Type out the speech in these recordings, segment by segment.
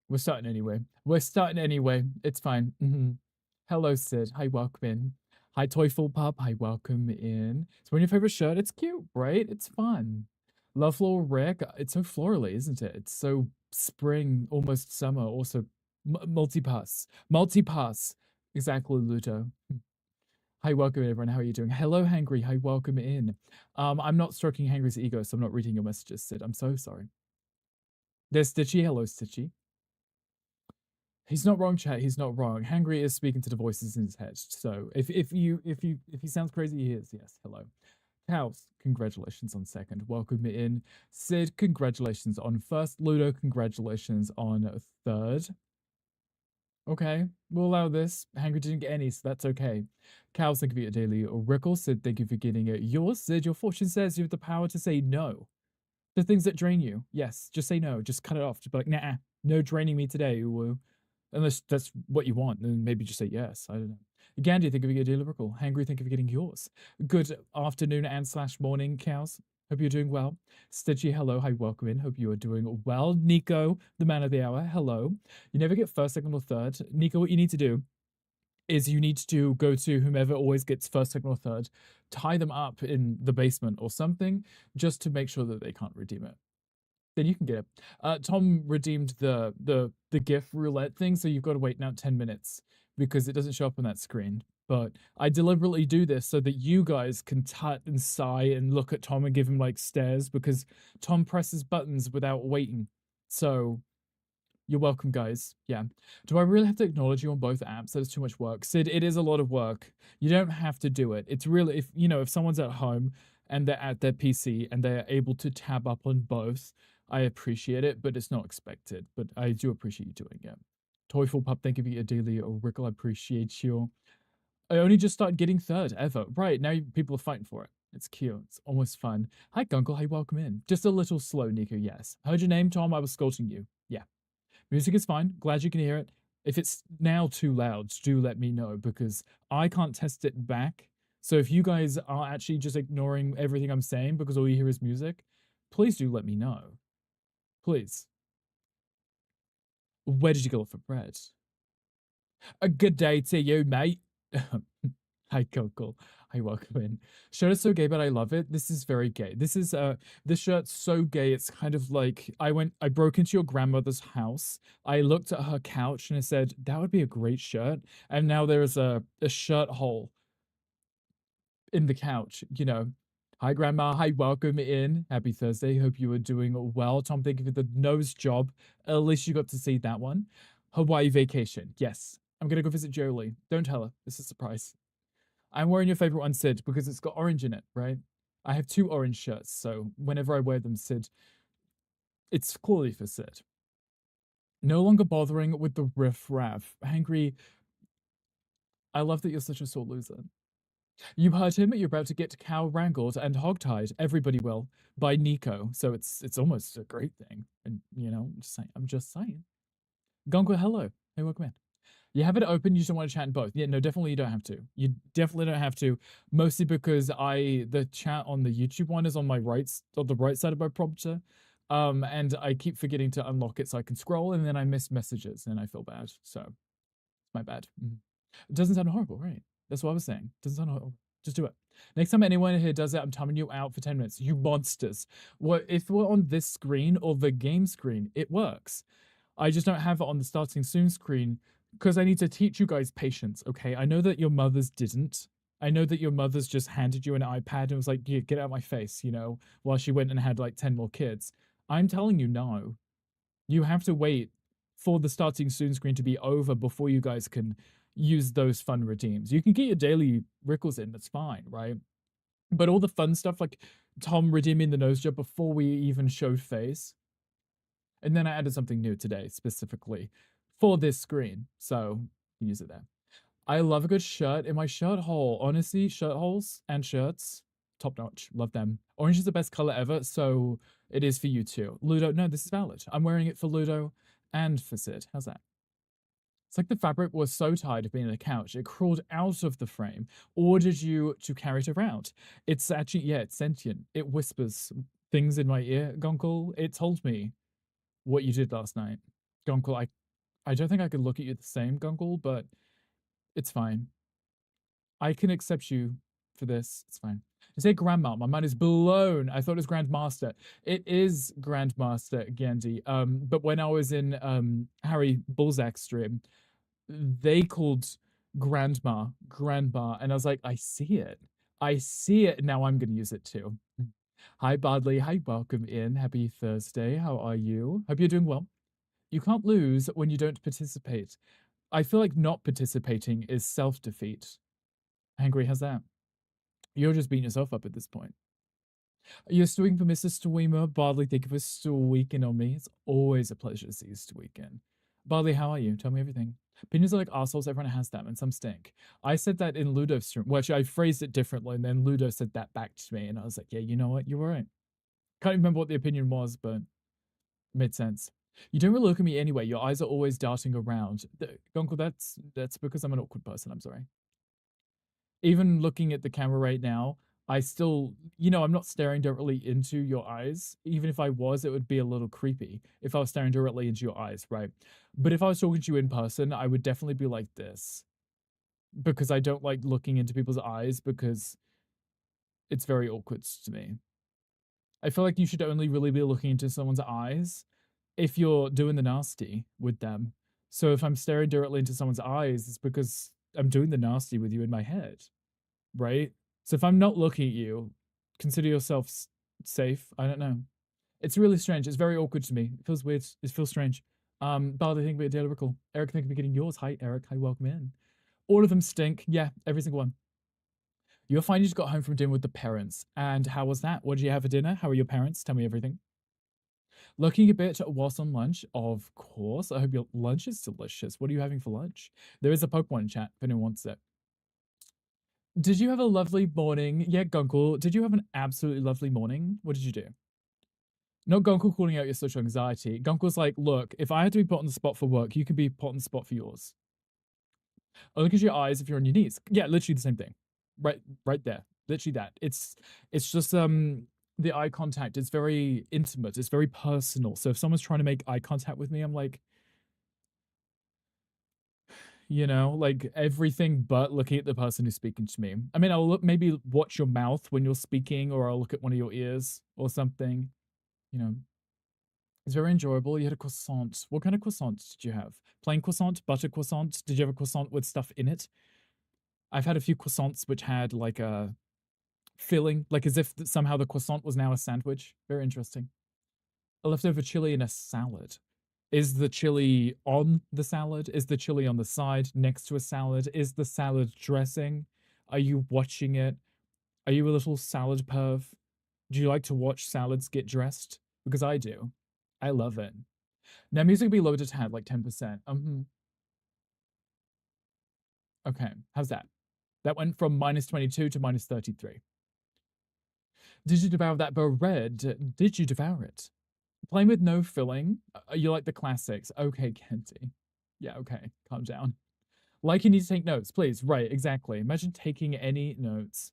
We're starting anyway. We're starting anyway. It's fine. Hello, Sid. Hi, welcome in. Hi, Toyful Pup. Hi, welcome in. It's one of your favorite shirt. It's cute, right? It's fun. Love Floral Rick. It's so florally, isn't it? It's so spring, almost summer. Also, multipass. Multipass. Exactly, Ludo. Hi, welcome in, everyone. How are you doing? Hello, Hangry. Hi, welcome in. I'm not stroking Hangry's ego, so I'm not reading your messages, Sid. I'm so sorry. There's Stitchy. Hello, Stitchy. He's not wrong, chat. He's not wrong. Hangry is speaking to the voices in his head. So if he sounds crazy, he is. Yes. Hello. Cows, congratulations on second. Welcome in. Sid, congratulations on first. Ludo, congratulations on third. Okay, we'll allow this. Hangry didn't get any, so that's okay. Cows, thank you for your daily. Rickle, Sid, thank you for getting it. Yours, Sid, your fortune says you have the power to say no. The things that drain you. Yes, just say no. Just cut it off. Just be like, nah, no draining me today. Woo. Unless that's what you want, then maybe just say yes. I don't know. Gandhi, think of your daily Rickle. Hangry, think of getting yours. Good afternoon and slash morning, cows. Hope you're doing well. Stitchy, hello. Hi, welcome in. Hope you are doing well. Nico, the man of the hour, hello. You never get first, second, or third. Nico, what you need to do is you need to go to whomever always gets first, second, or third, tie them up in the basement or something, just to make sure that they can't redeem it. Then you can get it. Tom redeemed the GIF roulette thing, so you've got to wait now 10 minutes because it doesn't show up on that screen. But I deliberately do this so that you guys can tut and sigh and look at Tom and give him like stares because Tom presses buttons without waiting. So you're welcome, guys. Yeah. Do I really have to acknowledge you on both apps? That is too much work. Sid, it is a lot of work. You don't have to do it. It's really, if someone's at home and they're at their PC and they're able to tab up on both, I appreciate it, but it's not expected. But I do appreciate you doing it. Toyful Pup, thank you for your daily. Or Rickle, I appreciate you. I only just started getting third ever. Right, now people are fighting for it. It's cute. It's almost fun. Hi, Gunkle. Hey, welcome in. Just a little slow, Nico, yes. Heard your name, Tom. I was scolding you. Yeah. Music is fine. Glad you can hear it. If it's now too loud, do let me know because I can't test it back. So if you guys are actually just ignoring everything I'm saying because all you hear is music, please do let me know. Please. Where did you go for bread? A good day to you, mate. Hi, Coco. Hi, welcome in. Shirt is so gay, but I love it. This is very gay. This shirt's so gay. It's kind of like I broke into your grandmother's house. I looked at her couch and I said, that would be a great shirt. And now there is a shirt hole in the couch, Hi, Grandma. Hi, welcome in. Happy Thursday. Hope you are doing well. Tom, thank you for the nose job. At least you got to see that one. Hawaii vacation. Yes. I'm going to go visit Jolie. Don't tell her. It's a surprise. I'm wearing your favorite one, Sid, because it's got orange in it, right? I have two orange shirts, so whenever I wear them, Sid, it's clearly for Sid. No longer bothering with the riff-raff. Hangry, I love that you're such a sore loser. You heard him, you're about to get cow wrangled and hogtied, everybody will, by Nico, so it's almost a great thing. And, I'm just saying. Gongo, hello. Hey, welcome in. You have it open, you just don't want to chat in both. Yeah, no, definitely you don't have to. You definitely don't have to. Mostly because the chat on the YouTube one is on the right side of my prompter. And I keep forgetting to unlock it so I can scroll and then I miss messages and I feel bad. So my bad. It doesn't sound horrible, right? That's what I was saying. It doesn't sound horrible. Just do it. Next time anyone here does it, I'm timing you out for 10 minutes. You monsters. Well, if we're on this screen or the game screen, it works. I just don't have it on the starting soon screen because I need to teach you guys patience, okay? I know that your mothers didn't. I know that your mothers just handed you an iPad and was like, yeah, get out of my face, while she went and had like 10 more kids. I'm telling you, no. You have to wait for the starting soon screen to be over before you guys can use those fun redeems. You can get your daily Rickles in, that's fine, right? But all the fun stuff like Tom redeeming the nose job before we even showed face, and then I added something new today specifically for this screen. So you can use it there. I love a good shirt in my shirt hole. Honestly, shirt holes and shirts, top notch. Love them. Orange is the best color ever, so it is for you too. Ludo, no, this is valid. I'm wearing it for Ludo and for Sid. How's that? It's like the fabric was so tired of being on the couch, it crawled out of the frame, ordered you to carry it around. It's actually, yeah, it's sentient. It whispers things in my ear, Gonkel. It told me what you did last night. Gunkel, I don't think I could look at you the same, Gunkel, but it's fine. I can accept you for this. It's fine. I say grandma. My mind is blown. I thought it was grandmaster. It is grandmaster Gandhi. But when I was in Harry Bullsack stream, they called grandma, and I was like, I see it. I see it. Now I'm gonna use it too. Hi Badley. Hi, welcome in. Happy Thursday. How are you? Hope you're doing well. You can't lose when you don't participate. I feel like not participating is self-defeat. Angry, how's that? You're just beating yourself up at this point. You're stewing for Mr. Stewemer. Barley, thank you for squeaking on me. It's always a pleasure to see you squeaking. Barley, how are you? Tell me everything. Opinions are like assholes, everyone has them, and some stink. I said that in Ludo's stream. Well, actually, I phrased it differently, and then Ludo said that back to me, and I was like, yeah, you know what? You're right. Can't even remember what the opinion was, but it made sense. You don't really look at me anyway. Your eyes are always darting around. Gonko, that's because I'm an awkward person. I'm sorry. Even looking at the camera right now, I still, I'm not staring directly into your eyes. Even if I was, it would be a little creepy if I was staring directly into your eyes, right? But if I was talking to you in person, I would definitely be like this because I don't like looking into people's eyes because it's very awkward to me. I feel like you should only really be looking into someone's eyes if you're doing the nasty with them. So if I'm staring directly into someone's eyes, it's because I'm doing the nasty with you in my head, right? So if I'm not looking at you, consider yourself safe. I don't know. It's really strange. It's very awkward to me. It feels weird. It feels strange. Baldy, thank you for your daily recall. Eric, thank you for getting yours. Hi, Eric. Hi, welcome in. All of them stink. Yeah, every single one. You're fine. You just got home from dinner with the parents. And how was that? What did you have for dinner? How are your parents? Tell me everything. Looking a bit whilst on lunch, of course. I hope your lunch is delicious. What are you having for lunch? There is a Pokemon chat if anyone wants it. Did you have a lovely morning? Yeah, Gunkel, did you have an absolutely lovely morning? What did you do? Not Gunkel calling out your social anxiety. Gunkel's like, look, if I had to be put on the spot for work, you can be put on the spot for yours. Oh, look at your eyes if you're on your knees. Yeah, literally the same thing. Right there. Literally that. It's just the eye contact is very intimate. It's very personal. So if someone's trying to make eye contact with me, I'm like, like everything but looking at the person who's speaking to me. I mean, I'll maybe watch your mouth when you're speaking, or I'll look at one of your ears or something. It's very enjoyable. You had a croissant. What kind of croissant did you have? Plain croissant, butter croissant? Did you have a croissant with stuff in it? I've had a few croissants which had like a filling, like as if somehow the croissant was now a sandwich. Very interesting. A leftover chili in a salad. Is the chili on the salad? Is the chili on the side next to a salad? Is the salad dressing? Are you watching it? Are you a little salad perv? Do you like to watch salads get dressed? Because I do. I love it. Now music will be lowered to tab, like 10%. Okay, how's that? That went from -22 to -33. Did you devour that bread? Did you devour it? Plain with no filling? You like the classics. Okay, Kenty. Yeah, okay, calm down. Like you need to take notes, please. Right, exactly. Imagine taking any notes.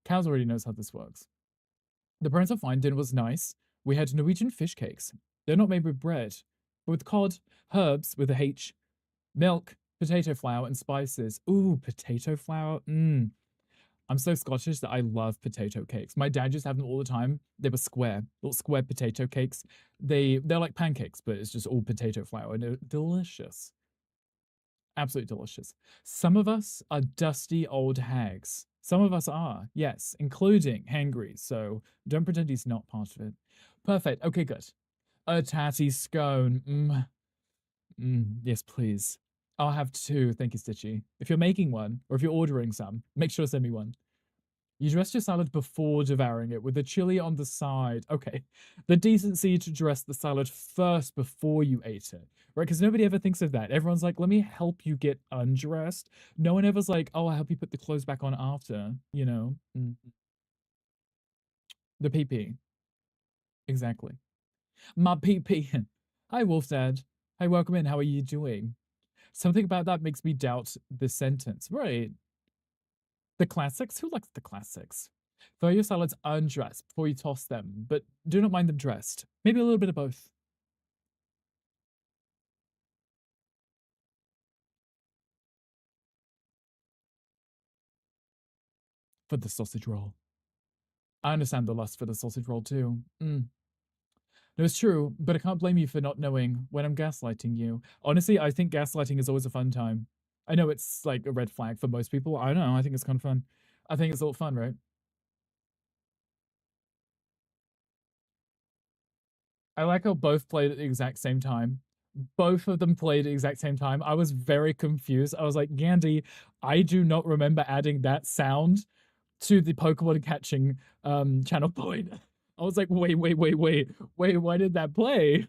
Cows already knows how this works. The parents are fine. Dinner was nice. We had Norwegian fish cakes. They're not made with bread, but with cod, herbs with a H, milk, potato flour, and spices. Ooh, potato flour. I'm so Scottish that I love potato cakes. My dad used to have them all the time. They were square, little square potato cakes. They're like pancakes, but it's just all potato flour, and they're delicious. Absolutely delicious. Some of us are dusty old hags. Some of us are, yes, including Hangry. So don't pretend he's not part of it. Perfect. Okay, good. A tatty scone. Yes, please. I'll have two. Thank you, Stitchy. If you're making one, or if you're ordering some, make sure to send me one. You dressed your salad before devouring it with the chili on the side. Okay. The decency to dress the salad first before you ate it, right? Because nobody ever thinks of that. Everyone's like, let me help you get undressed. No one ever's like, oh, I'll help you put the clothes back on after, The PP. Exactly. My PP. Hi, Wolf Dad. Hi, welcome in. How are you doing? Something about that makes me doubt the sentence. Right. The classics? Who likes the classics? Throw your salads undressed before you toss them, but do not mind them dressed. Maybe a little bit of both. for the sausage roll. I understand the lust for the sausage roll too. Mm. No, it's true, but I can't blame you for not knowing when I'm gaslighting you. Honestly, I think gaslighting is always a fun time. I know it's like a red flag for most people. I don't know. I think it's kind of fun. I think it's all fun, right? I like how both played at the exact same time. Both of them played at the exact same time. I was very confused. I was like, Gandhi, I do not remember adding that sound to the Pokemon catching channel point. I was like, wait, why did that play?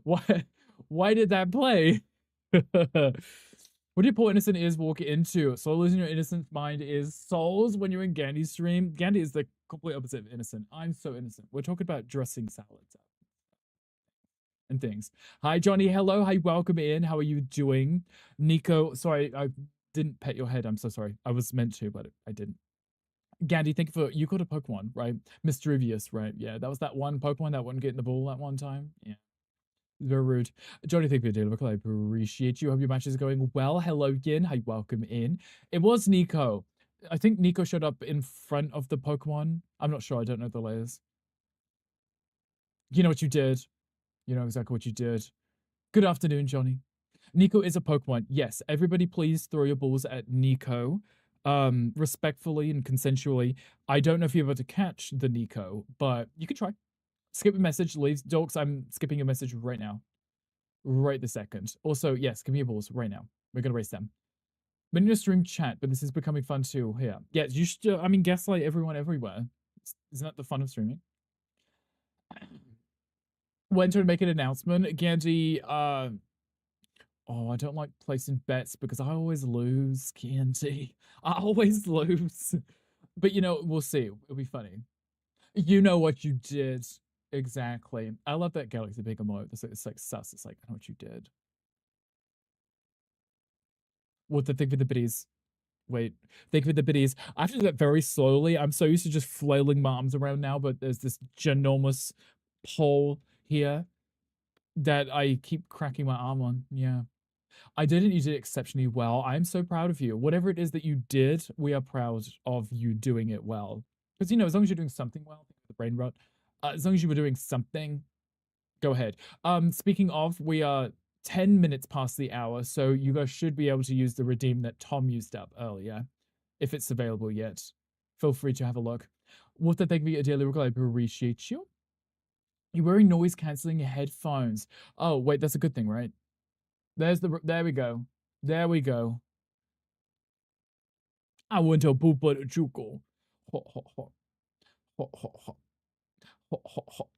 Why why did that play? What do you poor innocent ears walk into? Souls in your innocent mind is souls when you're in Gandhi's stream. Gandhi is the complete opposite of innocent. I'm so innocent. We're talking about dressing salads and things. Hi, Johnny. Hello. Hi, welcome in. How are you doing? Nico, sorry, I didn't pet your head. I'm so sorry. I was meant to, but I didn't. Gandhi, thank you for you got a Pokemon, right? Mischievous, right? Yeah, that was that one Pokemon that wouldn't get in the ball that one time. Yeah. Very rude. Johnny, thank you for the deal. I appreciate you. Hope your match is going well. Hello, Yin. Hi, welcome in. It was Nico. I think Nico showed up in front of the Pokemon. I'm not sure. I don't know the layers. You know what you did. You know exactly what you did. Good afternoon, Johnny. Nico is a Pokemon. Yes, everybody please throw your balls at Nico. Respectfully and consensually. I don't know if you're able to catch the Nico, but you can try. Skip a message, leave Dorks. I'm skipping a message right now. Right this second. Also, yes, give me your balls right now. We're gonna race them. I'm in your stream chat, but this is becoming fun too here. Yeah, you should I mean gaslight everyone everywhere. Isn't that the fun of streaming? When to make an announcement, Gandhi, oh, I don't like placing bets because I always lose, Gandhi. I always lose. But you know, we'll see. It'll be funny. You know what you did. Exactly. I love that Galaxy Big emote. It's like sus. It's like, I know what you did. What the thing with the biddies? Wait, think with the biddies. I have to do that very slowly. I'm so used to just flailing my arms around now, but there's this ginormous pole here that I keep cracking my arm on. Yeah. I didn't. You did exceptionally well. I'm so proud of you. Whatever it is that you did, we are proud of you doing it well. Because, you know, as long as you're doing something well, the brain rot, as long as you were doing something, go ahead. Speaking of, we are 10 minutes past the hour, so you guys should be able to use the redeem that Tom used up earlier, if it's available yet. Feel free to have a look. What the thank you, dearly I appreciate you. You're wearing noise cancelling headphones. Oh, wait, that's a good thing, right? There we go. There we go. I want to poop on a chuko. Ho, ho, ho. Ho, ho, ho. Ho, ho, ho.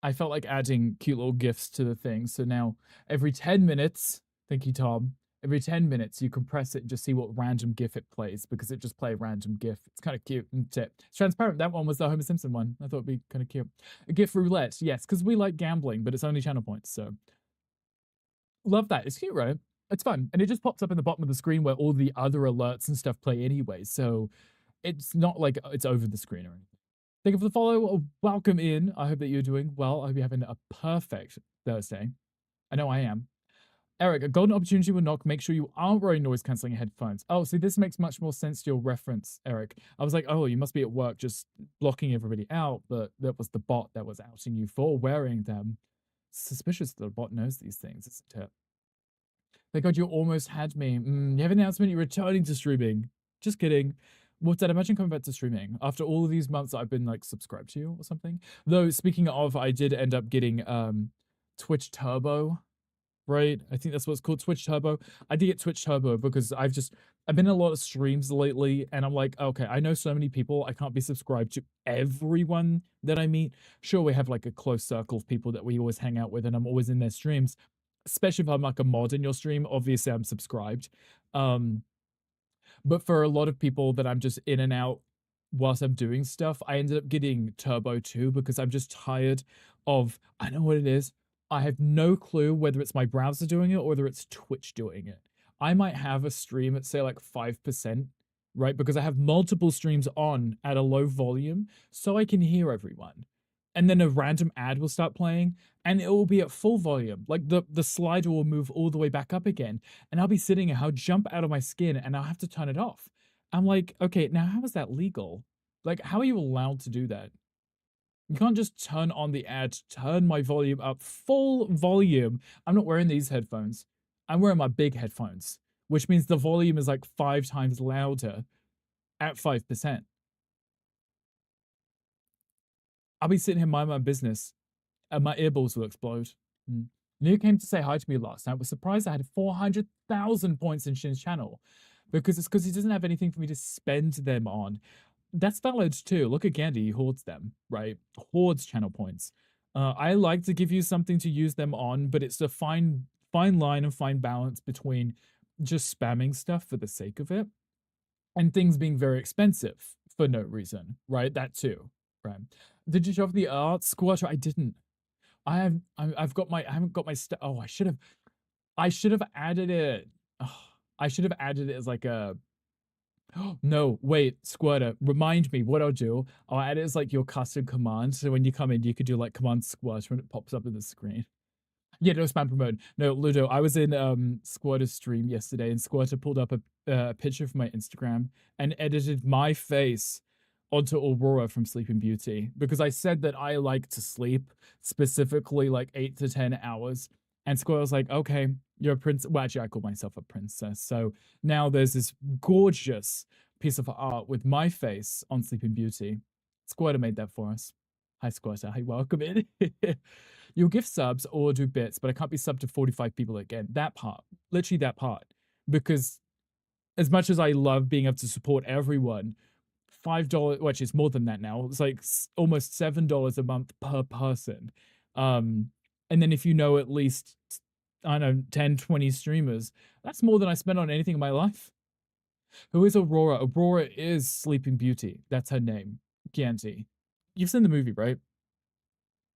I felt like adding cute little gifs to the thing. So now every 10 minutes, thank you, Tom. Every 10 minutes, you can press it and just see what random GIF it plays because it just play a random GIF. It's kind of cute, isn't it? It's transparent. That one was the Homer Simpson one. I thought it'd be kind of cute. A GIF roulette, yes, because we like gambling, but it's only channel points. So love that. It's cute, right? It's fun. And it just pops up in the bottom of the screen where all the other alerts and stuff play anyway. So it's not like it's over the screen or anything. Thank you for the follow. Welcome in. I hope that you're doing well. I hope you're having a perfect Thursday. I know I am. Eric, a golden opportunity will knock. Make sure you aren't wearing noise cancelling headphones. Oh, see, this makes much more sense to your reference, Eric. I was like, oh, you must be at work just blocking everybody out, but that was the bot that was outing you for wearing them. Suspicious that the bot knows these things, isn't it? Thank God you almost had me. You have an announcement you're returning to streaming. Just kidding. What's that? Imagine coming back to streaming after all of these months that I've been like subscribed to you or something. Though speaking of, I did end up getting Twitch Turbo, right? I think that's what it's called, Twitch Turbo. I did get Twitch Turbo because I've been in a lot of streams lately and I'm like, okay, I know so many people. I can't be subscribed to everyone that I meet. Sure, we have like a close circle of people that we always hang out with and I'm always in their streams, especially if I'm like a mod in your stream. Obviously, I'm subscribed. But for a lot of people that I'm just in and out whilst I'm doing stuff, I ended up getting Turbo too because I'm just tired of, I know what it is. I have no clue whether it's my browser doing it or whether it's Twitch doing it. I might have a stream at say like 5%, right? Because I have multiple streams on at a low volume so I can hear everyone. And then a random ad will start playing and it will be at full volume. Like the slider will move all the way back up again. And I'll be sitting here, I'll jump out of my skin and I'll have to turn it off I'm like, okay, now how is that legal? Like, how are you allowed to do that? You can't just turn on the ad, turn my volume up, full volume. I'm not wearing these headphones. I'm wearing my big headphones, which means the volume is like 5 times louder at 5%. I'll be sitting here minding my business and my earballs will explode. Mm. New came to say hi to me last night. Was surprised I had 400,000 points in Shin's channel because he doesn't have anything for me to spend them on. That's valid too. Look at Gandhi, he hoards them, right? Hoards channel points. I like to give you something to use them on, but it's a fine line and fine balance between just spamming stuff for the sake of it and things being very expensive for no reason, right? That too, right? Did you show off the art squatter? I didn't. I've got my I haven't got my oh, I should have added it. Oh, I should have added it as like a no, wait, Squirter, remind me what I'll do. I'll add it as like your custom command. So when you come in, you could do like command squash when it pops up in the screen. Yeah, no spam promote. No, Ludo, I was in Squirter's stream yesterday and Squirter pulled up a picture from my Instagram and edited my face onto Aurora from Sleeping Beauty because I said that I like to sleep specifically like 8 to 10 hours. And Squirter was like, okay, you're a prince. Well, actually, I call myself a princess. So now there's this gorgeous piece of art with my face on Sleeping Beauty. Squirter made that for us. Hi, Squirter. Hi, welcome in. You'll give subs or do bits, but I can't be subbed to 45 people again. That part, literally that part. Because as much as I love being able to support everyone, $5, which is more than that now, it's like almost $7 a month per person. And then if you know at least, I don't know, 10, 20 streamers, that's more than I spend on anything in my life. Who is Aurora? Aurora is Sleeping Beauty. That's her name. Gianti. You've seen the movie, right?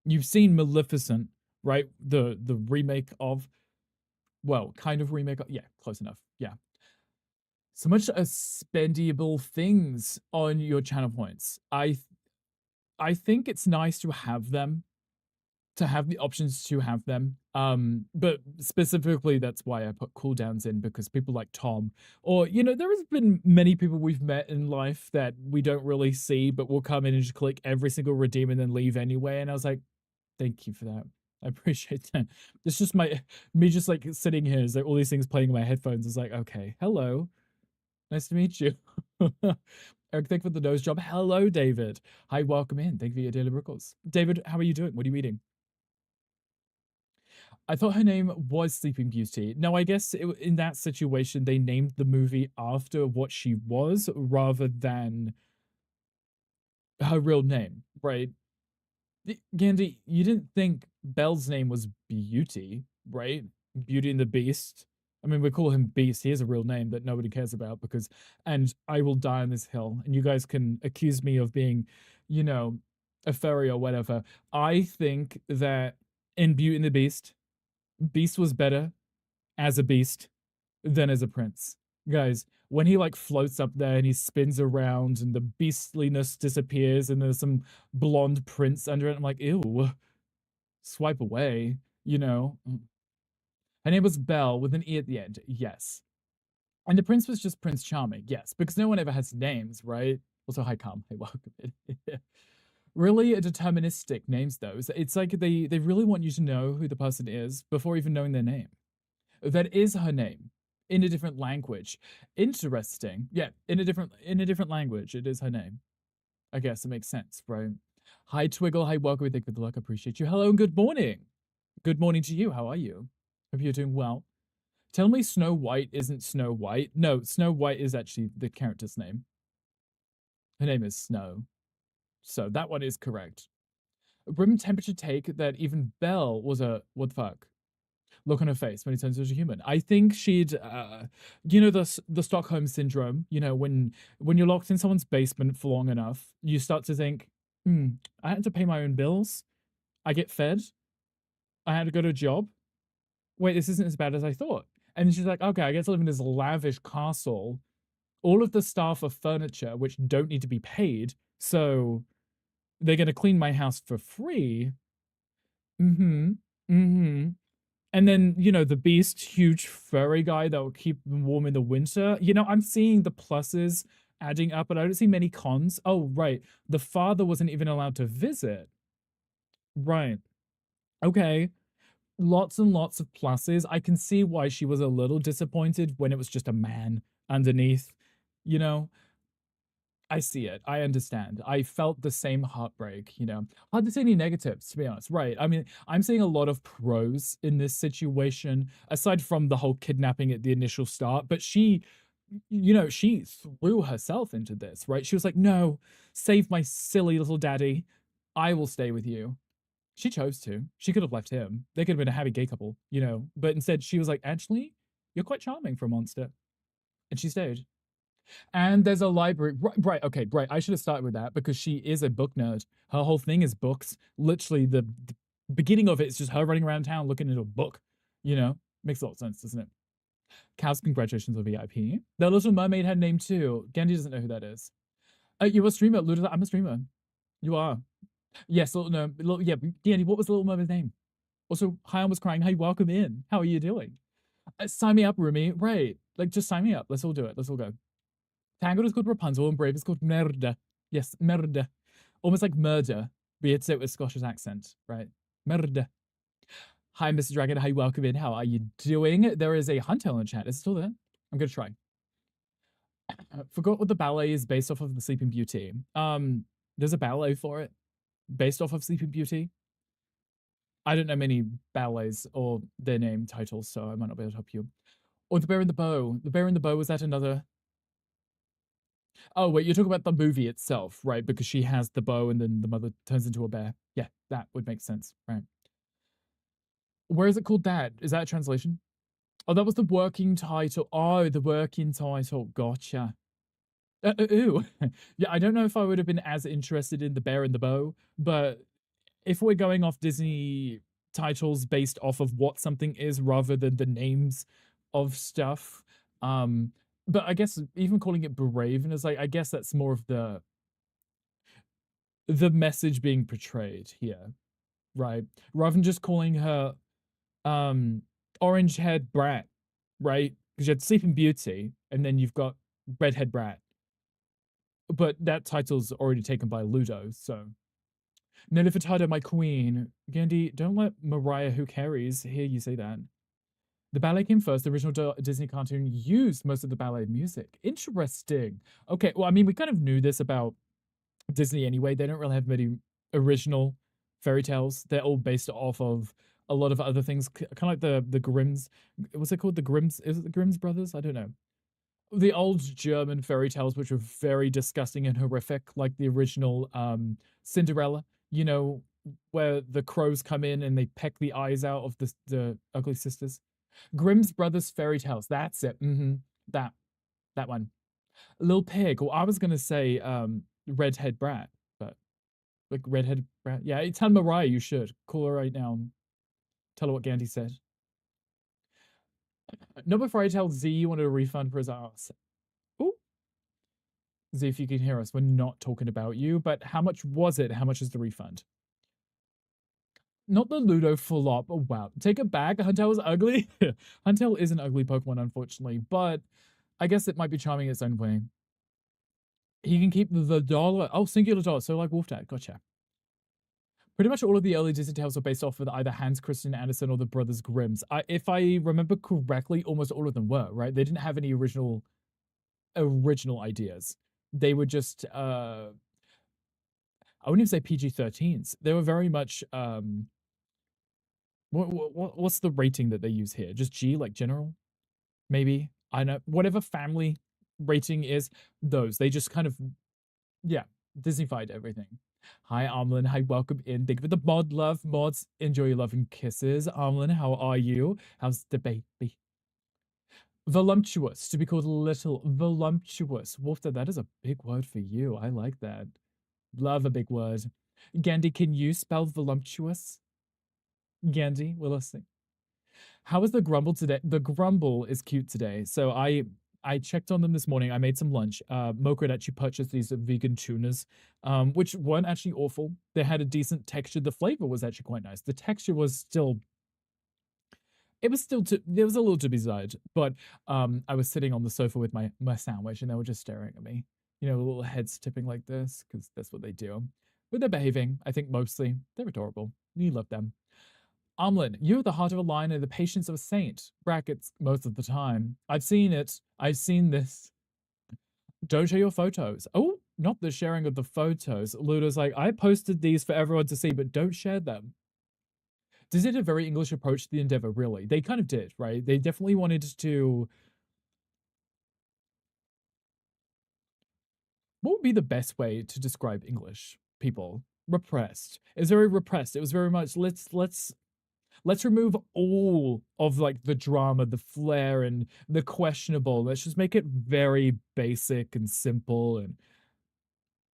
You've seen Maleficent, right? The remake of, well, kind of remake. Yeah, close enough. Yeah. So much spendable things on your channel points. I think it's nice to have them, to have the options to have them. But specifically that's why I put cooldowns in, because people like Tom, or there has been many people we've met in life that we don't really see, but will come in and just click every single redeem and then leave anyway. And I was like, thank you for that. I appreciate that. It's just me just like sitting here, is like all these things playing in my headphones. It's like, okay, hello, nice to meet you. Eric, thank you for the nose job. Hello, David. Hi, welcome in. Thank you for your daily rickles. David, how are you doing? What are you eating? I thought her name was Sleeping Beauty. No, I guess in that situation, they named the movie after what she was rather than her real name, right? Gandhi, you didn't think Belle's name was Beauty, right? Beauty and the Beast. I mean, we call him Beast. He has a real name that nobody cares about because, and I will die on this hill. And you guys can accuse me of being, a furry or whatever. I think that in Beauty and the Beast, Beast was better as a beast than as a prince. Guys, when he like floats up there and he spins around and the beastliness disappears and there's some blonde prince under it, I'm like, ew, swipe away, you know. Her name was Belle with an E at the end, yes. And the prince was just Prince Charming, yes, because no one ever has names, right? Also, hi, Calm. Hey, welcome. Really deterministic names, though. It's like they really want you to know who the person is before even knowing their name. That is her name in a different language. Interesting. Yeah, in a different language, it is her name. I guess it makes sense, right? Hi, Twiggle. Hi, welcome. Thank you for the luck. Appreciate you. Hello and good morning. Good morning to you. How are you? Hope you're doing well. Tell me Snow White isn't Snow White. No, Snow White is actually the character's name. Her name is Snow. So that one is correct. Room temperature take that even Belle was a what the fuck look on her face when he turns into a human. I think she'd, the Stockholm syndrome. When you're locked in someone's basement for long enough, you start to think, I had to pay my own bills. I get fed. I had to go to a job. Wait, this isn't as bad as I thought. And then she's like, okay, I get to live in this lavish castle. All of the staff are furniture, which don't need to be paid. So they're going to clean my house for free. Mm-hmm. Mm-hmm. And then, the beast, huge furry guy that will keep them warm in the winter. I'm seeing the pluses adding up, but I don't see many cons. Oh, right. The father wasn't even allowed to visit. Right. Okay. Lots and lots of pluses. I can see why she was a little disappointed when it was just a man underneath, you know? I see it. I understand. I felt the same heartbreak, you know. Hard to say any negatives, to be honest. Right. I mean, I'm seeing a lot of pros in this situation, aside from the whole kidnapping at the initial start. But she, you know, she threw herself into this, right? She was like, no, save my silly little daddy. I will stay with you. She chose to. She could have left him. They could have been a happy gay couple, you know. But instead, she was like, actually, you're quite charming for a monster. And she stayed. And there's a library. Right, okay, right. I should have started with that because she is a book nerd. Her whole thing is books. Literally, the beginning of it is just her running around town looking into a book. You know, makes a lot of sense, doesn't it? Cows, congratulations on VIP. The Little Mermaid had a name too. Gandhi doesn't know who that is. You a streamer, Luda? I'm a streamer. You are. Yes, little, no, little, yeah, Gandhi, what was the Little Mermaid's name? Also, Hyam was crying. Hey, welcome in. How are you doing? Sign me up, Rumi. Right. Like, just sign me up. Let's all do it. Let's all go. Tangled is called Rapunzel and Brave is called Merda. Yes, Merda. Almost like murder, but it's it with Scottish accent, right? Merda. Hi, Mr. Dragon. Hi, welcome in. How are you doing? There is a Huntail in the chat. Is it still there? I'm gonna try. Forgot what the ballet is based off of the Sleeping Beauty. There's a ballet for it based off of Sleeping Beauty. I don't know many ballets or their name titles, so I might not be able to help you. Or The Bear and the Bow. The Bear and the Bow, was that another? Oh, wait, you're talking about the movie itself, right? Because she has the bow and then the mother turns into a bear. Yeah, that would make sense, right? Where is it called that? Is that a translation? Oh, that was the working title. Oh, the working title. Gotcha. Ooh. Yeah, I don't know if I would have been as interested in The Bear and the Bow, but if we're going off Disney titles based off of what something is rather than the names of stuff, but I guess even calling it Brave and it's like I guess that's more of the message being portrayed here, right? Rather than just calling her orange haired brat, right? Because you had Sleeping Beauty and then you've got redhead brat. But that title's already taken by Ludo, so Nelly Furtado, my queen. Gandhi, don't let Mariah Who Carries hear you say that. The ballet came first. The original Disney cartoon used most of the ballet music. Interesting. Okay, well, I mean, we kind of knew this about Disney anyway. They don't really have many original fairy tales. They're all based off of a lot of other things, kind of like the Grimm's. What's it called? The Grimm's? Is it the Grimm's brothers? I don't know. The old German fairy tales, which were very disgusting and horrific, like the original Cinderella. You know, where the crows come in and they peck the eyes out of the ugly sisters. Grimm's brothers fairy tales. That's it. That that one. Lil Pig. Well, I was gonna say Redhead Brat, but like Redhead Brat. Yeah, tell Mariah you should call her right now. And tell her what Gandhi said. Not before I tell Z you wanted a refund for his ass. Ooh. Z, if you can hear us, we're not talking about you, but how much was it? How much is the refund? Not the Ludo flop. Oh, wow. Take it back. Huntail was ugly. Huntail is an ugly Pokemon, unfortunately, but I guess it might be charming its own way. He can keep the dollar. Oh, singular dollar. So like Wolf Dad. Gotcha. Pretty much all of the early Disney tales are based off of either Hans Christian Andersen or the Brothers Grimm's. If I remember correctly, almost all of them were, right? They didn't have any original ideas. They were just I wouldn't even say PG-13s. They were very much what's the rating that they use here? Just G, like general? Maybe. I know whatever family rating is, those. They just kind of yeah, Disneyfied everything. Hi, Armlin. Hi, welcome in. Thank you for the mod love. Mods, enjoy your love and kisses. Armlin, how are you? How's the baby? Voluptuous, to be called little. Voluptuous. Wolfda, that is a big word for you. I like that. Love a big word. Gandhi, can you spell voluptuous? Gandhi, we're listening. How is the grumble today? The grumble is cute today. So I checked on them this morning. I made some lunch. Mocha had actually purchased these vegan tunas, which weren't actually awful. They had a decent texture. The flavor was actually quite nice. The texture was still, it was still, it was a little to be desired. But I was sitting on the sofa with my sandwich and they were just staring at me. you know, little heads tipping like this, because that's what they do. But they're behaving, I think mostly. They're adorable. You love them. Amlin, you're the heart of a lion and the patience of a saint. Brackets, most of the time. I've seen it. I've seen this. Don't show your photos. Oh, not the sharing of the photos. Ludo's like, I posted these for everyone to see, but don't share them. This is a very English approach to the endeavor, really. They kind of did, right? They definitely wanted to. What would be the best way to describe English people? Repressed. It was very repressed. It was very much let's remove all of like the drama, the flair, and the questionable. Let's just make it very basic and simple and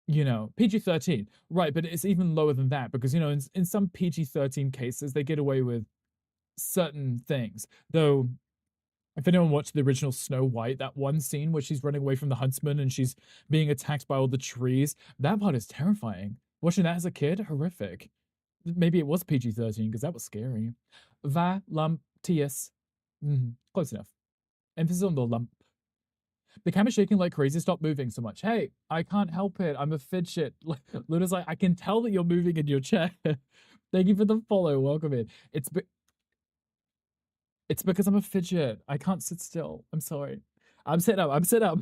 you know, PG-13. Right, but it's even lower than that because you know, in some PG-13 cases they get away with certain things. Though if anyone watched the original Snow White, that one scene where she's running away from the huntsman and she's being attacked by all the trees, that part is terrifying. Watching that as a kid, horrific. Maybe it was PG-13 because that was scary. Valumptious. Close enough. Emphasis on the lump. The camera's shaking like crazy. Stop moving so much. Hey, I can't help it. I'm a fidget. Luna's like, I can tell that you're moving in your chair. Thank you for the follow. Welcome in. It's because I'm a fidget. I can't sit still. I'm sorry. I'm sitting up. I'm sitting up.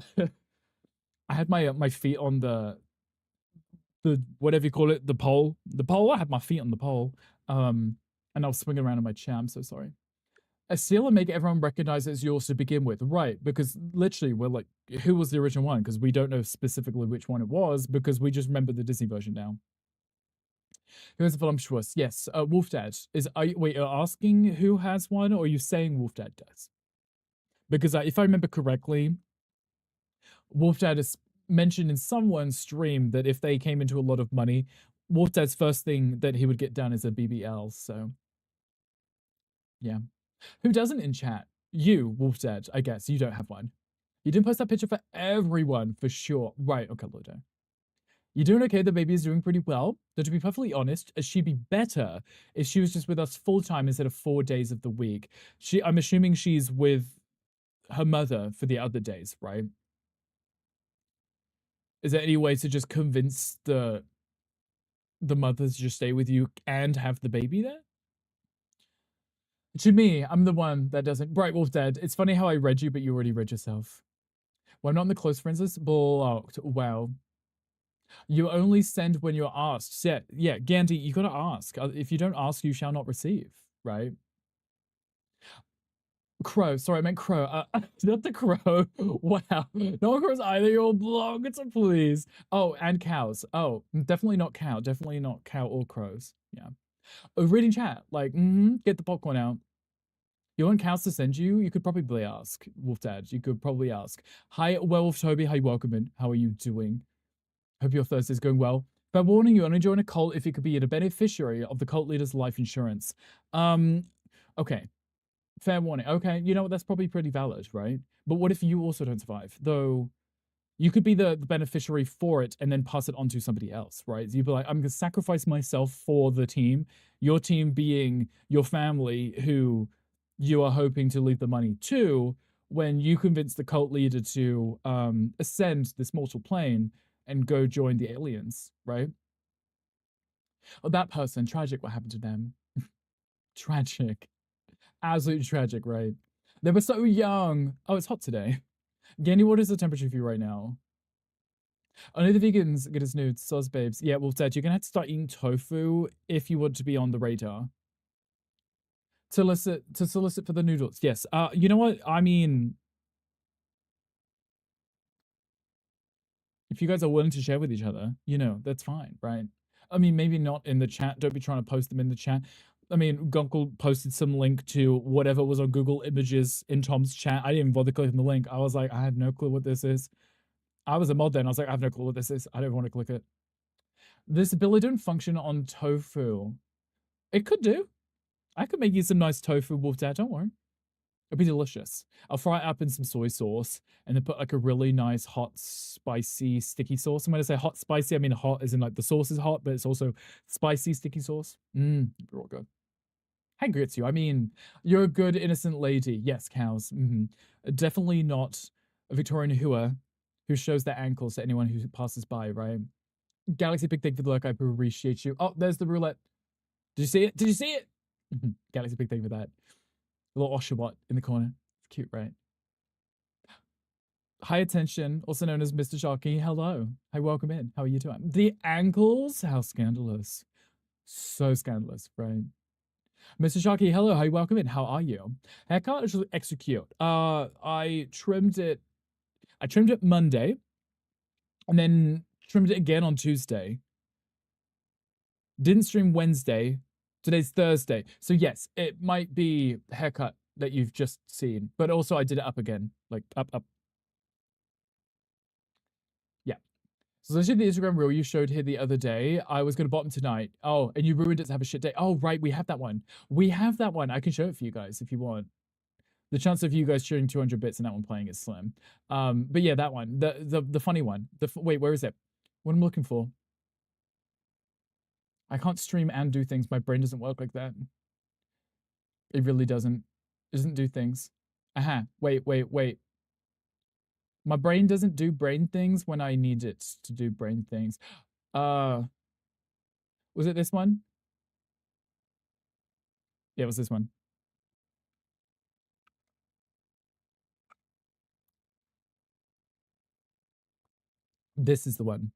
I had my feet on the whatever you call it, the pole. The pole. I had my feet on the pole. And I was swinging around in my chair. I'm so sorry. A seal and make everyone recognize it's yours to begin with, right? Because literally, we're like, who was the original one? Because we don't know specifically which one it was, because we just remember the Disney version now. Who has a voluptuous? Yes, Wolf Dad is. Wait, you're asking who has one, or are you saying Wolf Dad does? Because if I remember correctly, Wolf Dad is mentioned in someone's stream that if they came into a lot of money, Wolf Dad's first thing that he would get done is a BBL. So, yeah. Who doesn't in chat? You, Wolf Dad, I guess. You don't have one. You didn't post that picture for everyone, for sure. Right, okay, Ludo. You're doing okay. The baby is doing pretty well. Though to be perfectly honest, she'd be better if she was just with us full time instead of 4 days of the week. I'm assuming she's with her mother for the other days, right? Is there any way to just convince the mothers to just stay with you and have the baby there? To me, I'm the one that doesn't. Bright Wolf Dead. It's funny how I read you, but you already read yourself. Well, I'm not in the close friends list. Blocked. Wow. You only send when you're asked. Yeah, Gandhi, you gotta ask. If you don't ask, you shall not receive, right? Crow. Sorry, I meant crow. Not the crow. Wow. No crows either. You're blocked. It's a please. Oh, and cows. Oh, definitely not cow. Definitely not cow or crows. Yeah. Oh, reading chat. Like, get the popcorn out. You want cows to send you? You could probably ask. Wolf Dad, you could probably ask. Hi, Werewolf Toby. Hi, welcome in. How are you doing? Hope your Thursday's going well. But warning you, only join a cult if you could be a beneficiary of the cult leader's life insurance. Okay. Fair warning. Okay, you know what? That's probably pretty valid, right? But what if you also don't survive? Though you could be the beneficiary for it and then pass it on to somebody else, right? So you'd be like, I'm going to sacrifice myself for the team, your team being your family who you are hoping to leave the money to, when you convince the cult leader to ascend this mortal plane and go join the aliens, right? Oh, that person, tragic what happened to them. Tragic. Absolutely tragic, right? They were so young. Oh, it's hot today. Gandy, what is the temperature for you right now? Only the vegans get us nudes, sauce babes. Yeah, well, Dad, you're gonna have to start eating tofu if you want to be on the radar. To solicit for the noodles. Yes. You know what? I mean, if you guys are willing to share with each other, you know, that's fine, right? I mean, maybe not in the chat. Don't be trying to post them in the chat. I mean, Gunkel posted some link to whatever was on Google Images in Tom's chat. I didn't even bother clicking the link. I was like, I have no clue what this is. I was a mod then. I was like, I have no clue what this is. I don't want to click it. This ability didn't function on tofu. It could do. I could make you some nice tofu, Wolf Dad. Don't worry. It'd be delicious. I'll fry it up in some soy sauce and then put like a really nice hot, spicy, sticky sauce. And when I say hot, spicy, I mean hot as in like the sauce is hot, but it's also spicy, sticky sauce. Real good. How good it's you. I mean, you're a good, innocent lady. Yes, cows. Definitely not a Victorian hooer. who shows their ankles to anyone who passes by, right? Galaxy, big thing for the look. I appreciate you. Oh, there's the roulette. Did you see it? Did you see it? Galaxy, big thing for that. A little Oshawott in the corner. It's cute, right? High attention, also known as Mr. Sharky. Hello. Hi, welcome in. How are you doing? The ankles? How scandalous. So scandalous, right? Mr. Sharky, hello. Hi, welcome in. How are you? Haircut is extra cute. I trimmed it Monday and then trimmed it again on Tuesday. Didn't stream Wednesday. Today's Thursday. So yes, it might be haircut that you've just seen, but also I did it up again, like up. Yeah. So especially the Instagram reel you showed here the other day, I was going to bottom tonight. Oh, and you ruined it to have a shit day. Oh, right. We have that one. I can show it for you guys if you want. The chance of you guys shooting 200 bits and that one playing is slim. But yeah, that one, the funny one. Wait, where is it? What I'm looking for? I can't stream and do things. My brain doesn't work like that. It really doesn't. It doesn't do things. Aha. Wait. My brain doesn't do brain things when I need it to do brain things. Was it this one? Yeah, it was this one. This is the one.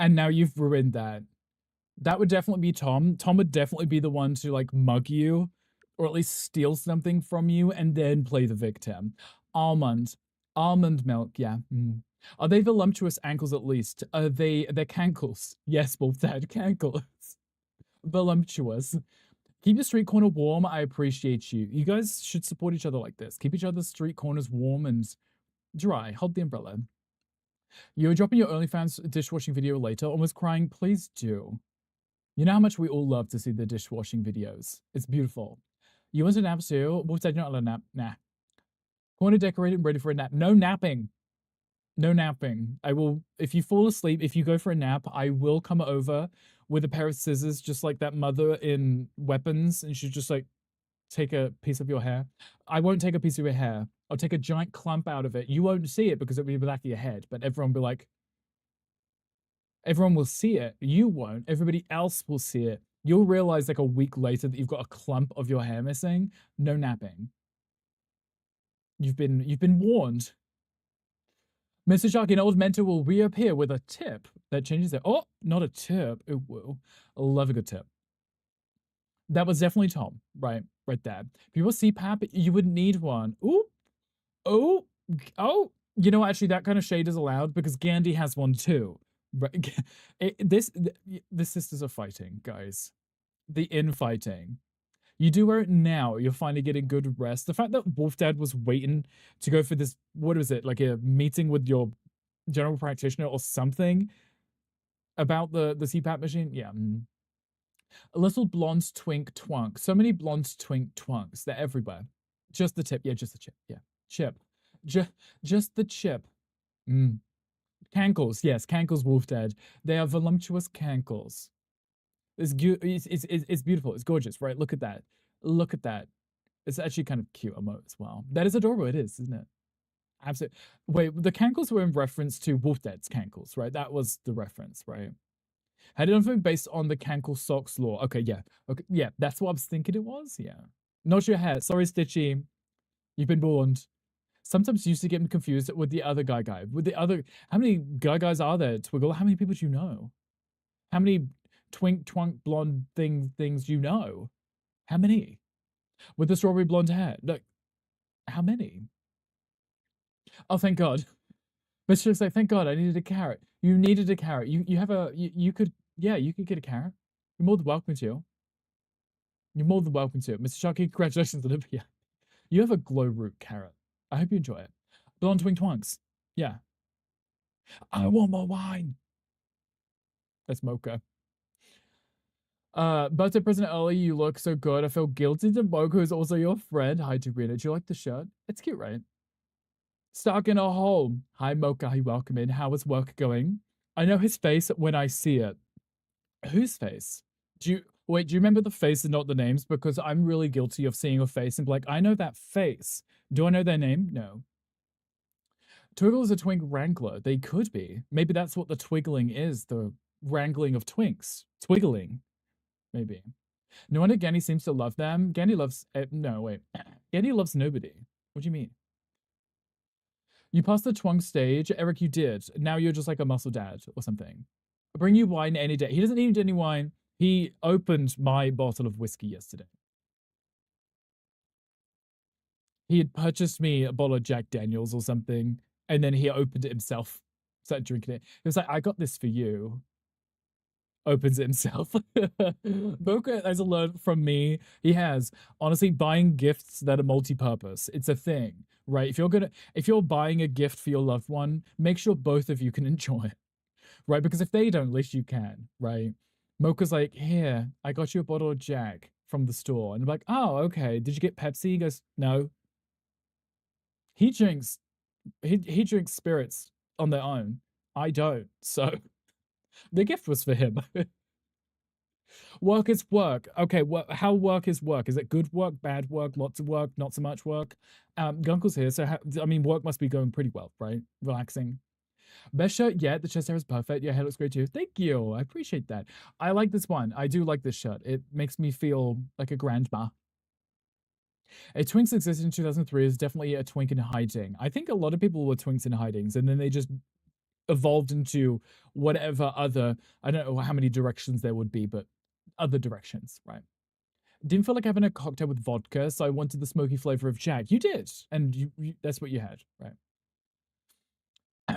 And now you've ruined that. That would definitely be Tom. Tom would definitely be the one to like mug you or at least steal something from you and then play the victim. Almond milk, yeah. Are they voluptuous ankles at least? Are they're cankles? Yes, Wolf Dad, cankles. Voluptuous. Keep your street corner warm. I appreciate you. You guys should support each other like this. Keep each other's street corners warm and dry. Hold the umbrella. You're dropping your OnlyFans dishwashing video later. Almost crying. Please do. You know how much we all love to see the dishwashing videos. It's beautiful. You want a nap too? Wolf said you're not allowed to nap. Nah. Corner decorated, ready for a nap. No napping. No napping. I will, if you fall asleep, if you go for a nap, I will come over with a pair of scissors, just like that mother in Weapons, and she'll just like take a piece of your hair. I won't take a piece of your hair. I'll take a giant clump out of it. You won't see it because it'll be the back of your head, but everyone will be like, everyone will see it. You won't. Everybody else will see it. You'll realize like a week later that you've got a clump of your hair missing. No napping. You've been warned. Mr. Sharky, an old mentor will reappear with a tip that changes it. Oh, not a tip. It will. I love a good tip. That was definitely Tom, right there. If you were CPAP, you would need one. Ooh, oh. You know, actually, that kind of shade is allowed because Gandhi has one too. Right? The sisters are fighting, guys. The infighting. You do wear it now. You're finally getting good rest. The fact that Wolf Dad was waiting to go for this, what was it, like a meeting with your general practitioner or something about the CPAP machine? Yeah. A little blonde twink twunk. So many blonde twink twunks. They're everywhere. Just the tip. Yeah, just the chip. Yeah. Chip. Just the chip. Cankles. Yes, cankles, Wolf Dad. They are voluptuous cankles. It's beautiful. It's gorgeous, right? Look at that. Look at that. It's actually kind of cute emote as well. That is adorable. It is, isn't it? Absolutely. Wait, the cankles were in reference to Wolf Dead's cankles, right? That was the reference, right? Had it something based on the cankle socks lore. Okay, yeah. Okay, yeah, that's what I was thinking it was. Yeah. Not your hair. Sorry, Stitchy. You've been warned. Sometimes you used to get confused with the other guy. With the other, how many guys are there, Twiggle? How many people do you know? How many twink, twunk, blonde things you know? How many? With the strawberry blonde hair. Like, how many? Oh, thank God. Mr. Say, thank God, I needed a carrot. You needed a carrot. You have a, you could, yeah, you could get a carrot. You're more than welcome to. You're more than welcome to. Mr. Sharky, congratulations, Olivia. You have a glow root carrot. I hope you enjoy it. Blonde twink twunks. Yeah. I want more wine. That's mocha. Birthday present early, you look so good. I feel guilty that Mocha is also your friend. Hi, Sabrina. Do you like the shirt? It's cute, right? Stuck in a hole. Hi, Mocha. Hi, welcome in. How is work going? I know his face when I see it. Whose face? Do you? Wait, do you remember the face and not the names? Because I'm really guilty of seeing a face and be like, I know that face. Do I know their name? No. Twiggle is a twink wrangler. They could be. Maybe that's what the twiggling is, the wrangling of twinks. Twiggling, maybe. No wonder Genny seems to love them. Genny loves... no, wait. Genny loves nobody. What do you mean? You passed the twunk stage. Eric, you did. Now you're just like a muscle dad or something. I'll bring you wine any day. He doesn't need any wine. He opened my bottle of whiskey yesterday. He had purchased me a bottle of Jack Daniels or something, and then he opened it himself, started drinking it. He was like, I got this for you. Opens it himself. Boca has learned from me. He has. Honestly, buying gifts that are multi-purpose. It's a thing, right? If you're buying a gift for your loved one, make sure both of you can enjoy it. Right? Because if they don't, at least you can, right? Mocha's like, here, I got you a bottle of Jack from the store. And I'm like, oh, okay. Did you get Pepsi? He goes, no. He drinks spirits on their own. I don't. So the gift was for him. Work is work. Okay, how work is work? Is it good work, bad work, lots of work, not so much work? Gunkel's here, so I mean, work must be going pretty well, right? Relaxing. Best shirt yet. The chest hair is perfect. Your hair looks great too. Thank you. I appreciate that. I like this one. I do like this shirt. It makes me feel like a grandma. A Twinks existed in 2003 is definitely a twink in hiding. I think a lot of people were twinks in hidings, and then they just evolved into whatever other, I don't know how many directions there would be, but other directions, right? Didn't feel like having a cocktail with vodka, so I wanted the smoky flavor of Jack. You did, and you that's what you had, right?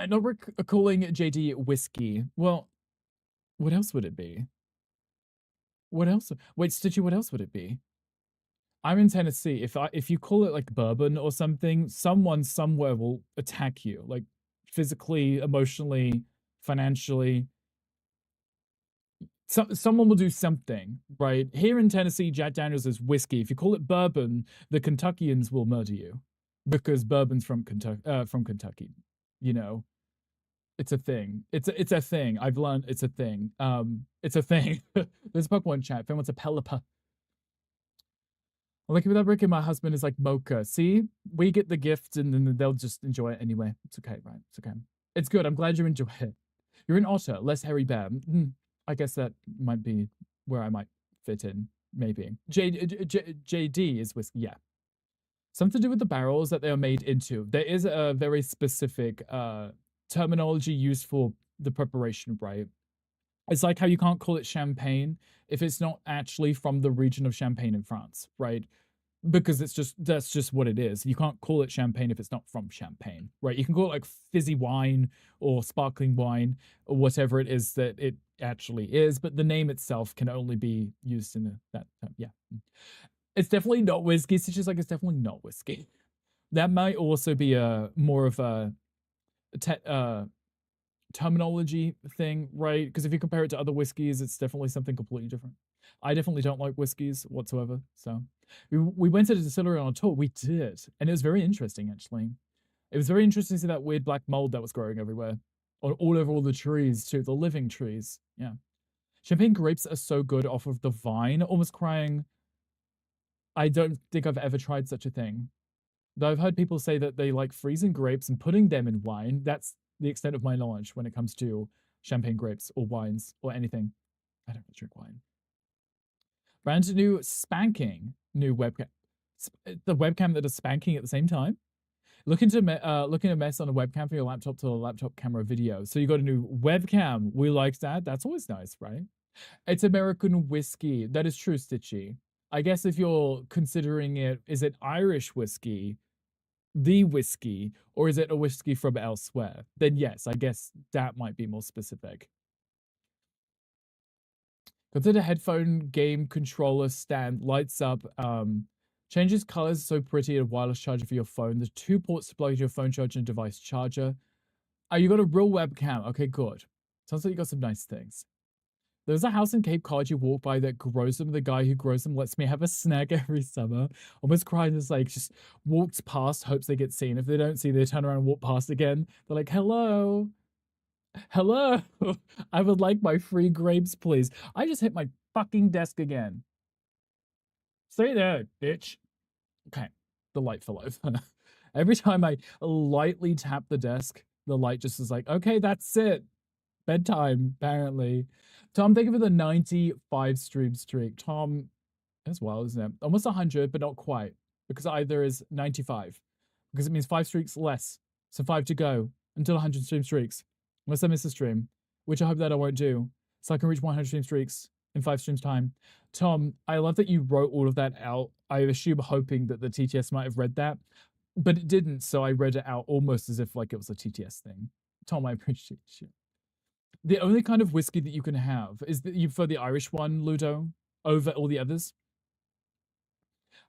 Not calling JD whiskey. Well, what else would it be? What else? Wait, Stitchy, what else would it be? I'm in Tennessee. If you call it like bourbon or something, someone somewhere will attack you, like physically, emotionally, financially. Someone will do something, right? Here in Tennessee, Jack Daniels is whiskey. If you call it bourbon, the Kentuckians will murder you because bourbon's from Kentucky. You know, it's a thing. It's a thing. I've learned it's a thing. It's a thing. There's a Pokemon chat. If anyone wants a Pelipper. Like with that brick, my husband is like Mocha. See, we get the gift and then they'll just enjoy it anyway. It's okay, right? It's okay. It's good. I'm glad you enjoy it. You're an otter, less hairy bear. I guess that might be where I might fit in, maybe. JD is whiskey, yeah. Something to do with the barrels that they are made into. There is a very specific terminology used for the preparation, right? It's like how you can't call it champagne if it's not actually from the region of Champagne in France, right? Because that's just what it is. You can't call it champagne if it's not from Champagne, right? You can call it like fizzy wine or sparkling wine or whatever it is that it actually is, but the name itself can only be used in that term. Yeah, it's definitely not whiskey. It's just like it's definitely not whiskey. That might also be a more of a terminology thing, right? Because if you compare it to other whiskeys, it's definitely something completely different. I definitely don't like whiskeys whatsoever. So we went to the distillery on a tour. We did, and it was very interesting actually. It was very interesting to see that weird black mold that was growing everywhere, all over all the trees too, the living trees. Yeah, champagne grapes are so good off of the vine. Almost crying. I don't think I've ever tried such a thing. Though I've heard people say that they like freezing grapes and putting them in wine. That's the extent of my knowledge when it comes to champagne grapes or wines or anything. I don't drink wine. Brand new spanking new webcam. The webcam that is spanking at the same time. Looking to mess on a webcam for your laptop to a laptop camera video. So you got a new webcam. We like that. That's always nice, right? It's American whiskey. That is true, Stitchy. I guess if you're considering it, is it Irish whiskey, the whiskey, or is it a whiskey from elsewhere? Then yes, I guess that might be more specific. Consider headphone game controller stand lights up, changes colors so pretty, a wireless charger for your phone. There's 2 ports to plug into your phone charger and device charger. Oh, you got a real webcam. Okay, good. Sounds like you got some nice things. There's a house in Cape Cod you walk by that grows them. The guy who grows them lets me have a snack every summer. Almost cried as like just walked past, hopes they get seen. If they don't see, they turn around and walk past again. They're like, hello. Hello? I would like my free grapes, please. I just hit my fucking desk again. Stay there, bitch. Okay, the light fell over. Every time I lightly tap the desk, the light just is like, okay, that's it. Bedtime, apparently. Tom, thank you for the 95 stream streak. Tom, that's wild, isn't it? Almost 100, but not quite. Because either is 95. Because it means 5 streaks less. So 5 to go until 100 stream streaks. Unless I miss a stream, which I hope that I won't do. So I can reach 100 stream streaks in 5 streams time. Tom, I love that you wrote all of that out. I assume hoping that the TTS might have read that, but it didn't. So I read it out almost as if like it was a TTS thing. Tom, I appreciate you. The only kind of whiskey that you can have is that you prefer the Irish one, Ludo, over all the others.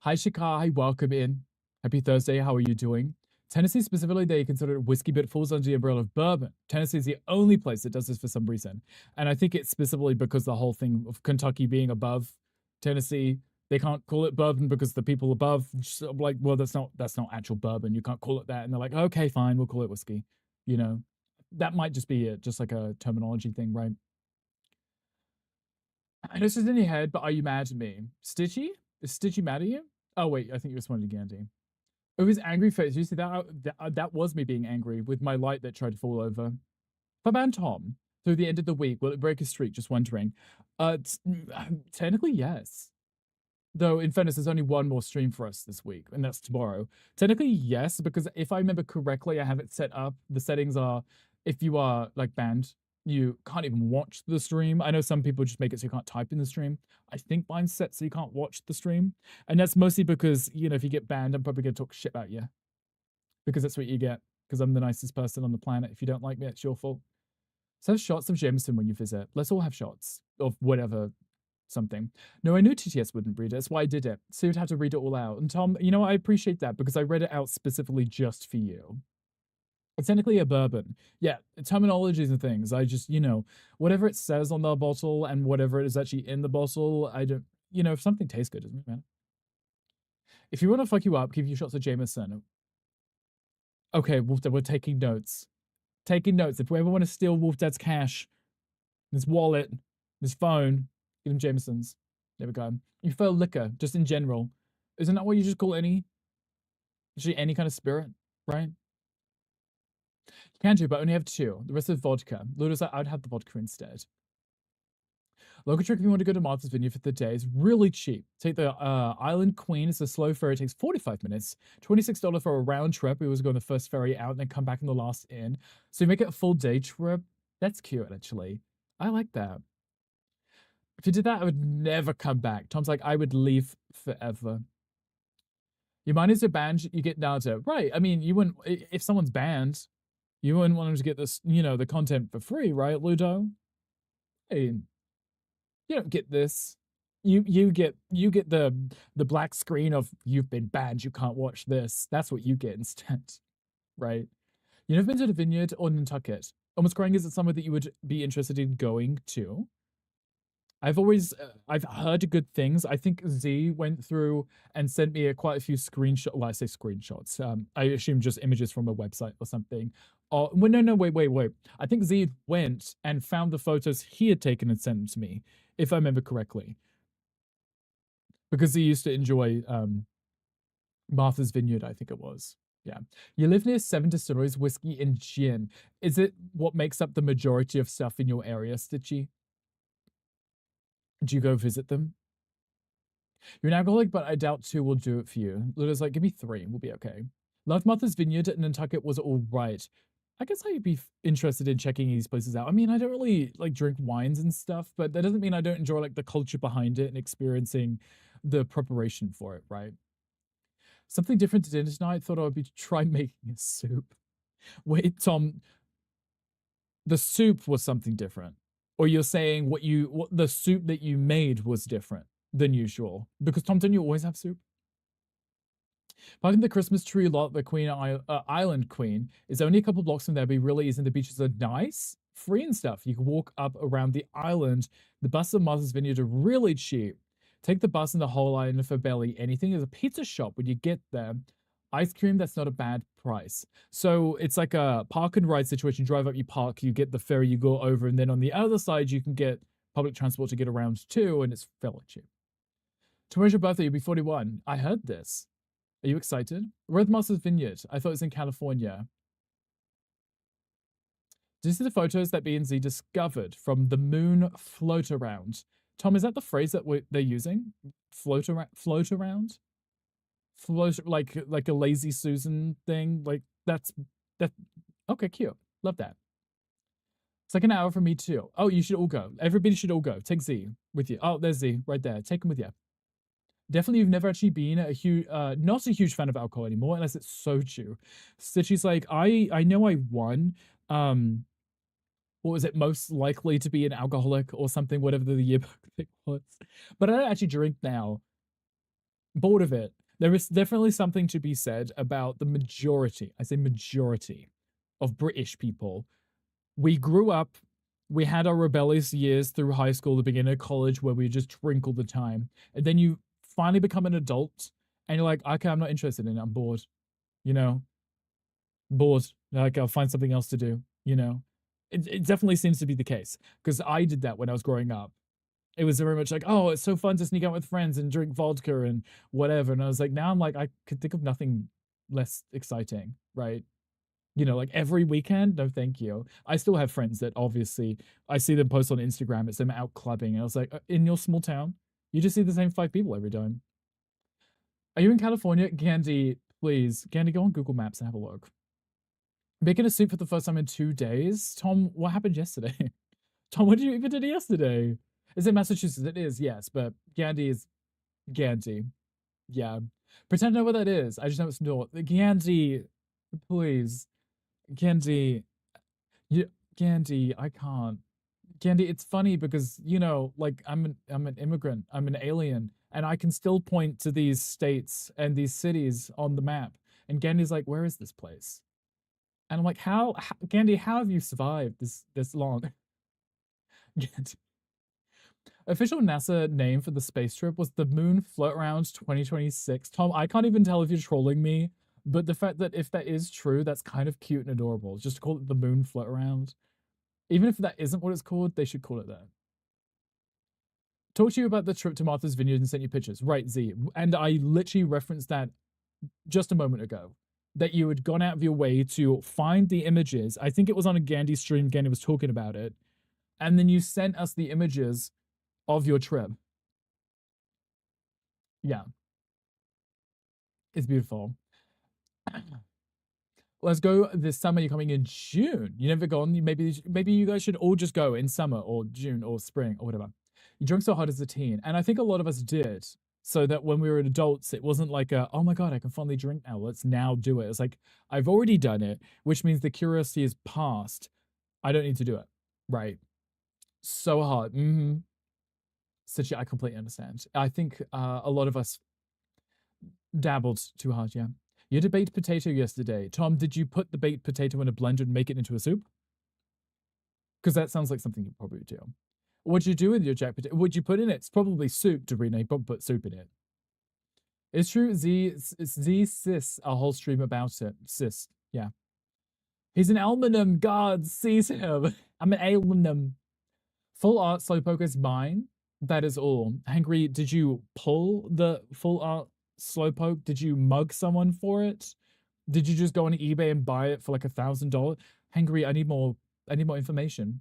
Hi, Shikai. Welcome in. Happy Thursday. How are you doing? Tennessee, specifically, they consider it whiskey, but it falls under the umbrella of bourbon. Tennessee is the only place that does this for some reason. And I think it's specifically because the whole thing of Kentucky being above Tennessee, they can't call it bourbon because the people above, like, well, that's not actual bourbon. You can't call it that. And they're like, okay, fine, we'll call it whiskey. You know, that might just be it, just like a terminology thing, right? I know this is in your head, but are you mad at me? Stitchy? Is Stitchy mad at you? Oh, wait, I think you responded to Gandhi. It was angry face. You see that? That was me being angry with my light that tried to fall over. Faban Tom, through the end of the week, will it break a streak? Just wondering. Technically, yes. Though, in fairness, there's only one more stream for us this week, and that's tomorrow. Technically, yes, because if I remember correctly, I have it set up. The settings are if you are like banned, you can't even watch the stream. I know some people just make it so you can't type in the stream. I think mine's set so you can't watch the stream. And that's mostly because, you know, if you get banned, I'm probably going to talk shit about you. Because that's what you get. Because I'm the nicest person on the planet. If you don't like me, it's your fault. So have shots of Jameson when you visit. Let's all have shots of whatever something. No, I knew TTS wouldn't read it. That's why I did it. So you'd have to read it all out. And Tom, you know, I appreciate that because I read it out specifically just for you. It's technically a bourbon. Yeah, terminologies and things. I just, you know, whatever it says on the bottle and whatever it is actually in the bottle, I don't, you know, if something tastes good, doesn't matter. If you want to fuck you up, give you shots of Jameson. Okay, Wolf Dad, we're taking notes. Taking notes. If we ever want to steal Wolf Dad's cash, his wallet, his phone, give him Jameson's. There we go. You prefer liquor, just in general. Isn't that what you just call actually any kind of spirit, right? You can do, but only have 2. The rest is vodka. Ludo's like, I'd have the vodka instead. Local trick if you want to go to Martha's Vineyard for the day is really cheap. Take the Island Queen. It's a slow ferry. It takes 45 minutes. $26 for a round trip. We always go on the first ferry out and then come back in the last in. So you make it a full day trip. That's cute, actually. I like that. If you did that, I would never come back. Tom's like, I would leave forever. Your mind is a banned, you get Naruto. Right. I mean, you wouldn't, if someone's banned, you wouldn't want them to get this, you know, the content for free, right, Ludo? Hey, you don't get this. You get the black screen of you've been banned, you can't watch this. That's what you get instead, right? You never been to the Vineyard or Nantucket? Almost crying, is it somewhere that you would be interested in going to? I've heard good things. I think Z went through and sent me quite a few screenshots. Well, I say screenshots. I assume just images from a website or something. Oh, well, no, wait. I think Z went and found the photos he had taken and sent them to me, if I remember correctly. Because he used to enjoy Martha's Vineyard, I think it was. Yeah. You live near 7 distilleries, whiskey and gin. Is it what makes up the majority of stuff in your area, Stitchy? Do you go visit them? You're an alcoholic, but I doubt 2 will do it for you. Ludo's like, give me 3, we'll be okay. Loved Martha's Vineyard in Nantucket was all right. I guess I'd be interested in checking these places out. I mean, I don't really like drink wines and stuff, but that doesn't mean I don't enjoy like the culture behind it and experiencing the preparation for it, right? Something different to dinner tonight. Thought I would be try making a soup. Wait, Tom, the soup was something different, or you're saying what the soup that you made was different than usual? Because Tom, don't you always have soup? Parking the Christmas tree lot, the Island Queen, is only a couple blocks from there, but it really isn't. The beaches are nice, free and stuff. You can walk up around the island. The bus and Martha's Vineyard are really cheap. Take the bus and the whole island for barely anything. There's a pizza shop when you get there. Ice cream, that's not a bad price. So it's like a park and ride situation. You drive up, you park, you get the ferry, you go over, and then on the other side, you can get public transport to get around too, and it's fairly cheap. Tomorrow's your birthday, you'll be 41. I heard this. Are you excited? Roadmaster's Vineyard. I thought it was in California. Did you see the photos that B&Z discovered from the moon float around? Tom, is that the phrase that they're using? Float around? Float around? Float like a lazy Susan thing? Like that's that. Okay, cute. Love that. It's like an hour for me too. Oh, you should all go. Everybody should all go. Take Z with you. Oh, there's Z right there. Take him with you. Definitely, you've never actually been a huge, not a huge fan of alcohol anymore, unless it's soju. So she's like, I know I won. What was it? Most likely to be an alcoholic or something, whatever the yearbook thing was. But I don't actually drink now. Bored of it. There is definitely something to be said about the majority, I say majority, of British people. We grew up, we had our rebellious years through high school, the beginning of college, where we just drink all the time. And then you finally become an adult and you're like, okay, I'm not interested in it. I'm bored, you know? Bored. Like, I'll find something else to do, you know? It definitely seems to be the case because I did that when I was growing up. It was very much like, oh, it's so fun to sneak out with friends and drink vodka and whatever. And I was like, now I'm like, I could think of nothing less exciting, right? You know, like every weekend, no thank you. I still have friends that obviously I see them post on Instagram, it's them out clubbing. And I was like, in your small town, you just see the same 5 people every time. Are you in California? Gandhi, please. Gandhi, go on Google Maps and have a look. Making a soup for the first time in 2 days? Tom, what happened yesterday? Tom, what did you even do yesterday? Is it Massachusetts? It is, yes, but Gandhi is Gandhi. Yeah. Pretend to know what that is. I just know it's north. Gandhi, please. Gandhi. Yeah, Gandhi, I can't. Gandhi, it's funny because, you know, like I'm an immigrant, I'm an alien, and I can still point to these states and these cities on the map. And Gandhi's like, where is this place? And I'm like, how Gandhi, how have you survived this long? Gandhi. Official NASA name for the space trip was the Moon Float Around 2026. Tom, I can't even tell if you're trolling me, but the fact that if that is true, that's kind of cute and adorable. Just to call it the Moon Float Around. Even if that isn't what it's called, they should call it that. Talked to you about the trip to Martha's Vineyard and sent you pictures. Right, Z. And I literally referenced that just a moment ago. That you had gone out of your way to find the images. I think it was on a Gandhi stream. Gandhi was talking about it. And then you sent us the images of your trip. Yeah. It's beautiful. Let's go this summer. You're coming in June. You never gone. Maybe you guys should all just go in summer or June or spring or whatever. You drank so hard as a teen, and I think a lot of us did. So that when we were adults, it wasn't like a, oh my god, I can finally drink now. Let's now do it. It's like I've already done it, which means the curiosity is past. I don't need to do it. Right. So hard. Mm-hmm. Such I completely understand. I think a lot of us dabbled too hard. Yeah. You had a baked potato yesterday. Tom, did you put the baked potato in a blender and make it into a soup? Because that sounds like something you probably do. What'd you do with your jack potato? What'd you put in it? It's probably soup, Dorina. You probably put soup in it. It's true. Z sis a whole stream about it. Sis, yeah. He's an aluminium. God sees him. I'm an aluminium. Full art Slowpoke is mine. That is all. Hangry, did you pull the full art Slowpoke? Did you mug someone for it? Did you just go on eBay and buy it for like $1,000? Hangry, I need more information.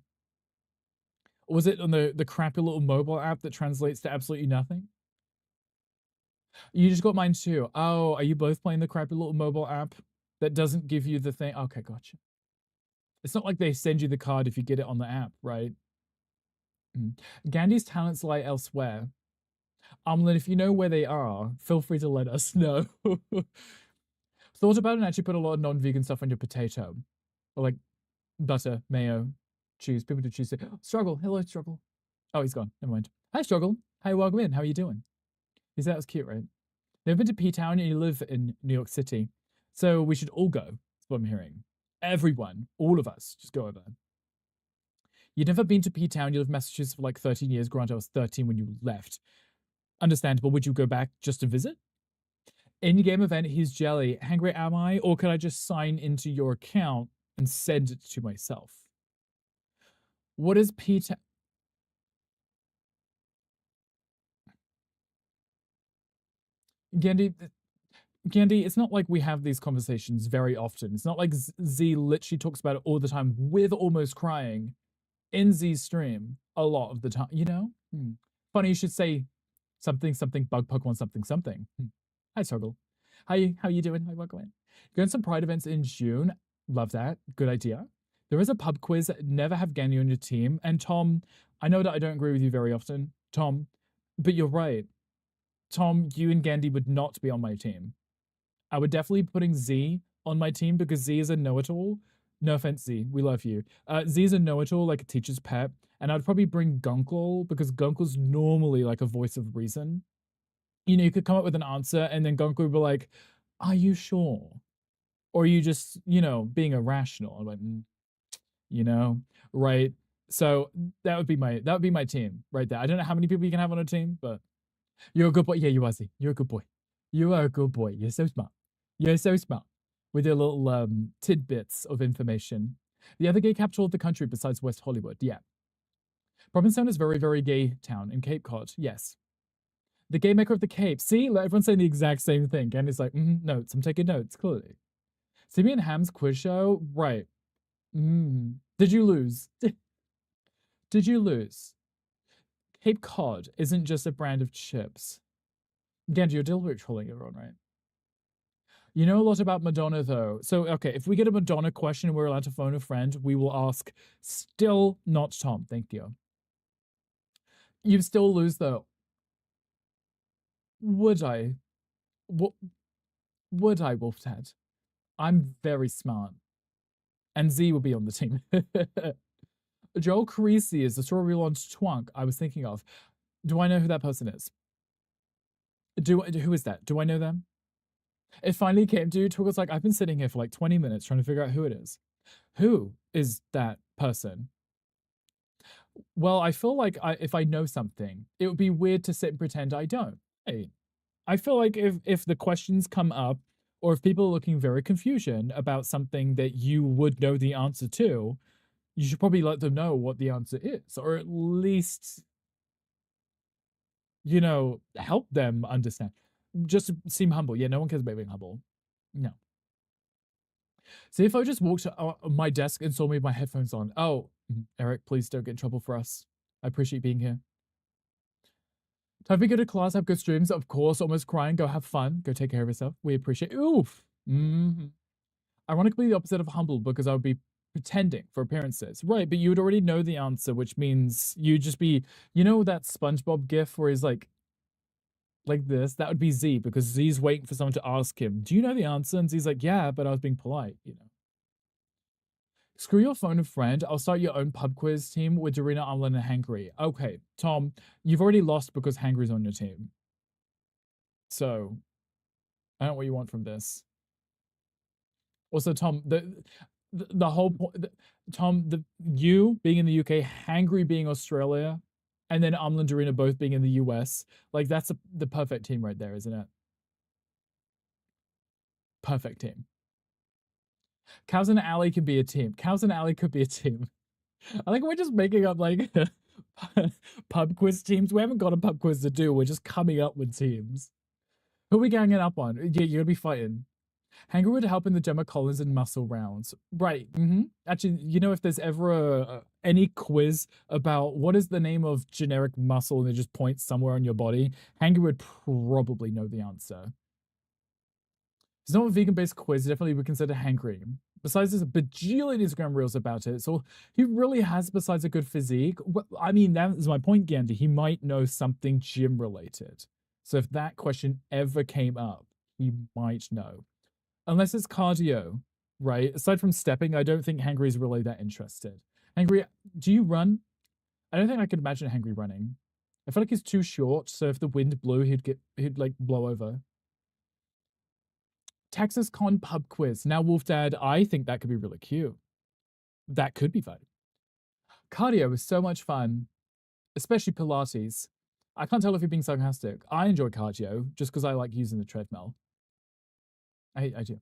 Was it on the crappy little mobile app that translates to absolutely nothing? You just got mine too. Oh, are you both playing the crappy little mobile app that doesn't give you the thing? Okay, gotcha. It's not like they send you the card if you get it on the app, right? Gandhi's talents lie elsewhere. If you know where they are, feel free to let us know. Thought about it and actually put a lot of non-vegan stuff on your potato. Or like butter, mayo, cheese. People do cheese. Struggle. Hello, Struggle. Oh, he's gone. Never mind. Hi, Struggle. Hi, welcome in. How are you doing? He said that was cute, right? Never been to P-Town and you live in New York City. So we should all go. That's what I'm hearing. Everyone, all of us, just go over. You'd never been to P-Town. You lived in Massachusetts for like 13 years. Granted, I was 13 when you left. Understandable. Would you go back just to visit? In-game event, he's jelly. Hangry am I? Or could I just sign into your account and send it to myself? What is P10? Gandhi, Gandhi, it's not like we have these conversations very often. It's not like Z literally talks about it all the time with almost crying in Z's stream a lot of the time, you know? Funny you should say something, something, bug Pokemon, something, something. Hi, Circle. How you doing? Hi, welcome. Going to some Pride events in June. Love that. Good idea. There is a pub quiz. Never have Gandhi on your team. And Tom, I know that I don't agree with you very often, Tom, but you're right. Tom, you and Gandhi would not be on my team. I would definitely be putting Z on my team because Z is a know-it-all. No offense, Z. We love you. Z is a know-it-all, like a teacher's pet. And I'd probably bring Gunkel because Gunkel's normally like a voice of reason. You know, you could come up with an answer and then Gunkel would be like, are you sure? Or are you just, you know, being irrational? I'm like, you know, right? So that would be my team right there. I don't know how many people you can have on a team, but you're a good boy. Yeah, you are, Z. You're a good boy. You are a good boy. You're so smart. You're so smart with your little tidbits of information. The other gay capital of the country besides West Hollywood, yeah. Provincetown is very, very gay town. And Cape Cod, yes. The gay maker of the Cape. See, everyone's saying the exact same thing. And it's like, notes. I'm taking notes, clearly. Simeon Ham's quiz show, right. Did you lose? Did you lose? Cape Cod isn't just a brand of chips. Gandhi, you're deliberately trolling everyone, right? You know a lot about Madonna, though. So, okay, if we get a Madonna question and we're allowed to phone a friend, we will ask, still not Tom. Thank you. You'd still lose, though. Would I? Would I, Wolfdad? I'm very smart. And Z will be on the team. Joel Carisi is the strawberry launch twunk I was thinking of. Do I know who that person is? Who is that? Do I know them? It finally came to Twiggle's like, I've been sitting here for like 20 minutes trying to figure out who it is. Who is that person? Well, I feel like if I know something, it would be weird to sit and pretend I don't. Hey, I feel like if the questions come up, or if people are looking very confusion about something that you would know the answer to, you should probably let them know what the answer is, or at least, you know, help them understand. Just seem humble. Yeah, no one cares about being humble. No. See, if I just walked to my desk and saw me with my headphones on. Oh, Eric, please don't get in trouble for us. I appreciate being here. Time to go to class, have good streams. Of course, almost crying. Go have fun. Go take care of yourself. We appreciate. Oof. Ironically, the opposite of humble because I would be pretending for appearances. Right, but you would already know the answer, which means you'd just be, you know, that SpongeBob gif where he's like this? That would be Z because Z's waiting for someone to ask him, do you know the answer? And Z's like, yeah, but I was being polite, you know. Screw your phone a friend. I'll start your own pub quiz team with Dorina, Amlin, and Hangry. Okay, Tom, you've already lost because Hangry's on your team. So, I don't know what you want from this. Also, Tom, the whole point, Tom, you being in the UK, Hangry being Australia, and then Amlin, Dorina both being in the US, like that's the perfect team right there, isn't it? Perfect team. Cows and Alley can be a team. Cows and Alley could be a team. I think we're just making up like pub quiz teams. We haven't got a pub quiz to do. We're just coming up with teams. Who are we ganging up on? Yeah, you're gonna be fighting. Hanger would help in the Gemma Collins and muscle rounds. Right. Actually, you know, if there's ever any quiz about what is the name of generic muscle and it just points somewhere on your body, Hanger would probably know the answer. It's not a vegan-based quiz, definitely would consider Hangry. Besides, there's a bajillion Instagram reels about it. So he really has, besides a good physique. Well, I mean, that is my point, Gandhi. He might know something gym related. So if that question ever came up, he might know. Unless it's cardio, right? Aside from stepping, I don't think Hangry is really that interested. Hangry, do you run? I don't think I could imagine Hangry running. I feel like he's too short, so if the wind blew, he'd like blow over. Texas Con pub quiz. Now, Wolf Dad, I think that could be really cute. That could be fun. Cardio is so much fun, especially Pilates. I can't tell if you're being sarcastic. I enjoy cardio just because I like using the treadmill. I do.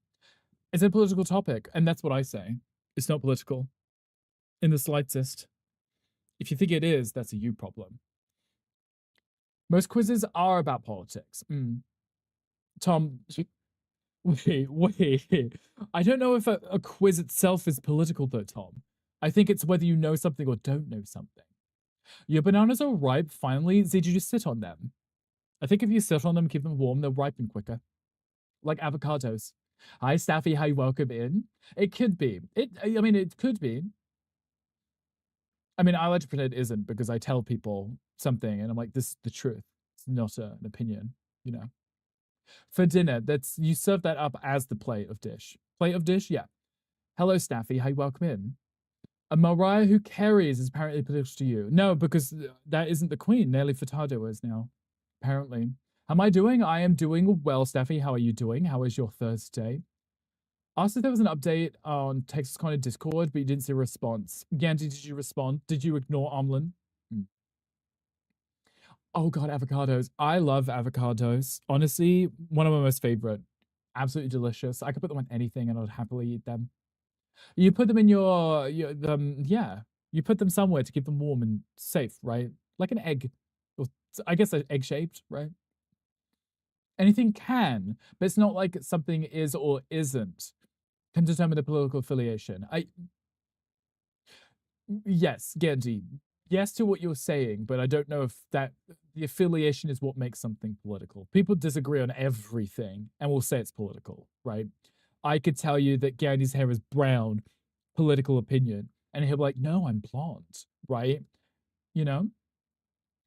It's a political topic, and that's what I say. It's not political in the slightest. If you think it is, that's a you problem. Most quizzes are about politics. Tom, wait. I don't know if a quiz itself is political, though, Tom. I think it's whether you know something or don't know something. Your bananas are ripe. Finally, did you just sit on them? I think if you sit on them, keep them warm, they'll ripen quicker. Like avocados. Hi, Staffy. Hi, welcome in. It could be. I mean, it could be. I mean, I like to pretend it isn't because I tell people something and I'm like, this is the truth. It's not an opinion, you know. For dinner, that's you serve that up as the plate of dish. Plate of dish, yeah. Hello, Staffy. Hi, welcome in. A Mariah who carries is apparently political to you. No, because that isn't the queen. Nelly Furtado is now, apparently. How am I doing? I am doing well, Staffy. How are you doing? How is your Thursday? Asked if there was an update on Texas Con in Discord, but you didn't see a response. Gandhi, did you respond? Did you ignore Omlin? Oh god, avocados. I love avocados. Honestly, one of my most favorite. Absolutely delicious. I could put them on anything and I'd happily eat them. You put them in your yeah. You put them somewhere to keep them warm and safe, right? Like an egg. Or I guess an egg shaped, right? Anything can, but it's not like something is or isn't can determine the political affiliation. Yes, Gandhi. Yes to what you're saying, but I don't know if that the affiliation is what makes something political. People disagree on everything and will say it's political, right? I could tell you that Gandhi's hair is brown, political opinion, and he'll be like, no, I'm blonde, right? You know?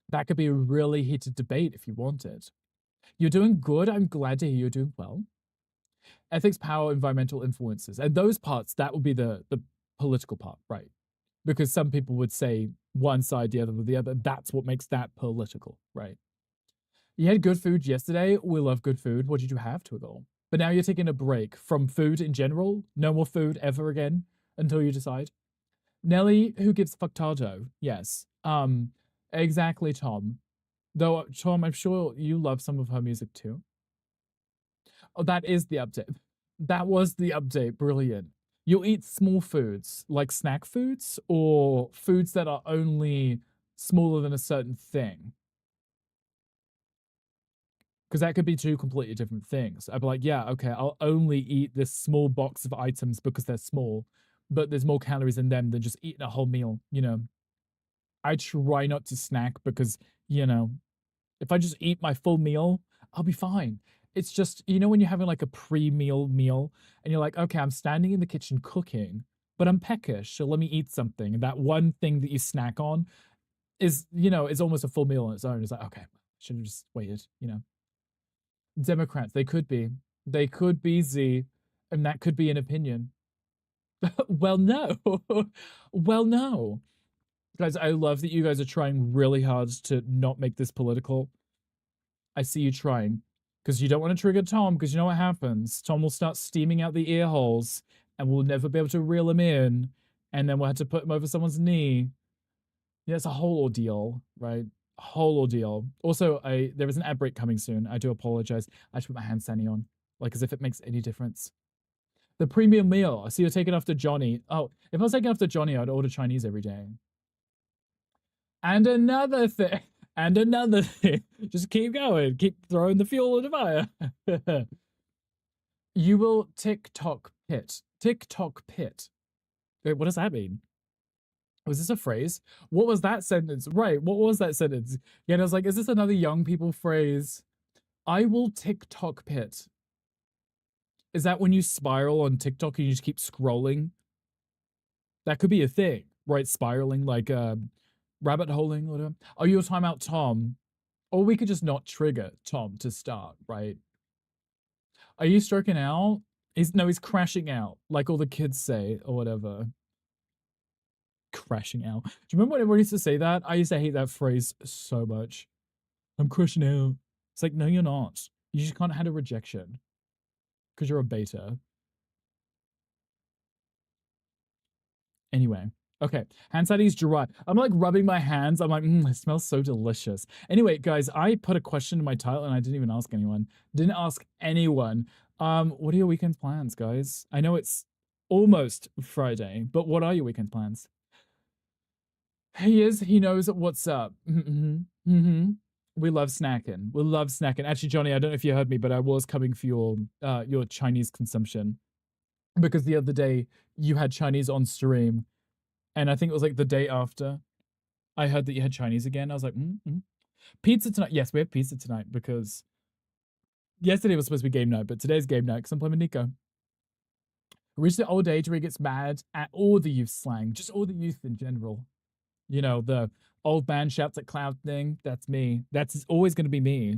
That could be a really heated debate if you wanted. You're doing good. I'm glad to hear you're doing well. Ethics, power, environmental influences. And those parts, that would be the political part, right? Because some people would say one side, the other with the other. That's what makes that political, right? You had good food yesterday. We love good food. What did you have, Twiggle? But now you're taking a break from food in general. No more food ever again until you decide. Nelly, who gives fucktado? Yes. Exactly, Tom. Though, Tom, I'm sure you love some of her music too. Oh, that is the update. That was the update. Brilliant. You'll eat small foods, like snack foods, or foods that are only smaller than a certain thing. Because that could be two completely different things. I'd be like, yeah, okay, I'll only eat this small box of items because they're small, but there's more calories in them than just eating a whole meal, you know. I try not to snack because, you know, if I just eat my full meal, I'll be fine. It's just, you know, when you're having like a pre-meal meal and you're like, okay, I'm standing in the kitchen cooking, but I'm peckish, so let me eat something. And that one thing that you snack on is, you know, is almost a full meal on its own. It's like, okay, should have just waited, you know. Democrats, they could be. They could be Z, and that could be an opinion. Well, no. Well, no. Guys, I love that you guys are trying really hard to not make this political. I see you trying. Because you don't want to trigger Tom, because you know what happens. Tom will start steaming out the ear holes, and we'll never be able to reel him in, and then we'll have to put him over someone's knee. Yeah, it's a whole ordeal, right? A whole ordeal. Also, there is an ad break coming soon. I do apologize. I should put my hand sanitizer on, like as if it makes any difference. The premium meal. I see you're taking after Johnny. Oh, if I was taking after Johnny, I'd order Chinese every day. And another thing. And another thing. Just keep going. Keep throwing the fuel in the fire. You will TikTok pit. TikTok pit. Wait, what does that mean? Was this a phrase? What was that sentence? Right, what was that sentence? Yeah, and I was like, is this another young people phrase? I will TikTok pit. Is that when you spiral on TikTok and you just keep scrolling? That could be a thing, right? Spiraling, like rabbit holing or whatever. Oh, you're time out Tom. Or we could just not trigger Tom to start, right? Are you stroking out? He's crashing out, like all the kids say, or whatever. Crashing out. Do you remember when everyone used to say that? I used to hate that phrase so much. I'm crashing out. It's like, no, you're not. You just can't have a rejection. Because you're a beta. Anyway. Okay, hand sanitizer dry. I'm like rubbing my hands. I'm like, it smells so delicious. Anyway, guys, I put a question in my title and I didn't even ask anyone. Didn't ask anyone. What are your weekend plans, guys? I know it's almost Friday, but what are your weekend plans? He knows what's up. We love snacking. We love snacking. Actually, Johnny, I don't know if you heard me, but I was coming for your Chinese consumption because the other day you had Chinese on stream, and I think it was like the day after I heard that you had Chinese again. I was like, pizza tonight. Yes, we have pizza tonight because yesterday was supposed to be game night, but today's game night because I'm playing with Nico. Reached the old age where he gets mad at all the youth slang, just all the youth in general. You know, the old man shouts at cloud thing. That's me. That's always going to be me.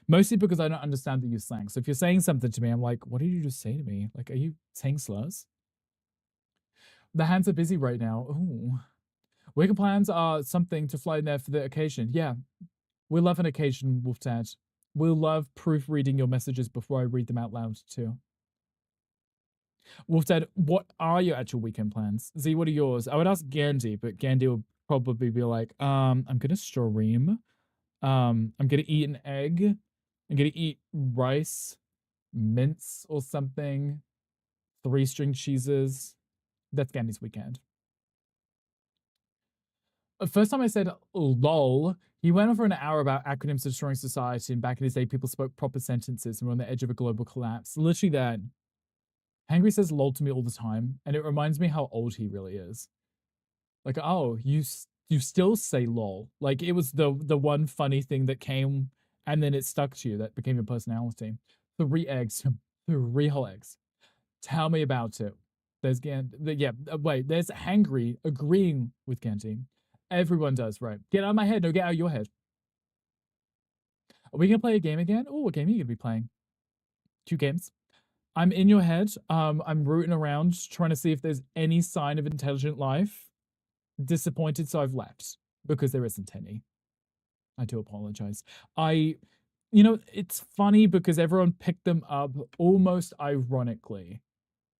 Mostly because I don't understand the youth slang. So if you're saying something to me, I'm like, what did you just say to me? Like, are you saying slurs? The hands are busy right now. Ooh. Weekend plans are something to fly in there for the occasion. Yeah, we love an occasion, Wolf Dad. We'll love proofreading your messages before I read them out loud too. Wolf Dad, what are your actual weekend plans? Z, what are yours? I would ask Gandhi, but Gandhi will probably be like, I'm gonna stream. I'm gonna eat an egg. I'm gonna eat rice, mince or something, 3-string cheeses. That's Gandhi's weekend. First time I said lol, he went on for an hour about acronyms destroying society, and back in his day, people spoke proper sentences and were on the edge of a global collapse. Literally that. Hangry says lol to me all the time, and it reminds me how old he really is. Like, oh, you still say lol. Like it was the one funny thing that came, and then it stuck to you. That became your personality. 3 eggs, 3 whole eggs. Tell me about it. There's wait, there's Hangry agreeing with Ganty. Everyone does, right? Get out of my head. No, get out of your head. Are we gonna play a game again? Oh, what game are you gonna be playing? 2 games. I'm in your head. I'm rooting around trying to see if there's any sign of intelligent life. Disappointed, so I've left because there isn't any. I do apologize. It's funny because everyone picked them up almost ironically.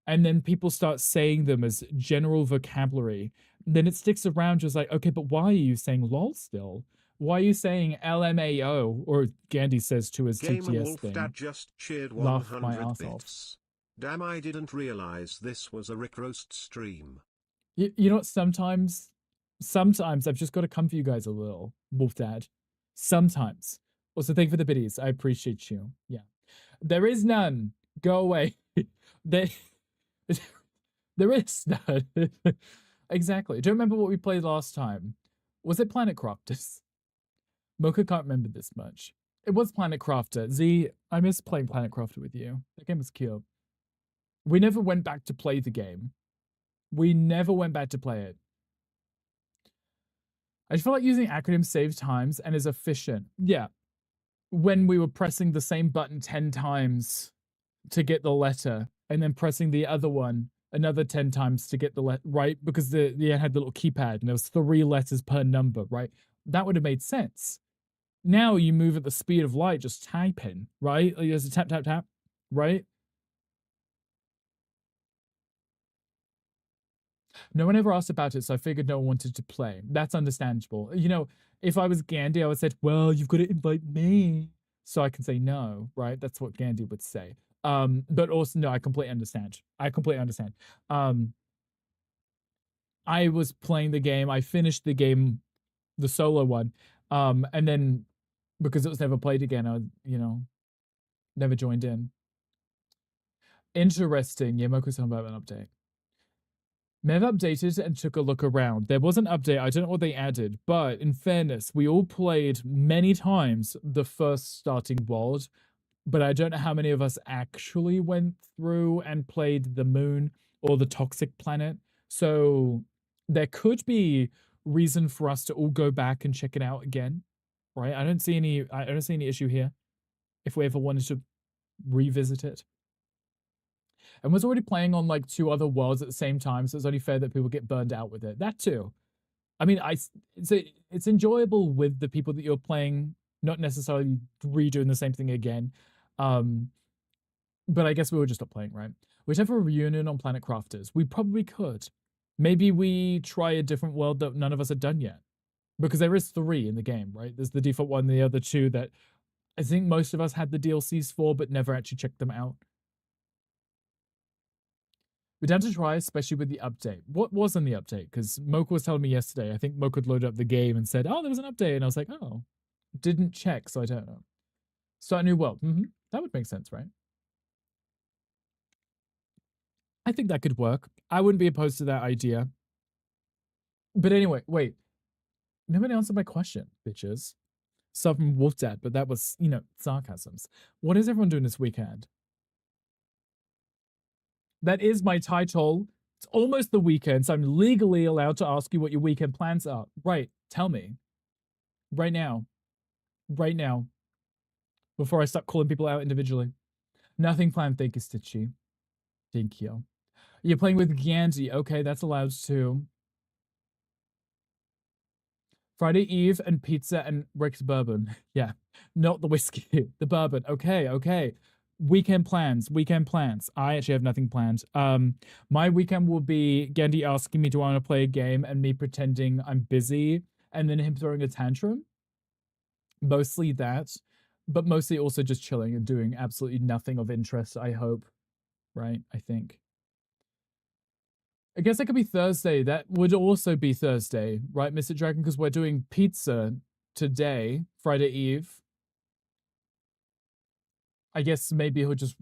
And then people start saying them as general vocabulary. Then it sticks around just like, okay, but why are you saying lol still? Why are you saying LMAO? Or Gandhi says to his Gamer TTS Wolf thing. Dad just cheered Laugh my 100 ass off. bits. Damn, I didn't realize this was a Rick Roast stream. You know what? Sometimes I've just got to come for you guys a little, Wolf Dad. Sometimes. Also, thank you for the biddies. I appreciate you. Yeah. There is none. Go away. there is none. Exactly. Do you remember what we played last time? Was it Planet Crafters? Mocha can't remember this much. It was Planet Crafter. Z, I miss playing Planet Crafter with you. That game was cute. We never went back to play the game. We never went back to play it. I just feel like using acronyms saves times and is efficient. Yeah. When we were pressing the same button 10 times to get the letter and then pressing the other one another 10 times to get the letter, right? Because the had the little keypad and there was 3 letters per number, right? That would have made sense. Now you move at the speed of light, just typing, right? Like there's a tap, tap, tap, right? No one ever asked about it, so I figured no one wanted to play. That's understandable. If I was Gandhi, I would say, well, you've got to invite me. So I can say no, right? That's what Gandhi would say. But also, no, I completely understand. I was playing the game. I finished the game, the solo one. And then because it was never played again, I, never joined in. Interesting. Yeah, Moko's talking about an update. Mev updated and took a look around. There was an update. I don't know what they added, but in fairness, we all played many times the first starting world, but I don't know how many of us actually went through and played the moon or the toxic planet. So there could be reason for us to all go back and check it out again, right? I don't see any issue here if we ever wanted to revisit it. And was already playing on like 2 other worlds at the same time, so it's only fair that people get burned out with it. That too. I mean, it's enjoyable with the people that you're playing, not necessarily redoing the same thing again. But I guess we were just not playing, right? We'd have a reunion on Planet Crafters. We probably could. Maybe we try a different world that none of us had done yet. Because there is 3 in the game, right? There's the default one, the other 2 that I think most of us had the DLCs for, but never actually checked them out. We're down to try, especially with the update. What was in the update? Because Mocha was telling me yesterday. I think Mocha had loaded up the game and said, "Oh, there was an update," and I was like, "Oh, didn't check, so I don't know." Start a new world. That would make sense, right? I think that could work. I wouldn't be opposed to that idea. But anyway, wait. Nobody answered my question, bitches. Stuff from Wolf Dad, but that was, sarcasms. What is everyone doing this weekend? That is my title. It's almost the weekend, so I'm legally allowed to ask you what your weekend plans are. Right, tell me. Right now. Right now. Before I start calling people out individually. Nothing planned, thank you, Stitchy. Thank you. You're playing with Gandhi. Okay, that's allowed too. Friday Eve and pizza and Rick's bourbon. Yeah, not the whiskey, the bourbon. Okay. Weekend plans. I actually have nothing planned. My weekend will be Gandhi asking me, do I want to play a game, and me pretending I'm busy, and then him throwing a tantrum. Mostly that, but mostly also just chilling and doing absolutely nothing of interest, I hope. Right? I think. I guess that could be Thursday. That would also be Thursday, right, Mr. Dragon? Because we're doing pizza today, Friday Eve. I guess maybe he'll just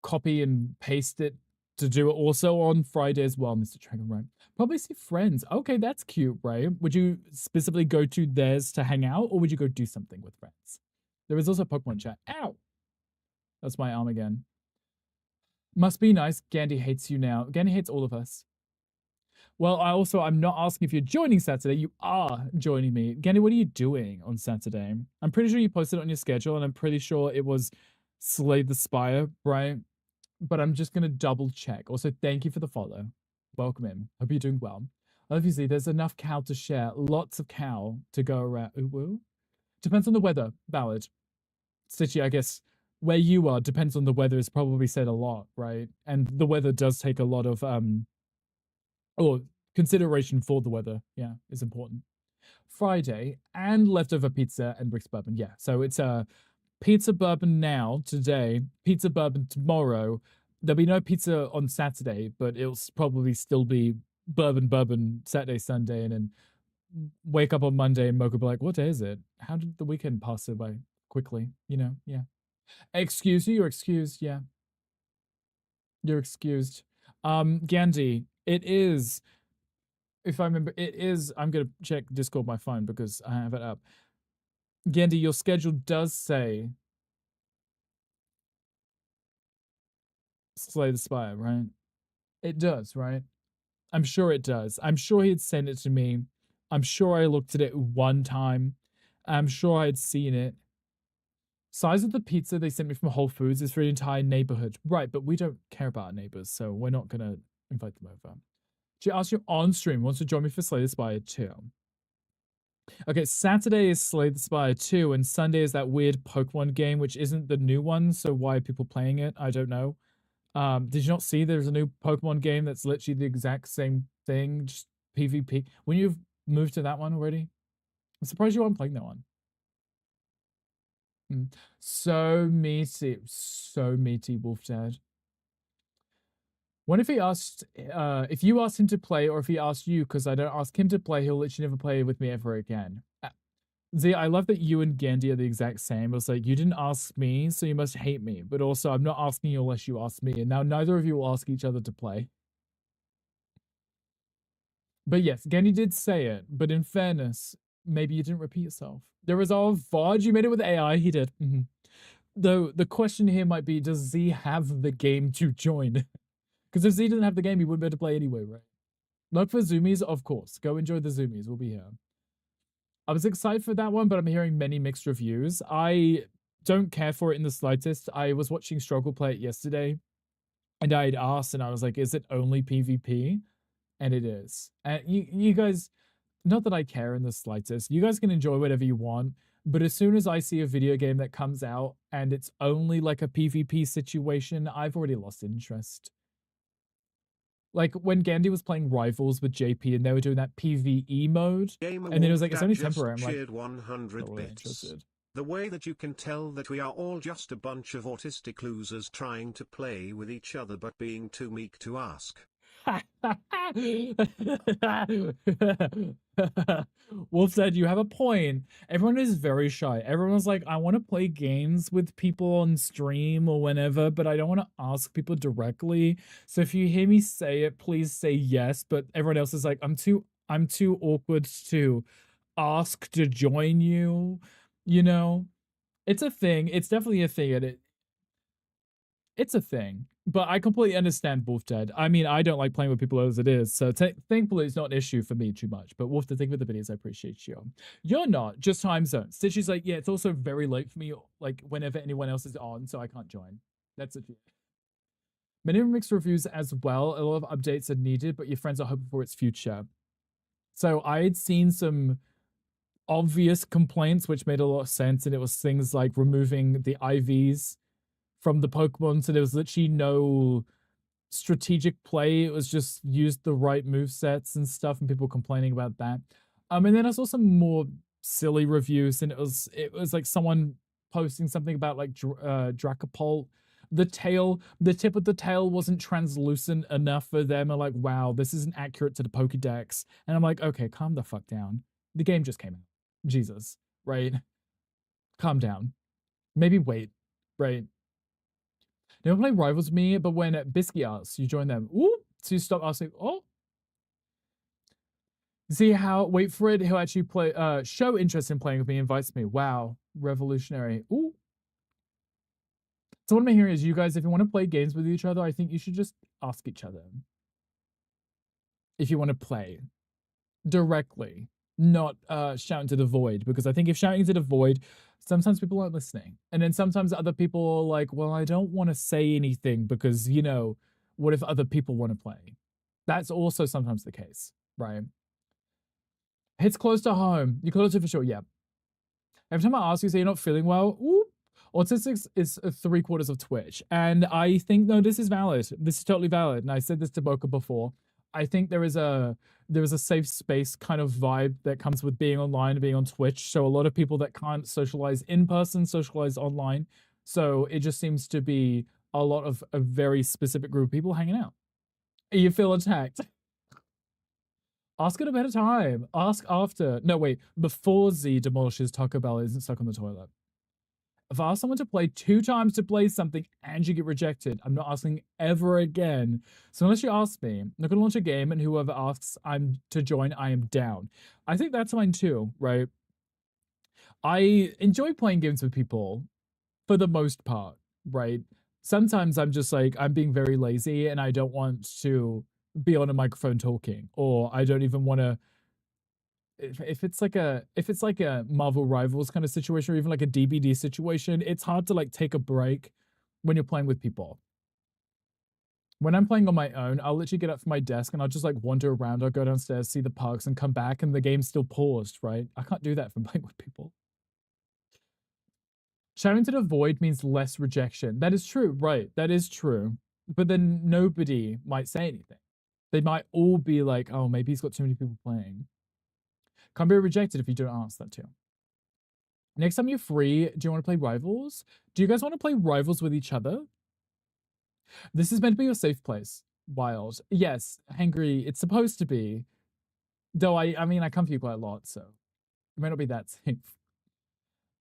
copy and paste it to do it also on Friday as well, Mr. Dragon, right? Probably see friends. Okay, that's cute, right? Would you specifically go to theirs to hang out, or would you go do something with friends? There is also Pokemon chat. Ow! That's my arm again. Must be nice. Gandhi hates you now. Gandhi hates all of us. Well, I'm not asking if you're joining Saturday. You are joining me. Gandhi, what are you doing on Saturday? I'm pretty sure you posted it on your schedule, and I'm pretty sure it was Slay the Spire, right? But I'm just going to double check. Also, thank you for the follow. Welcome in. Hope you're doing well. Obviously, there's enough cow to share. Lots of cow to go around. Ooh, woo. Depends on the weather. Valid. Stitchy, I guess where you are depends on the weather is probably said a lot, right? And the weather does take a lot of or consideration for the weather, yeah, is important. Friday and leftover pizza and Rick's bourbon, yeah. So it's pizza bourbon now today, pizza bourbon tomorrow. There'll be no pizza on Saturday, but it'll probably still be bourbon Saturday, Sunday, and then wake up on Monday and Mocha will be like, "What day is it? How did the weekend pass by quickly?" Yeah. Excuse you, you're excused, yeah. You're excused. Gandhi, it is, if I remember, it is, I'm going to check Discord my phone because I have it up. Gandhi, your schedule does say Slay the Spire, right? It does, right? I'm sure it does. I'm sure he'd send it to me. I'm sure I looked at it one time. I'm sure I'd seen it. Size of the pizza they sent me from Whole Foods is for the entire neighborhood. Right, but we don't care about our neighbors, so we're not going to invite them over. She asked you on stream, wants to join me for Slay the Spire 2. Okay, Saturday is Slay the Spire 2, and Sunday is that weird Pokemon game, which isn't the new one, so why are people playing it? I don't know. Did you not see there's a new Pokemon game that's literally the exact same thing, just PvP? When you've moved to that one already? I'm surprised you aren't playing that one. So meaty, Wolf Dad. What if he asked, if you asked him to play, or if he asked you, because I don't ask him to play, he'll literally never play with me ever again. Z, I love that you and Gandhi are the exact same. It's like, you didn't ask me, so you must hate me. But also, I'm not asking you unless you ask me. And now neither of you will ask each other to play. But yes, Gandhi did say it. But in fairness, maybe you didn't repeat yourself. The resolve, Vod, you made it with AI. He did. Though the question here might be, does Z have the game to join? Because if Z didn't have the game, he wouldn't be able to play anyway, right? Look for Zoomies, of course. Go enjoy the Zoomies. We'll be here. I was excited for that one, but I'm hearing many mixed reviews. I don't care for it in the slightest. I was watching Struggle play it yesterday, and I'd asked, and I was like, is it only PvP? And it is. And you guys, not that I care in the slightest, you guys can enjoy whatever you want, but as soon as I see a video game that comes out and it's only like a PvP situation, I've already lost interest. Like when Gandhi was playing Rivals with JP and they were doing that PvE mode, and then it was like, it's only temporary. I'm like, not really interested. The way that you can tell that we are all just a bunch of autistic losers trying to play with each other but being too meek to ask. Wolf said, you have a point. Everyone is very shy. Everyone's like, I want to play games with people on stream or whenever, but I don't want to ask people directly. So if you hear me say it, please say yes. But everyone else is like, I'm too awkward to ask to join you. You know, it's a thing. It's definitely a thing. And it's a thing. But I completely understand Wolf Dead. I mean, I don't like playing with people as it is, so thankfully it's not an issue for me too much. But Wolf Dead, thank you for the videos. I appreciate you. You're not, just time zone. Stitchy's like, yeah, it's also very late for me, like whenever anyone else is on, so I can't join. That's it. Many mixed reviews as well. A lot of updates are needed, but your friends are hoping for its future. So I had seen some obvious complaints, which made a lot of sense, and it was things like removing the IVs from the Pokemon, so there was literally no strategic play. It was just used the right move sets and stuff, and people complaining about that. And then I saw some more silly reviews, and it was like someone posting something about like Dracopult. The tip of the tail wasn't translucent enough for them. I'm like, wow, this isn't accurate to the Pokedex. And I'm like, okay, calm the fuck down. The game just came out. Jesus, right? Calm down. Maybe wait, right? They don't play Rivals with me, but when Bisky asks, you join them. Ooh, so you stop asking, oh. See how, wait for it, he'll actually play, show interest in playing with me, invites me. Wow, revolutionary. Ooh. So what I'm hearing is, you guys, if you want to play games with each other, I think you should just ask each other. If you want to play directly, not shouting to the void, because I think if shouting to the void, sometimes people aren't listening. And then sometimes other people are like, well, I don't want to say anything because, you know, what if other people want to play? That's also sometimes the case, right? Hits close to home. You close it for sure, yeah. Every time I ask you, say you're not feeling well, ooh, autistic is 3/4 of Twitch. And I think, no, this is valid. This is totally valid. And I said this to Boca before. I think there is a safe space kind of vibe that comes with being online and being on Twitch. So a lot of people that can't socialize in person socialize online. So it just seems to be a lot of a very specific group of people hanging out. You feel attacked. Ask at a better time. Ask after. No, wait. Before Z demolishes Taco Bell isn't stuck on the toilet. If I ask someone to play 2 times to play something and you get rejected, I'm not asking ever again. So unless you ask me, I'm not going to launch a game and whoever asks I'm to join, I am down. I think that's fine too, right? I enjoy playing games with people for the most part, right? Sometimes I'm just like, I'm being very lazy and I don't want to be on a microphone talking, or I don't even want to, if it's like a Marvel Rivals kind of situation, or even like a DBD situation, it's hard to like take a break when you're playing with people. When I'm playing on my own, I'll literally get up from my desk and I'll just like wander around. I'll go downstairs, see the parks, and come back, and the game's still paused, right? I can't do that from playing with people. Shouting to the void means less rejection. That is true, right? That is true. But then nobody might say anything. They might all be like, oh, maybe he's got too many people playing. Can't be rejected if you don't ask that too. Next time you're free, do you want to play Rivals? Do you guys want to play Rivals with each other? This is meant to be your safe place. Wild. Yes, Hangry, it's supposed to be. Though I mean, I come for you quite a lot, so it might not be that safe.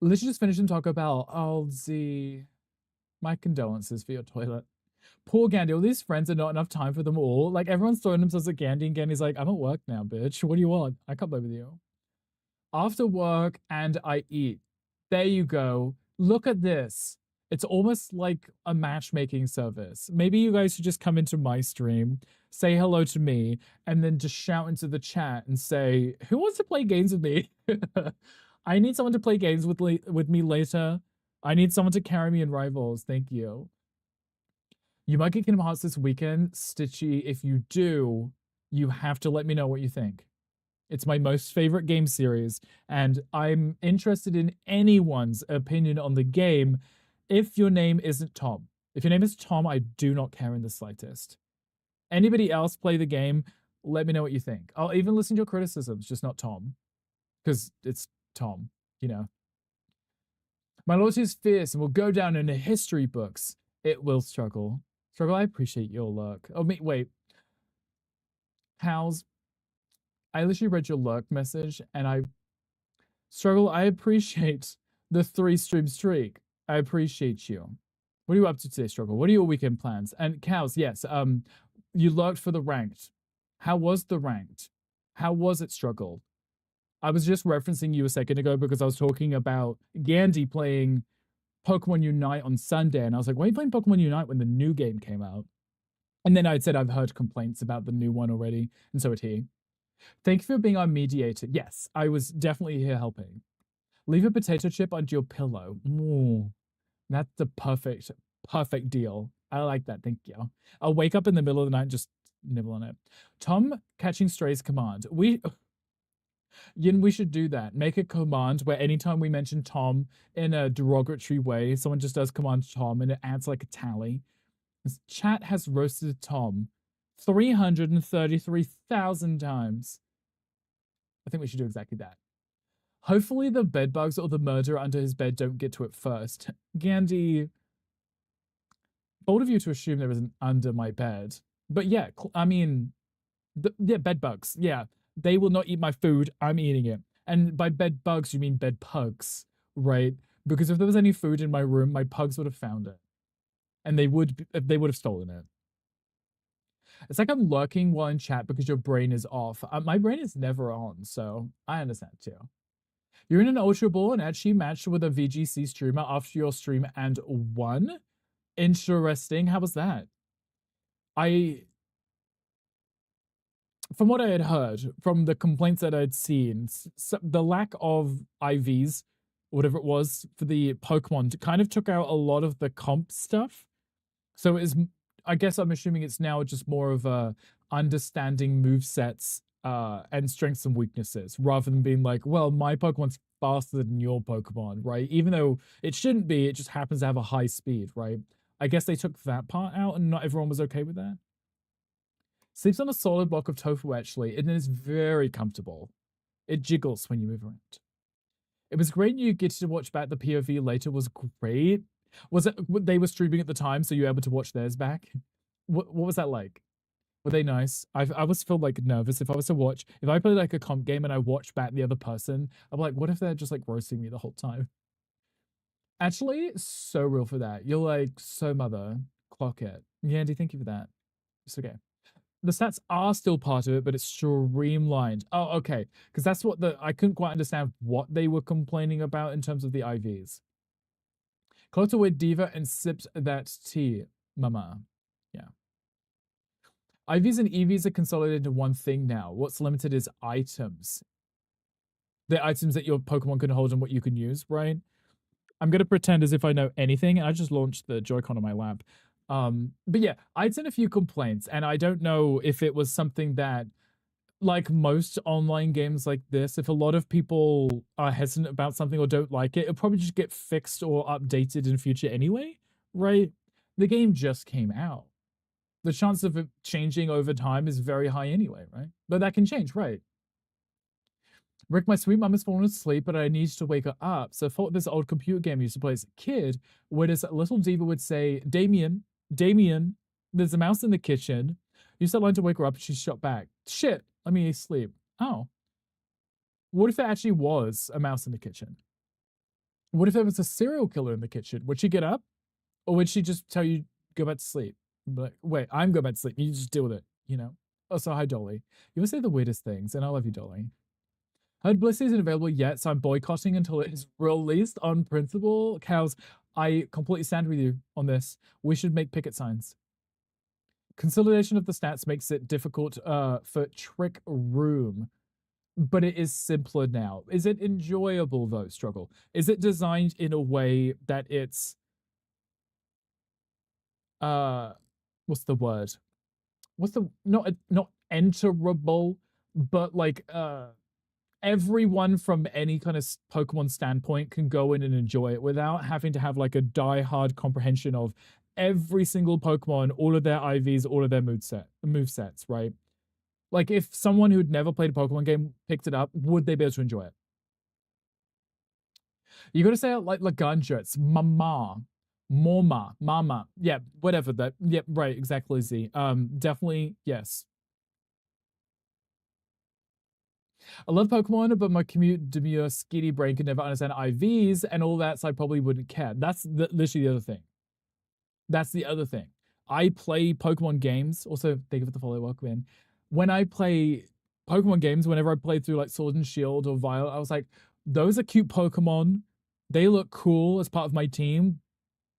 Let's just finish and talk about, oh, Z. My condolences for your toilet. Poor Gandhi, all these friends are not enough time for them all. Like, everyone's throwing themselves at Gandhi, and Gandhi's like, I'm at work now, bitch. What do you want? I can't play with you. After work, and I eat. There you go. Look at this. It's almost like a matchmaking service. Maybe you guys should just come into my stream, say hello to me, and then just shout into the chat and say, who wants to play games with me? I need someone to play games with me later. I need someone to carry me in Rivals. Thank you. You might get Kingdom Hearts this weekend. Stitchy, if you do, you have to let me know what you think. It's my most favorite game series, and I'm interested in anyone's opinion on the game if your name isn't Tom. If your name is Tom, I do not care in the slightest. Anybody else play the game, let me know what you think. I'll even listen to your criticisms, just not Tom. Because it's Tom, you know. My loyalty is fierce and will go down in the history books. It will struggle. Struggle, I appreciate your luck. Oh, wait. How's I literally read your lurk message and I struggle. I appreciate the 3-stream streak. I appreciate you. What are you up to today, Struggle? What are your weekend plans? And Cows, yes, you lurked for the ranked. How was the ranked? How was it, Struggle? I was just referencing you a second ago because I was talking about Gandhi playing Pokemon Unite on Sunday, and I was like, why are you playing Pokemon Unite when the new game came out? And then I'd said I've heard complaints about the new one already, and so had he. Thank you for being our mediator. Yes, I was definitely here helping. Leave a potato chip under your pillow. Ooh, that's the perfect deal. I like that. Thank you. I'll wake up in the middle of the night and just nibble on it. Tom catching strays command. Yin, we should do that. Make a command where anytime we mention Tom in a derogatory way, someone just does command Tom and it adds like a tally. Chat has roasted Tom 333,000 times. I think we should do exactly that. Hopefully the bedbugs or the murderer under his bed don't get to it first. Gandhi, bold of you to assume there isn't under my bed. But yeah, I mean, yeah, bedbugs. Yeah, they will not eat my food. I'm eating it. And by bedbugs, you mean bed pugs, right? Because if there was any food in my room, my pugs would have found it. And they would have stolen it. It's like I'm lurking while in chat because your brain is off. My brain is never on, so I understand too. You're in an Ultra Ball and actually matched with a VGC streamer after your stream and won? Interesting. How was that? From what I had heard, from the complaints that I'd seen, the lack of IVs, whatever it was, for the Pokemon kind of took out a lot of the comp stuff. So it is, I guess I'm assuming it's now just more of a understanding movesets and strengths and weaknesses, rather than being like, well, my Pokemon's faster than your Pokemon, right? Even though it shouldn't be, it just happens to have a high speed, right? I guess they took that part out and not everyone was okay with that. Sleeps on a solid block of tofu, actually, and it is very comfortable. It jiggles when you move around. It was great you get to watch back the POV later, was great. Was it, they were streaming at the time, so you were able to watch theirs back? What was that like? Were they nice? I always feel like nervous if I was to watch, if I play like a comp game and I watch back the other person, I'm like, what if they're just like roasting me the whole time? Actually, so real for that. You're like, so mother, clock it. Yeah, Andy, thank you for that. It's okay. The stats are still part of it, but it's streamlined. Oh, okay. Because that's what I couldn't quite understand what they were complaining about in terms of the IVs. Closer with Diva and sipped that tea, mama. Yeah. IVs and EVs are consolidated into one thing now. What's limited is items. The items that your Pokemon can hold and what you can use, right? I'm going to pretend as if I know anything, and I just launched the Joy-Con on my lap. But yeah, I'd seen a few complaints, and I don't know if it was something that, like most online games like this, if a lot of people are hesitant about something or don't like it, it'll probably just get fixed or updated in future anyway, right? The game just came out. The chance of it changing over time is very high anyway, right? But that can change, right? Rick, my sweet mum has fallen asleep, but I need to wake her up. So I thought this old computer game I used to play as a kid, where this little diva would say, Damien, there's a mouse in the kitchen. Use that line to wake her up, and she shot back. Shit, let me sleep. Oh. What if there actually was a mouse in the kitchen? What if there was a serial killer in the kitchen? Would she get up? Or would she just tell you, go back to sleep? Like, wait, I'm going back to sleep. You just deal with it, you know? Also, hi, Dolly. You always say the weirdest things, and I love you, Dolly. Heard Bliss isn't available yet, so I'm boycotting until it is released on principle. Cows, I completely stand with you on this. We should make picket signs. Consolidation of the stats makes it difficult for Trick Room, but it is simpler now. Is it enjoyable, though, Struggle? Is it designed in a way that it's... what's the word? What's the... Not enterable, but like... everyone from any kind of Pokemon standpoint can go in and enjoy it without having to have like a die-hard comprehension of every single Pokemon, all of their IVs, all of their movesets, right? Like if someone who'd never played a Pokemon game picked it up, would they be able to enjoy it? You gotta say it like Laganja. It's mama. Mama. Mama. Yeah, whatever that. Yep, right, exactly, Z. Definitely, yes. I love Pokemon, but my commute demure skinny brain can never understand IVs and all that, so I probably wouldn't care. That's literally the other thing. That's the other thing. I play Pokemon games. Also, thank you for the follow, welcome in. When I play Pokemon games, whenever I play through like Sword and Shield or Violet, I was like, those are cute Pokemon. They look cool as part of my team.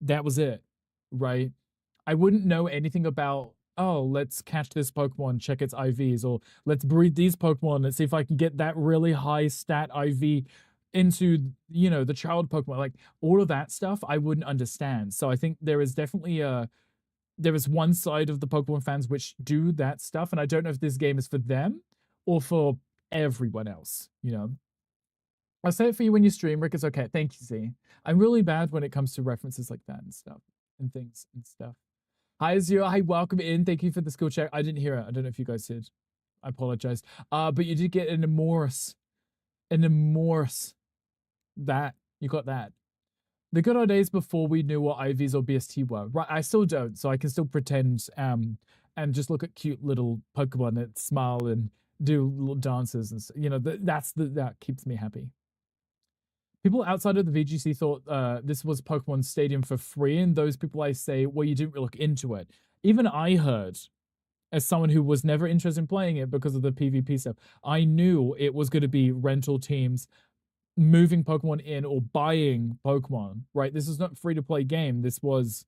That was it, right? I wouldn't know anything about, oh, let's catch this Pokemon, check its IVs, or let's breed these Pokemon, let's see if I can get that really high stat IV into, you know, the child Pokemon. Like all of that stuff I wouldn't understand. So I think there is definitely there is one side of the Pokemon fans which do that stuff, and I don't know if this game is for them or for everyone else, you know. I'll say it for you when you stream, Rick. It's okay. Thank you, Z. I'm really bad when it comes to references like that and stuff and things and stuff. Hi, Zero. Hi, welcome in. Thank you for the skill check. I didn't hear it. I don't know if you guys did. I apologize. But you did get an Amorous. An Amorous. That. You got that. The good old days before we knew what IVs or BST were. Right, I still don't, so I can still pretend and just look at cute little Pokemon that smile and do little dances and you know, that keeps me happy. People outside of the VGC thought this was Pokemon Stadium for free, and those people I say, well, you didn't really look into it. Even I heard, as someone who was never interested in playing it because of the PvP stuff, I knew it was going to be rental teams moving Pokemon in or buying Pokemon, right? This is not free to play game. This was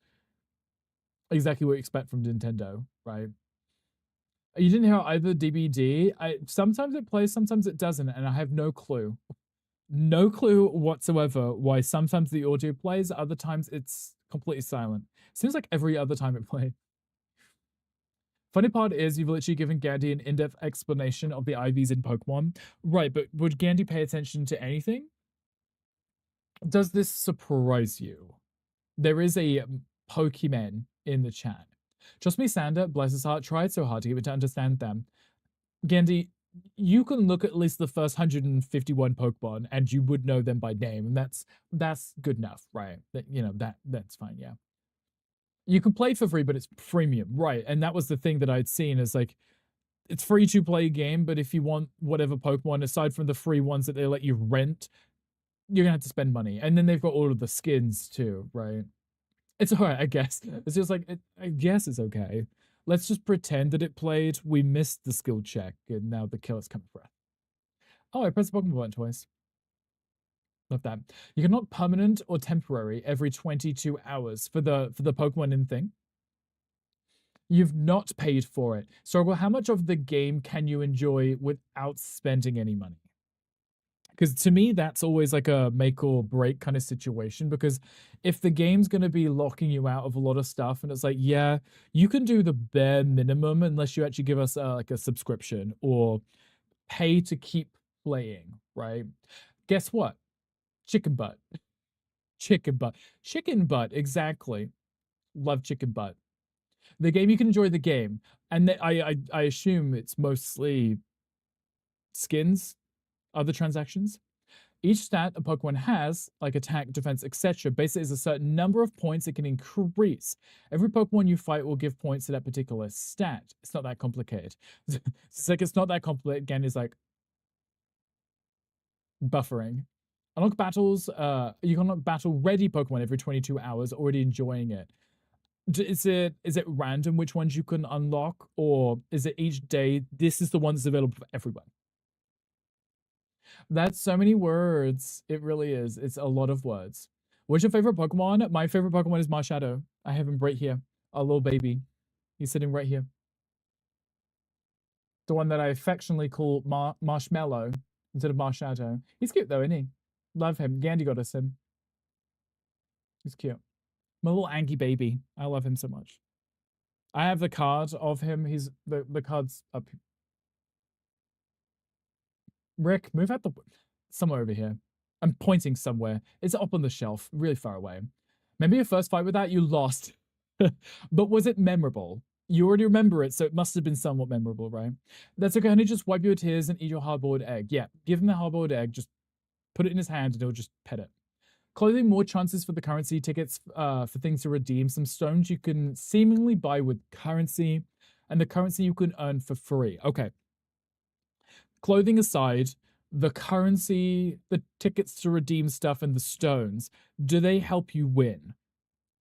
exactly what you expect from Nintendo, right? You didn't hear either DBD. Sometimes it plays, sometimes it doesn't, and I have no clue. No clue whatsoever why sometimes the audio plays, other times it's completely silent. Seems like every other time it played. Funny part is you've literally given Gandhi an in-depth explanation of the IVs in Pokemon. Right, but would Gandhi pay attention to anything? Does this surprise you? There is a Pokemon in the chat. Trust me, Sander, bless his heart, tried so hard to get me to understand them. Gandhi, you can look at least the first 151 Pokemon and you would know them by name, and that's good enough, right? You know, that's fine, yeah. You can play for free, but it's premium, right? And that was the thing that I'd seen is like, it's free to play game, but if you want whatever Pokemon, aside from the free ones that they let you rent, you're gonna have to spend money. And then they've got all of the skins too, right? It's alright, I guess. It's just like, I guess it's okay. Let's just pretend that it played. We missed the skill check, and now the killer's coming for us. Oh, I pressed the Pokemon button twice. Love that. You can unlock permanent or temporary every 22 hours for the Pokemon in thing. You've not paid for it. So, how much of the game can you enjoy without spending any money? Because to me, that's always like a make or break kind of situation. Because if the game's going to be locking you out of a lot of stuff, and it's like, yeah, you can do the bare minimum unless you actually give us like a subscription or pay to keep playing, right? Guess what? Chicken butt. Chicken butt. Chicken butt, exactly. Love chicken butt. The game, you can enjoy the game. And I assume it's mostly skins, other transactions. Each stat a Pokemon has, like attack, defense, etc., basically is a certain number of points it can increase. Every Pokemon you fight will give points to that particular stat. It's not that complicated. It's like, it's not that complicated. Again, is like buffering. Unlock battles. You can unlock battle-ready Pokemon every 22 hours, already enjoying it. Is it random which ones you can unlock, or is it each day, this is the one that's available for everyone? That's so many words. It really is. It's a lot of words. What's your favorite Pokemon? My favorite Pokemon is Marshadow. I have him right here. A little baby. He's sitting right here. The one that I affectionately call Marshmallow instead of Marshadow. He's cute though, isn't he? Love him. Gandhi got us him. He's cute. My little Anki baby. I love him so much. I have the card of him. He's the card's up. Rick, move out somewhere over here. I'm pointing somewhere. It's up on the shelf, really far away. Remember your first fight with that? You lost. But was it memorable? You already remember it, so it must have been somewhat memorable, right? That's okay, honey. Just wipe your tears and eat your hard-boiled egg. Yeah, give him the hard-boiled egg. Just put it in his hand and he'll just pet it. Clothing more chances for the currency tickets for things to redeem. Some stones you can seemingly buy with currency, and the currency you can earn for free. Okay. Clothing aside, the currency, the tickets to redeem stuff, and the stones, do they help you win?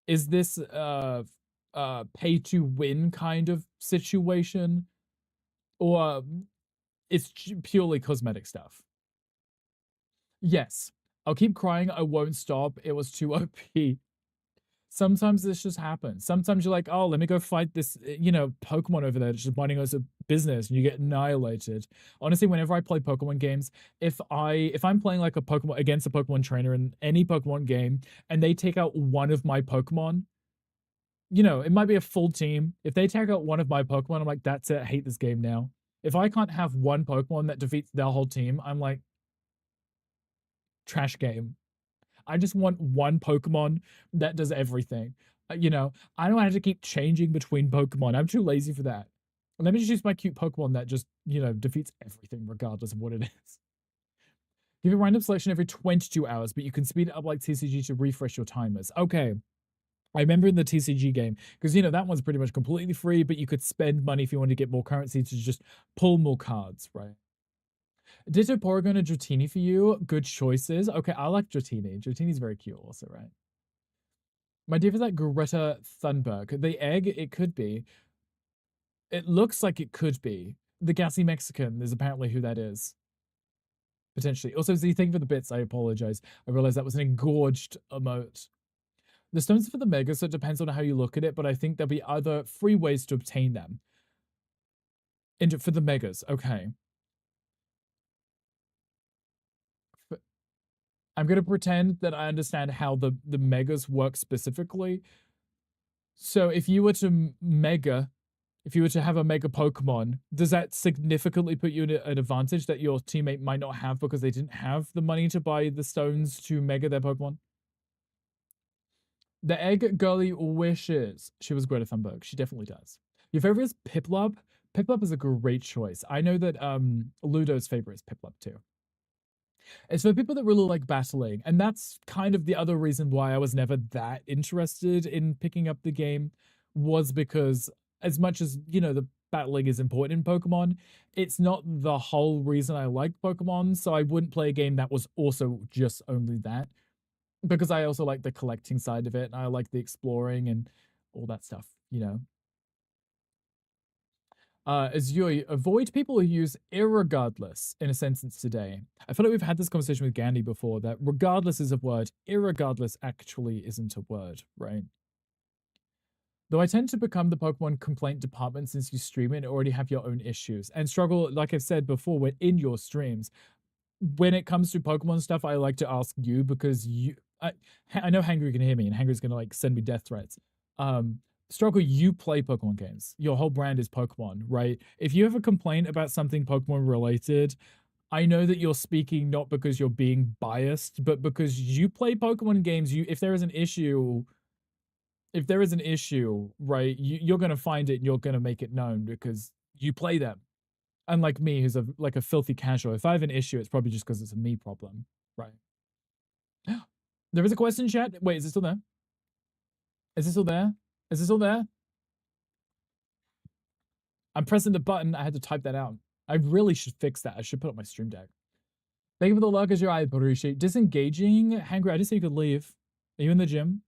Is this pay to win kind of situation, or it's purely cosmetic stuff? Yes. I'll keep crying. I won't stop. It was too OP. Sometimes this just happens. Sometimes you're like, oh, let me go fight this, Pokemon over there, just minding us a business, and you get annihilated. Honestly, whenever I play Pokemon games, if I'm playing like a Pokemon against a Pokemon trainer in any Pokemon game, and they take out one of my Pokemon, it might be a full team. If they take out one of my Pokemon, I'm like, that's it. I hate this game now. If I can't have one Pokemon that defeats their whole team, I'm like, trash game. I just want one Pokemon that does everything. I don't have to keep changing between Pokemon. I'm too lazy for that. Let me just use my cute Pokemon that just, defeats everything regardless of what it is. Give a random selection every 22 hours, but you can speed it up like TCG to refresh your timers. Okay. I remember in the TCG game, because, that one's pretty much completely free, but you could spend money if you wanted to get more currency to just pull more cards, right? Ditto Porygon and Dratini for you. Good choices. Okay, I like Dratini. Dratini's very cute also, right? My dear, is that Greta Thunberg? The egg, it could be. It looks like it could be. The Gassy Mexican is apparently who that is. Potentially. Also, Z, thank you for the bits. I apologize. I realized that was an engorged emote. The stones are for the mega, so it depends on how you look at it, but I think there'll be other free ways to obtain them. For the megas, okay. I'm going to pretend that I understand how the megas work specifically. So if you were to have a mega Pokemon, does that significantly put you in an advantage that your teammate might not have because they didn't have the money to buy the stones to mega their Pokemon? The egg girly wishes she was Greta Thunberg. She definitely does. Your favorite is Piplup? Piplup is a great choice. I know that Ludo's favorite is Piplup too. It's for people that really like battling, and that's kind of the other reason why I was never that interested in picking up the game, was because as much as, the battling is important in Pokemon, it's not the whole reason I like Pokemon, so I wouldn't play a game that was also just only that, because I also like the collecting side of it, and I like the exploring and all that stuff, Azure, avoid people who use irregardless in a sentence today. I feel like we've had this conversation with Gandhi before, that regardless is a word, irregardless actually isn't a word, right? Though I tend to become the Pokemon complaint department since you stream it and already have your own issues and struggle, like I've said before, when in your streams. When it comes to Pokemon stuff, I like to ask you because I know Hangry can hear me, and Hangry's gonna send me death threats. Struggle, you play Pokemon games. Your whole brand is Pokemon, right? If you have a complaint about something Pokemon related, I know that you're speaking not because you're being biased, but because you play Pokemon games. If there is an issue, right, you're gonna find it and you're gonna make it known because you play them. Unlike me, who's a filthy casual. If I have an issue, it's probably just because it's a me problem, right? There is a question chat. Wait, is it still there? Is it still there? Is it still there? I'm pressing the button. I had to type that out. I really should fix that. I should put up my stream deck. Thank you for the luck as your eye appreciate. Disengaging. Hangry, I didn't say you could leave. Are you in the gym?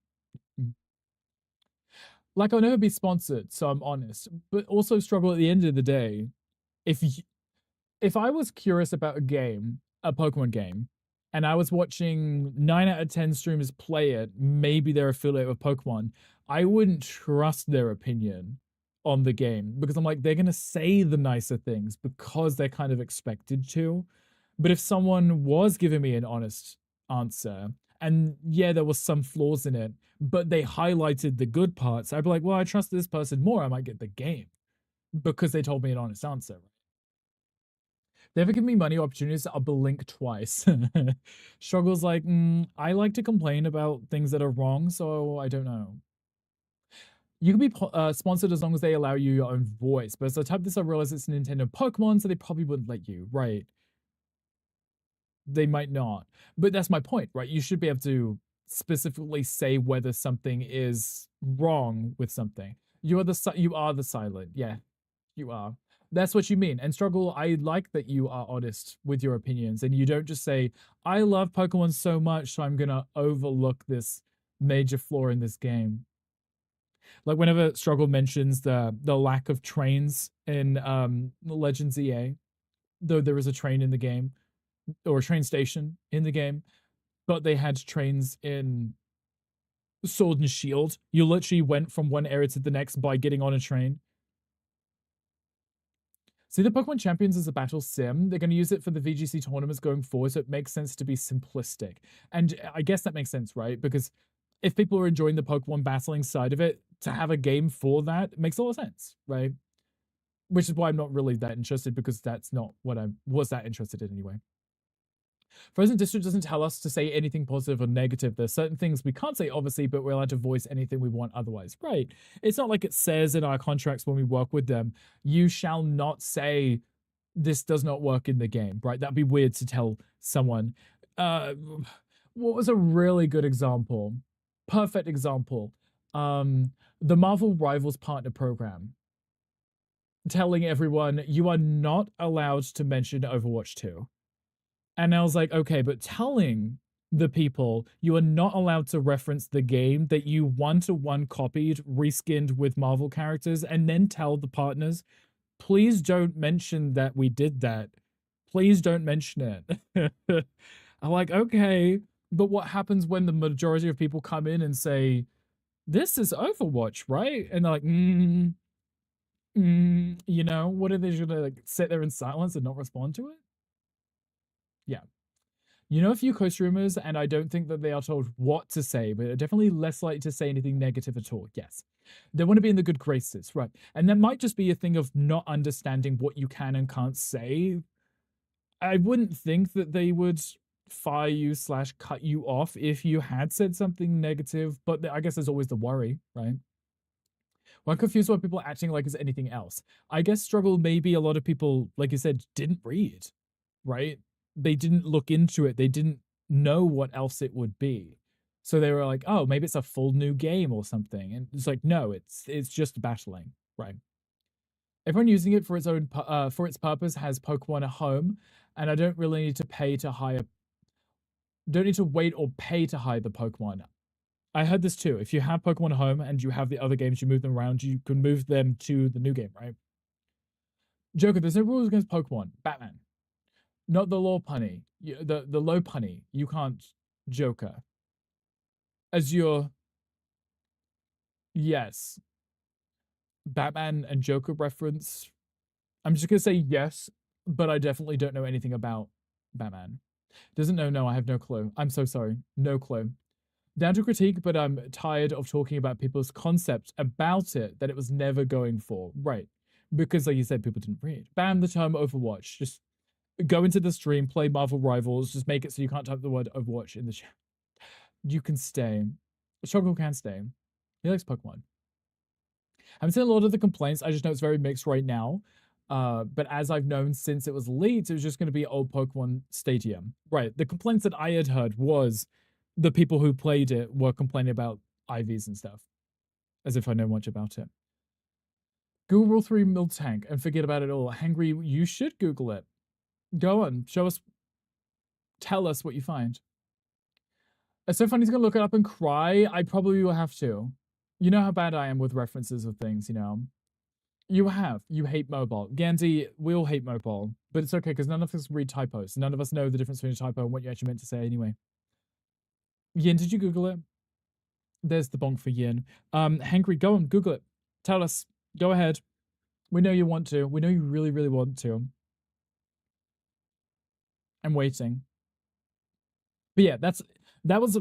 Like, I'll never be sponsored, so I'm honest. But also struggle at the end of the day. If I was curious about a game, a Pokemon game, and I was watching 9 out of 10 streamers play it, maybe they're affiliated with Pokemon, I wouldn't trust their opinion on the game because I'm like, they're going to say the nicer things because they're kind of expected to. But if someone was giving me an honest answer, and yeah, there was some flaws in it, but they highlighted the good parts, I'd be like, well, I trust this person more. I might get the game because they told me an honest answer. They ever give me money opportunities, I'll blink twice. Struggles like, I like to complain about things that are wrong, so I don't know. You can be sponsored as long as they allow you your own voice, but as I type this, I realize it's Nintendo Pokemon, so they probably wouldn't let you, right? They might not. But that's my point, right? You should be able to specifically say whether something is wrong with something. You are the silent. Yeah, you are. That's what you mean. And Struggle, I like that you are honest with your opinions and you don't just say, I love Pokemon so much, so I'm gonna overlook this major flaw in this game. Like whenever Struggle mentions the lack of trains in Legends EA, though there is a train in the game, or a train station in the game, but they had trains in Sword and Shield. You literally went from one area to the next by getting on a train. See the Pokemon Champions as a battle sim. They're going to use it for the VGC tournaments going forward, so it makes sense to be simplistic. And I guess that makes sense, right? Because if people are enjoying the Pokemon battling side of it, to have a game for that makes a lot of sense, right? Which is why I'm not really that interested, because that's not what I was that interested in anyway. Frozen District doesn't tell us to say anything positive or negative. There's certain things we can't say, obviously, but we're allowed to voice anything we want otherwise. Right. It's not like it says in our contracts when we work with them, you shall not say this does not work in the game, right? That'd be weird to tell someone. What was a really good example? Perfect example. The Marvel Rivals Partner Program. Telling everyone you are not allowed to mention Overwatch 2. And I was like, okay, but telling the people you are not allowed to reference the game that you one-to-one copied, reskinned with Marvel characters, and then tell the partners, please don't mention that we did that. Please don't mention it. I'm like, okay, but what happens when the majority of people come in and say, this is Overwatch, right? And they're like, you know, what are they gonna like sit there in silence and not respond to it? Yeah. You know a few co-streamers, and I don't think that they are told what to say, but are definitely less likely to say anything negative at all. Yes. They want to be in the good graces, right? And that might just be a thing of not understanding what you can and can't say. I wouldn't think that they would fire you / cut you off if you had said something negative, but I guess there's always the worry, right? Well, I'm confused why people are acting like it's anything else. I guess Struggle, maybe a lot of people, like you said, didn't read, right? They didn't look into it. They didn't know what else it would be. So they were like, oh, maybe it's a full new game or something. And it's like, no, it's just battling, right? Everyone using it for its own for its purpose has Pokemon at home, and I don't really need to pay to hire. Don't need to wait or pay to hire the Pokemon. I heard this too. If you have Pokemon home and you have the other games, you move them around, you can move them to the new game, right? Joker, there's no rules against Pokemon. Batman. Not the Lopunny. The Lopunny. You can't Joker. Azure. Yes. Batman and Joker reference. I'm just gonna say yes, but I definitely don't know anything about Batman. Doesn't know, no, I have no clue. I'm so sorry. No clue. Down to critique, but I'm tired of talking about people's concepts about it that it was never going for. Right. Because like you said, people didn't read. Ban the term Overwatch. Just go into the stream, play Marvel Rivals, just make it so you can't type the word Overwatch in the chat. You can stay. Struggle can stay. He likes Pokemon. I'm seeing a lot of the complaints. I just know it's very mixed right now. But as I've known since it was leaked, it was just going to be old Pokemon Stadium. Right. The complaints that I had heard was the people who played it were complaining about IVs and stuff. As if I know much about it. Google Rule 3 Miltank and forget about it all. Hangry, you should Google it. Go on. Show us. Tell us what you find. It's so funny he's going to look it up and cry. I probably will have to. You know how bad I am with references of things, you know. You hate mobile. Gandhi, we all hate mobile. But it's okay, because none of us read typos. None of us know the difference between a typo and what you actually meant to say anyway. Yin, did you Google it? There's the bonk for Yin. Hangry, go on, Google it. Tell us. Go ahead. We know you want to. We know you really, really want to. I'm waiting. But yeah, that was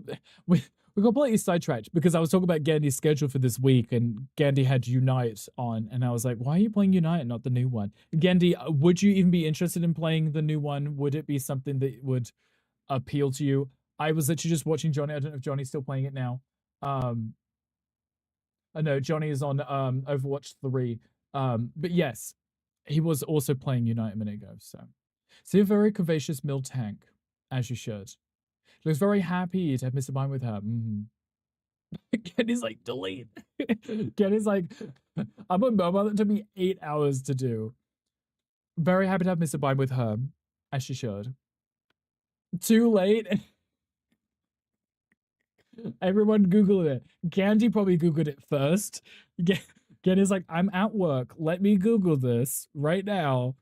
we completely sidetracked because I was talking about Gandhi's schedule for this week, and Gandhi had Unite on, and I was like, why are you playing Unite and not the new one? Gandhi, would you even be interested in playing the new one? Would it be something that would appeal to you? I was literally just watching Johnny. I don't know if Johnny's still playing it now. I know Johnny is on Overwatch 3. But yes, he was also playing Unite a minute ago. So you're very curvaceous Miltank, as you should. She looks very happy to have Mr. Mime with her. Kenny's like, delete. Kenny's like, I'm on mobile. That took me 8 hours to do. Very happy to have Mr. Mime with her, as she should. Too late. Everyone Googled it. Candy probably Googled it first. Kenny's like, I'm at work. Let me Google this right now.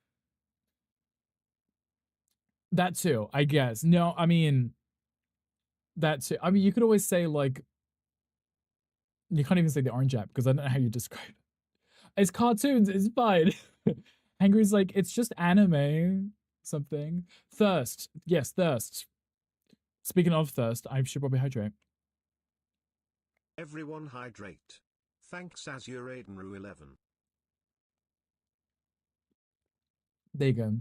That too, I guess. No, I mean, that too. I mean, you could always say, like, you can't even say the orange app because I don't know how you describe it. It's cartoons. It's fine. Hangry's like, it's just anime. Something. Thirst. Yes, thirst. Speaking of thirst, I should probably hydrate. Everyone hydrate. Thanks Azure Aidenru 11. There you go.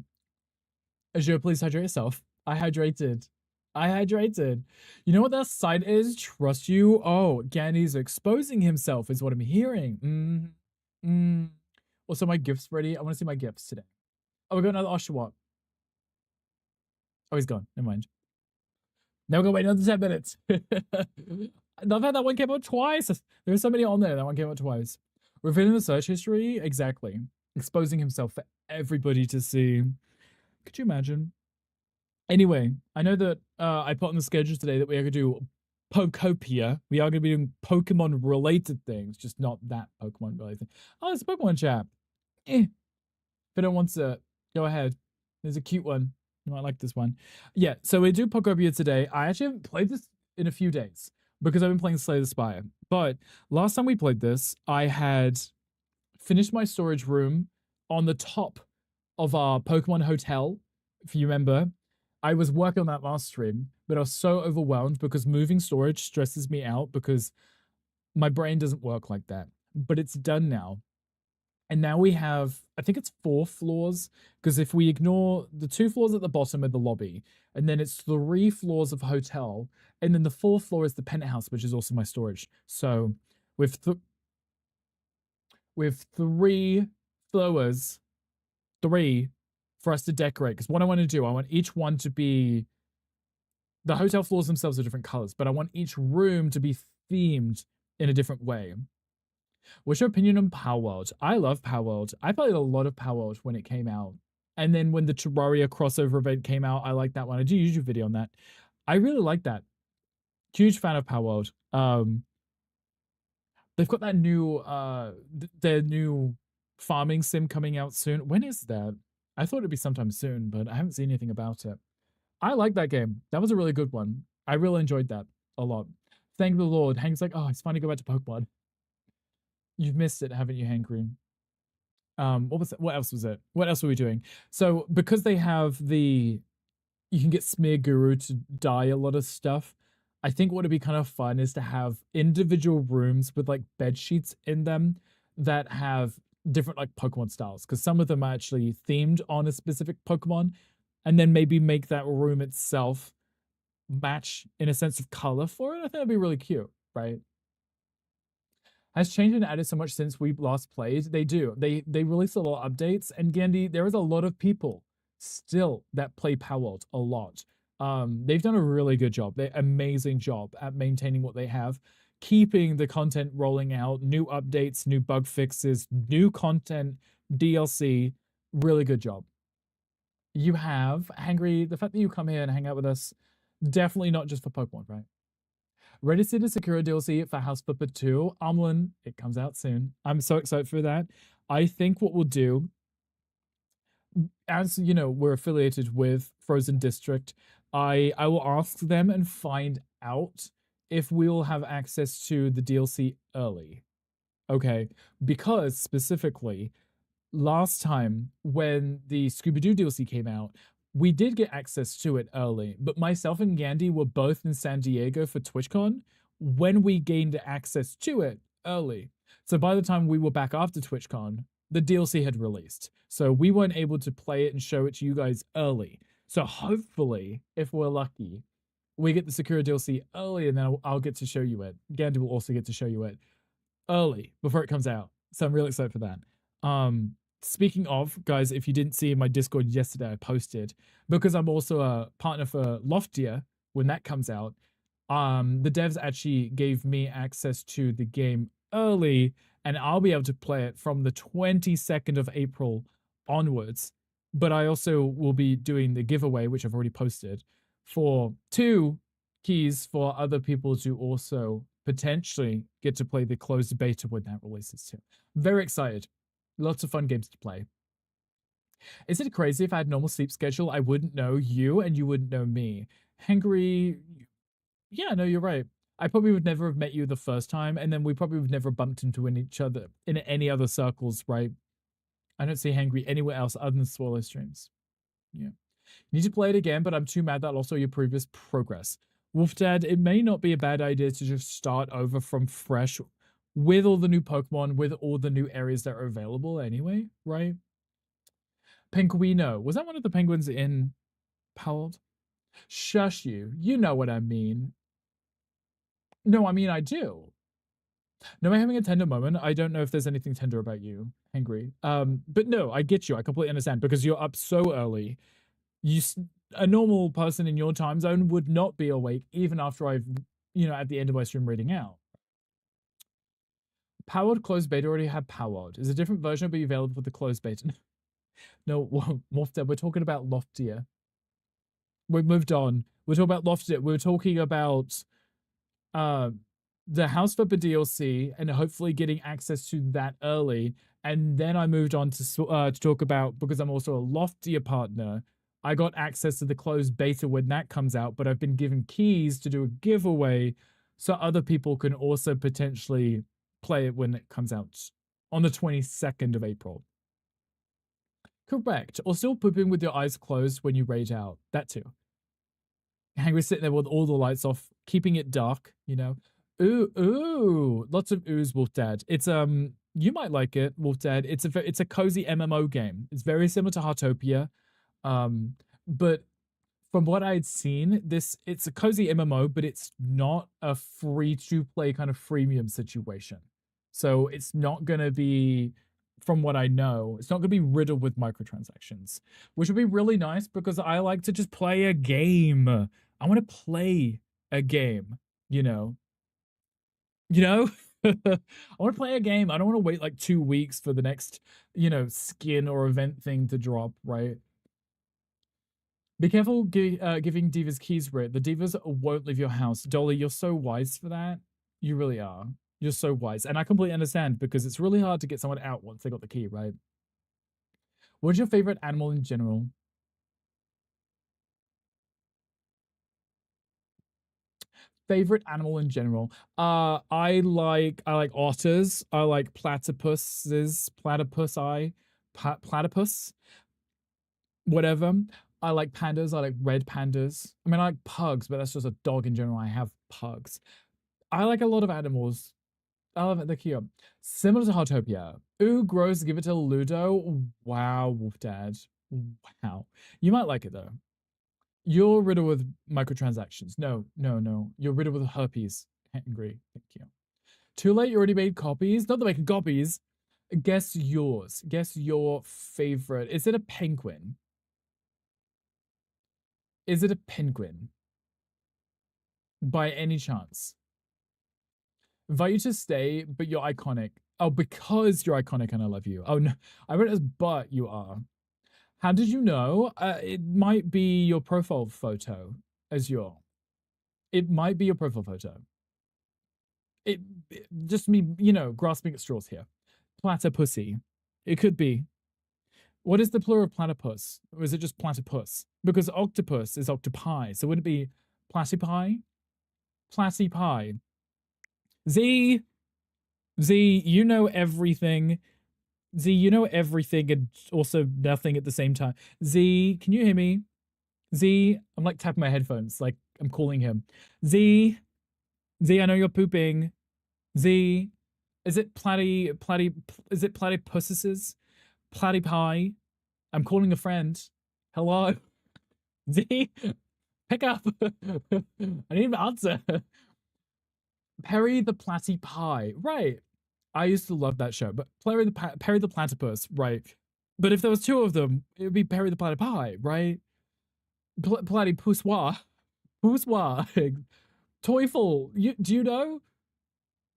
Azure, please hydrate yourself. I hydrated. I hydrated. You know what that sign is? Trust you. Oh, Gandy's exposing himself is what I'm hearing. Also, my gifts ready. I want to see my gifts today. Oh, we got another Oshawott. Oh, he's gone. Never mind. Now we're gonna wait another 10 minutes. I've had that one came out twice. There's so many on there. That one came out twice. Revealing the search history. Exactly. Exposing himself for everybody to see. Could you imagine? Anyway, I know that I put on the schedule today that we are going to do Pokopia. We are going to be doing Pokemon related things, just not that Pokemon related thing. Oh, it's a Pokemon chat. If anyone wants to, go ahead. There's a cute one. You might like this one. Yeah, so we do Pokopia today. I actually haven't played this in a few days because I've been playing Slay the Spire. But last time we played this, I had finished my storage room on the top of our Pokemon hotel, if you remember. I was working on that last stream, but I was so overwhelmed because moving storage stresses me out because my brain doesn't work like that. But it's done now. And now we have, I think it's 4 floors, because if we ignore the 2 floors at the bottom of the lobby, and then it's 3 floors of hotel, and then the 4th floor is the penthouse, which is also my storage. So with 3 floors, 3 for us to decorate, because what I want to do, I want each one to be, the hotel floors themselves are different colors, but I want each room to be themed in a different way. What's your opinion on Palworld? I love Palworld. I played a lot of Palworld when it came out. And then when the Terraria crossover event came out, I liked that one. I do a YouTube video on that. I really like that. Huge fan of Palworld. They've got that new their new farming sim coming out soon. When is that? I thought it'd be sometime soon, but I haven't seen anything about it. I like that game. That was a really good one. I really enjoyed that a lot. Thank the Lord. Hank's like, oh, it's fun to go back to Pokemon. You've missed it, haven't you, Hank Green? What was it? What else was it? What else were we doing? So because they have you can get Smear Guru to dye a lot of stuff. I think what would be kind of fun is to have individual rooms with like bed sheets in them that have different like Pokemon styles, because some of them are actually themed on a specific Pokemon, and then maybe make that room itself match in a sense of color for it. I think that'd be really cute, right? Has changed and added so much since we last played. They do. They release a lot of updates, and Gandhi, there is a lot of people still that play Palworld a lot. They've done a really good job. They're amazing job at maintaining what they have, keeping the content rolling out, new updates, new bug fixes, new content, DLC. Really good job. You have, Hangry, the fact that you come here and hang out with us, definitely not just for Pokemon, right? Ready to see the Sakura DLC for House Flipper 2. Amlin, it comes out soon. I'm so excited for that. I think what we'll do, as you know, we're affiliated with Frozen District, I will ask them and find out if we'll have access to the DLC early. Okay, because specifically, last time when the Scooby-Doo DLC came out, we did get access to it early, but myself and Gandhi were both in San Diego for TwitchCon when we gained access to it early. So by the time we were back after TwitchCon, the DLC had released. So we weren't able to play it and show it to you guys early. So hopefully, if we're lucky, we get the Sakura DLC early, and then I'll get to show you it. Gandhi will also get to show you it early before it comes out. So I'm really excited for that. Speaking of, guys, if you didn't see in my Discord yesterday, I posted, because I'm also a partner for Loftia, when that comes out, the devs actually gave me access to the game early, and I'll be able to play it from the 22nd of April onwards. But I also will be doing the giveaway, which I've already posted, for 2 keys for other people to also potentially get to play the closed beta when that releases too. Very excited. Lots of fun games to play. Is it crazy if I had normal sleep schedule, I wouldn't know you and you wouldn't know me? Hangry, yeah, no, you're right. I probably would never have met you the first time, and then we probably would never bumped into each other in any other circles, right? I don't see Hangry anywhere else other than Swallow streams. Yeah. You need to play it again, but I'm too mad that also your previous progress. Wolf Dad, it may not be a bad idea to just start over from fresh with all the new Pokemon, with all the new areas that are available anyway, right? Penguino. Was that one of the penguins in Palworld? Shush you. You know what I mean. No, I mean, I do. No, I'm having a tender moment. I don't know if there's anything tender about you, Hangry. But no, I get you. I completely understand because you're up so early. A normal person in your time zone would not be awake even after I've, at the end of my stream reading out. Powered closed beta already had Powered. Is a different version be available for the closed beta? No, Wolfdad, we're talking about Loftier. We've moved on. We're talking about Loftier. We're talking about the House Flipper DLC and hopefully getting access to that early. And then I moved on to talk about, because I'm also a Loftier partner, I got access to the closed beta when that comes out, but I've been given keys to do a giveaway so other people can also potentially play it when it comes out on the 22nd of April. Correct. Or still pooping with your eyes closed when you rage out. That too. Hangry sitting there with all the lights off, keeping it dark, Ooh, lots of oohs, Wolf Dad. It's you might like it, Wolf Dad. It's a cozy MMO game. It's very similar to Heartopia. But from what I'd seen, it's a cozy MMO, but it's not a free to play kind of freemium situation. So it's not gonna be, from what I know, it's not gonna be riddled with microtransactions, which would be really nice because I like to just play a game. I want to play a game, I want to play a game. I don't want to wait like 2 weeks for the next, skin or event thing to drop, right? Be careful giving divas keys, Rit. The divas won't leave your house. Dolly, you're so wise for that. You really are. You're so wise. And I completely understand because it's really hard to get someone out once they got the key, right? What's your favorite animal in general? Favorite animal in general. I like otters. I like platypuses. Platypus. Whatever. I like pandas. I like red pandas. I mean, I like pugs, but that's just a dog in general. I have pugs. I like a lot of animals. I love it. They're cute. Similar to Heartopia. Ooh, gross. Give it to Ludo. Wow, Wolf Dad. Wow. You might like it though. You're riddled with microtransactions. No. You're riddled with herpes. Angry. Thank you. Too late. You already made copies. Not that making copies. Guess yours. Guess your favorite. Is it a penguin? Is it a penguin? By any chance? Invite you to stay, but you're iconic. Oh, because you're iconic and I love you. Oh no, I read it as but you are. How did you know? It might be your profile photo as your. It might be your profile photo. It just me, grasping at straws here. Platypussy. It could be. What is the plural of platypus? Or is it just platypus? Because octopus is octopi, so would it be platypi? Platypi. Z, you know everything. Z, you know everything and also nothing at the same time. Z, can you hear me? Z, I'm like tapping my headphones, like I'm calling him. Z, I know you're pooping. Z, is it is it platypuses? Platypie? I'm calling a friend. Hello? Z, pick up. I need an answer. Perry the Platypie. Right. I used to love that show, but Perry the Platypus, right? But if there was 2 of them, it would be Perry the Platypie, right? Platypussoir. Who's what? Teufel, do you know?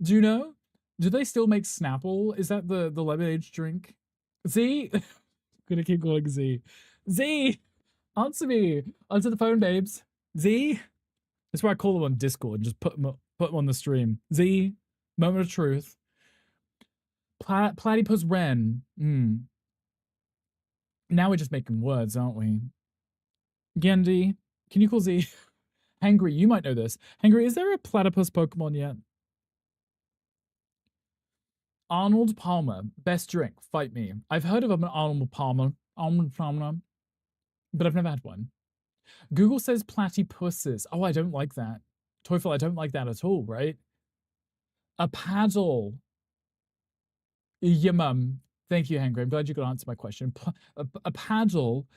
Do you know? Do they still make Snapple? Is that the lemonade drink? Z? Gonna keep calling Z. Z! Answer me! Answer the phone, babes. Z? That's why I call them on Discord and just put them on the stream. Z? Moment of truth. Platypus Wren. Now we're just making words, aren't we? Gendy, can you call Z? Hangry, you might know this. Hangry, is there a platypus Pokemon yet? Arnold Palmer, best drink, fight me. I've heard of an Arnold Palmer, but I've never had one. Google says platypuses. Oh, I don't like that. Teufel, I don't like that at all, right? A paddle. Yeah, mum. Thank you, Hangry. I'm glad you could answer my question. A paddle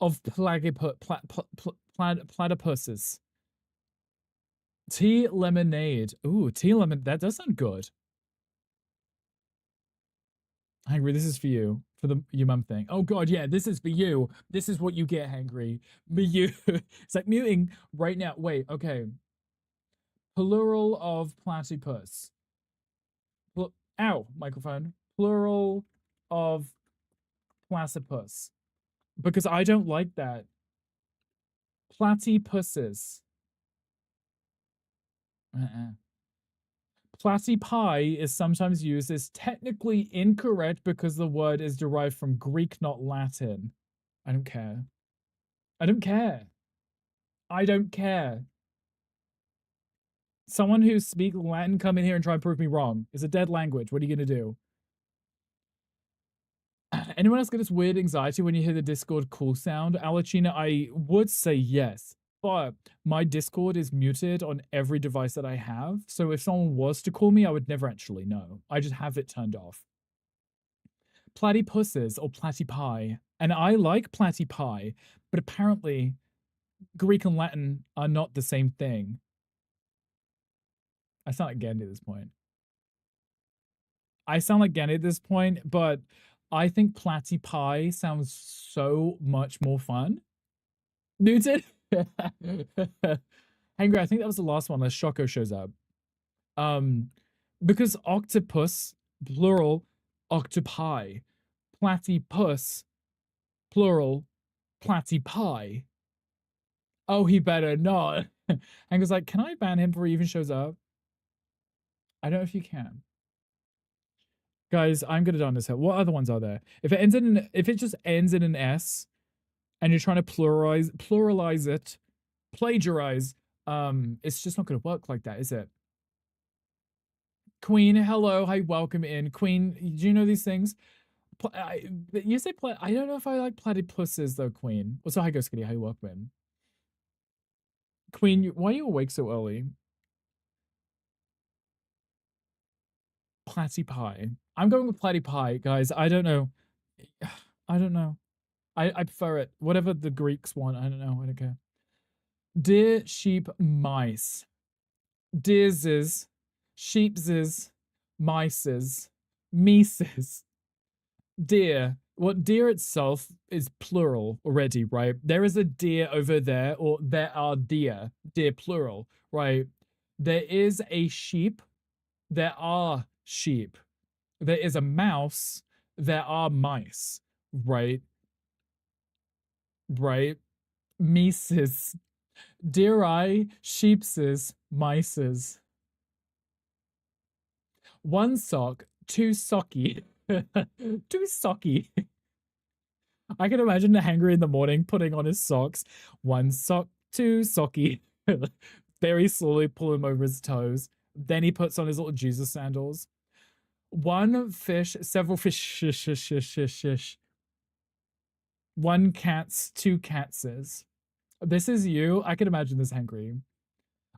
of platypuses. Tea lemonade. Ooh, tea lemon. That does sound good. Hangry, this is for you. For your mum thing. Oh god, yeah, this is for you. This is what you get, Hangry. Me, you. It's like muting right now. Wait, okay. Plural of platypus. Ow, microphone. Plural of platypus. Because I don't like that. Platypuses. Platypi is sometimes used as technically incorrect because the word is derived from Greek, not Latin. I don't care. I don't care. I don't care. Someone who speaks Latin come in here and try and prove me wrong. It's a dead language. What are you going to do? Anyone else get this weird anxiety when you hear the Discord call sound? Alachina, I would say yes, but my Discord is muted on every device that I have. So if someone was to call me, I would never actually know. I just have it turned off. Platypuses or platypi. And I like platypi, but apparently Greek and Latin are not the same thing. I sound like Gandhi at this point. But I think platypi sounds so much more fun. Newton? Hangry, I think that was the last one unless Shoko shows up. Because octopus, plural, octopi. Platypus, plural, platypi. Oh, he better not. Hangry's like, can I ban him before he even shows up? I don't know if you can. Guys, I'm gonna die on this hill. What other ones are there? If it just ends in an S, and you're trying to pluralize it, plagiarize, it's just not gonna work like that, is it? Queen, hello, hi, welcome in. Queen, do you know these things? You say I don't know if I like platypuses though, Queen. Also, hi, Ghostkitty, hi, welcome in. Queen, why are you awake so early? Platypi. I'm going with platypi, guys. I don't know. I don't know. I prefer it. Whatever the Greeks want. I don't know. I don't care. Deer, sheep, mice. Deerses, sheepses, mices, mices. Deer. Well, deer itself is plural already, right? There is a deer over there, or there are deer. Deer plural, right? There is a sheep. There are sheep. There is a mouse. There are mice, right? Right? Mices. Deeri, sheepses, mices. One sock, two socky. Too socky. I can imagine the Hangry in the morning putting on his socks. One sock, two socky. Very slowly pull him over his toes. Then he puts on his little Jesus sandals. One fish, several fish. One cats, two catses. This is you. I can imagine this Hangry.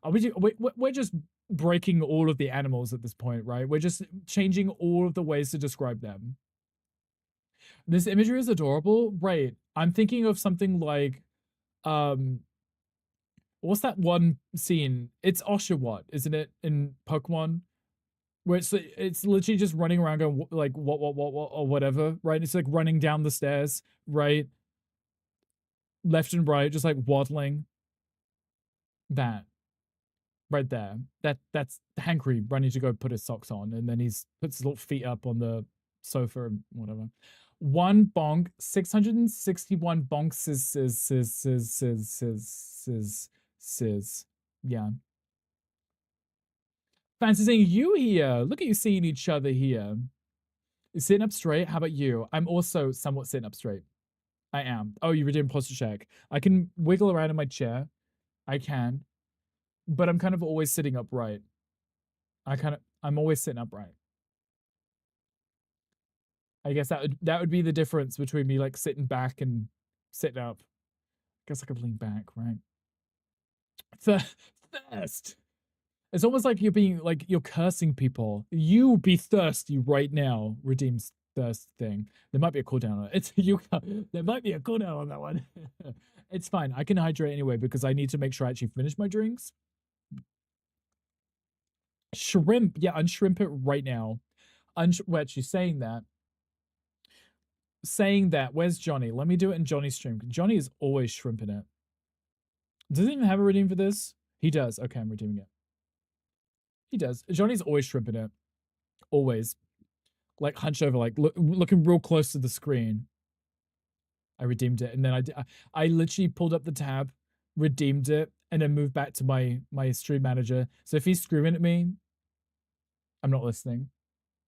We're just breaking all of the animals at this point, right? We're just changing all of the ways to describe them. This imagery is adorable. Right. I'm thinking of something like, what's that one scene? It's Oshawott, isn't it, in Pokemon? Where it's literally just running around going like what or whatever, right? It's like running down the stairs, right? Left and right, just like waddling. That right there. That's Hankry running to go put his socks on, and then he's puts his little feet up on the sofa and whatever. One bonk, 661 bonks sis. Yeah. Fancy seeing you here. Look at you seeing each other here. Sitting up straight. How about you? I'm also somewhat sitting up straight. I am. Oh, you redeemed posture check. I can wiggle around in my chair. I can. But I'm kind of always sitting upright. I'm always sitting upright. I guess that would be the difference between me like sitting back and sitting up. I guess I could lean back, right? Thirst. It's almost like you're cursing people. You be thirsty right now. Redeems thirst thing. There might be a cooldown on it. It's you. There might be a cooldown on that one. It's fine. I can hydrate anyway because I need to make sure I actually finish my drinks. Shrimp. Yeah, unshrimp it right now. We're actually saying that. Where's Johnny? Let me do it in Johnny's stream. Johnny is always shrimping it. Does he even have a redeem for this? He does. Okay, I'm redeeming it. He does. Johnny's always shrimping it. Always. Like hunched over, like looking real close to the screen. I redeemed it, and then I literally pulled up the tab, redeemed it, and then moved back to my stream manager. So if he's screaming at me, I'm not listening.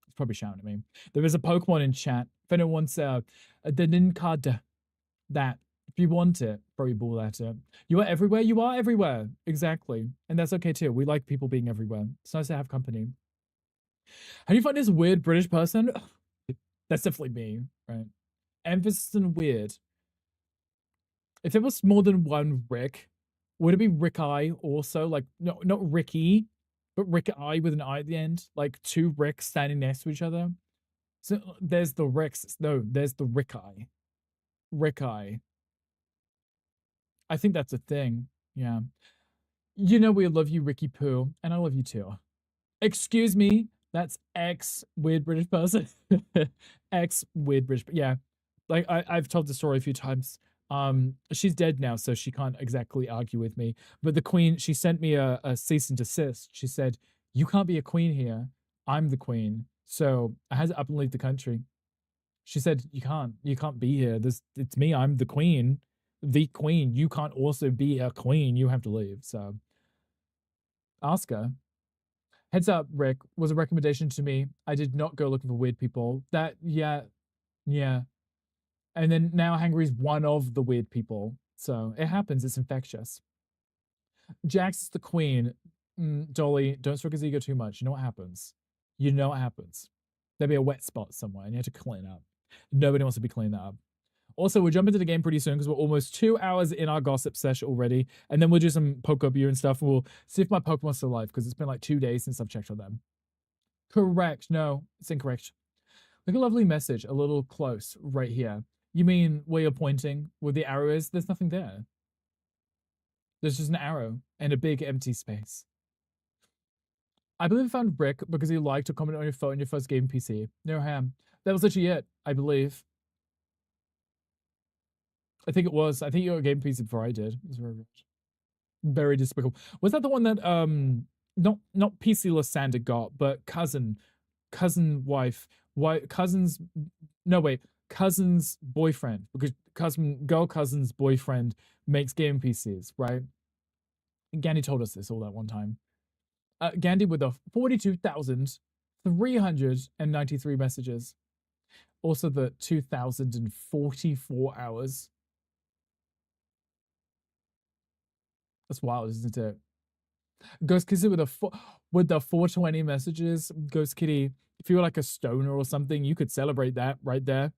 He's probably shouting at me. There is a Pokemon in chat. If anyone wants the Nincada, that if you want it, probably ball at it. You are everywhere. You are everywhere. Exactly, and that's okay too. We like people being everywhere. It's nice to have company. How do you find this weird British person? That's definitely me, right? Emphasis on weird. If there was more than one Rick, would it be Rick I also? Like, no, not Ricky, but Rick I with an I at the end. Like two Ricks standing next to each other. So there's the Ricks. No, there's the Rick I. Rick I. I think that's a thing. Yeah. You know we love you, Ricky Poo, and I love you too. Excuse me. That's X weird British person. X weird British. Yeah. Like I've told the story a few times. She's dead now, so she can't exactly argue with me. But the queen, she sent me a cease and desist. She said, "You can't be a queen here. I'm the queen." So I had to up and leave the country. She said, You can't be here. It's me. I'm the queen. The queen. You can't also be a queen. You have to leave." So ask her. Heads up, Rick, was a recommendation to me. I did not go looking for weird people. Yeah. And then now Hangry's one of the weird people. So it happens. It's infectious. Jax is the queen. Dolly, don't stroke his ego too much. You know what happens? There'll be a wet spot somewhere and you have to clean up. Nobody wants to be cleaning that up. Also, we'll jump into the game pretty soon because we're almost 2 hours in our gossip sesh already. And then we'll do some Pokeball and stuff. We'll see if my Pokemon's still alive because it's been like 2 days since I've checked on them. Correct. No, it's incorrect. Look, a lovely message, a little close right here. You mean where you're pointing, where the arrow is? There's nothing there. There's just an arrow and a big empty space. I believe I found Rick because he liked to comment on your phone your first game PC. No ham. That was literally it, I believe. I think it was. I think you got a game PC before I did. It was very rich. Very despicable. Was that the one that not PC Lysander got, but cousin wife, cousin's boyfriend, because cousin's boyfriend makes game PCs, right? And Gandhi told us this all that one time. Gandhi with the 42,393 messages. Also the 2,044 hours. That's wild, isn't it? Ghost Kitty with the 420 messages. Ghost Kitty, if you were like a stoner or something, you could celebrate that right there.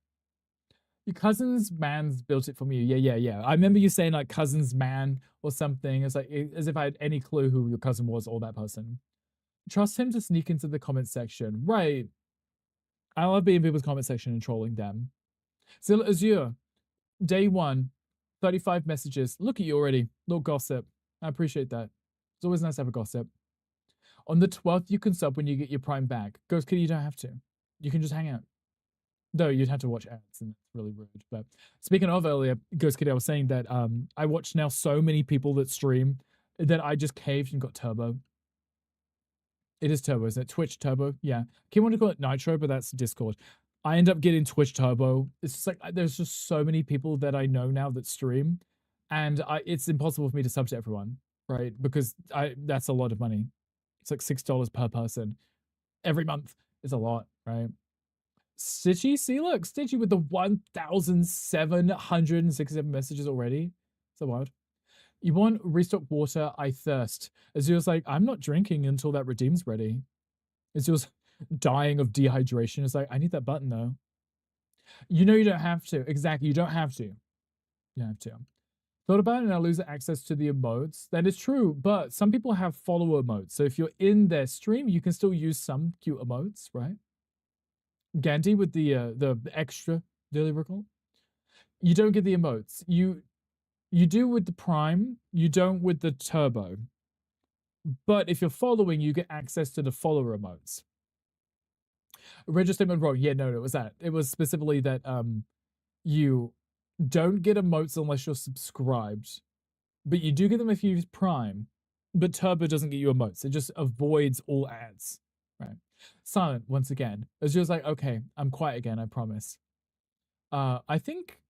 Your cousin's man's built it from you. Yeah. I remember you saying like cousin's man or something. It's like as if I had any clue who your cousin was or that person. Trust him to sneak into the comment section. Right. I love being in people's comment section and trolling them. Zilla Azure, day 1, 35 messages. Look at you already. Little gossip. I appreciate that. It's always nice to have a gossip. On the 12th, you can sub when you get your Prime back. Ghost Kitty, you don't have to. You can just hang out. Though you'd have to watch ads, and it's really rude. But speaking of earlier, Ghost Kitty, I was saying that I watch now so many people that stream Then I just caved and got Turbo. It is Turbo, isn't it? Twitch Turbo. Yeah. Keep wanting to call it Nitro, but that's Discord. I end up getting Twitch Turbo. It's just like there's just so many people that I know now that stream, and it's impossible for me to sub to everyone, right? Because that's a lot of money. It's like $6 per person every month. It's a lot, right? Stitchy, see, look, Stitchy with the 1,767 messages already. So wild. You want restock water? I thirst. Azul's like, I'm not drinking until that redeem's ready. Azul's dying of dehydration. It's like, I need that button though. You know you don't have to. Exactly, you don't have to. You don't have to. Thought about it and I lose access to the emotes. That is true, but some people have follower emotes. So if you're in their stream, you can still use some cute emotes, right? Gandhi with the extra daily recall. You don't get the emotes. You do with the Prime, you don't with the Turbo. But if you're following, you get access to the follower emotes. Register wrong. Yeah, no, it was that. It was specifically that you don't get emotes unless you're subscribed. But you do get them if you use Prime. But Turbo doesn't get you emotes. It just avoids all ads. Right. Silent once again. It's just like, okay, I'm quiet again, I promise. I think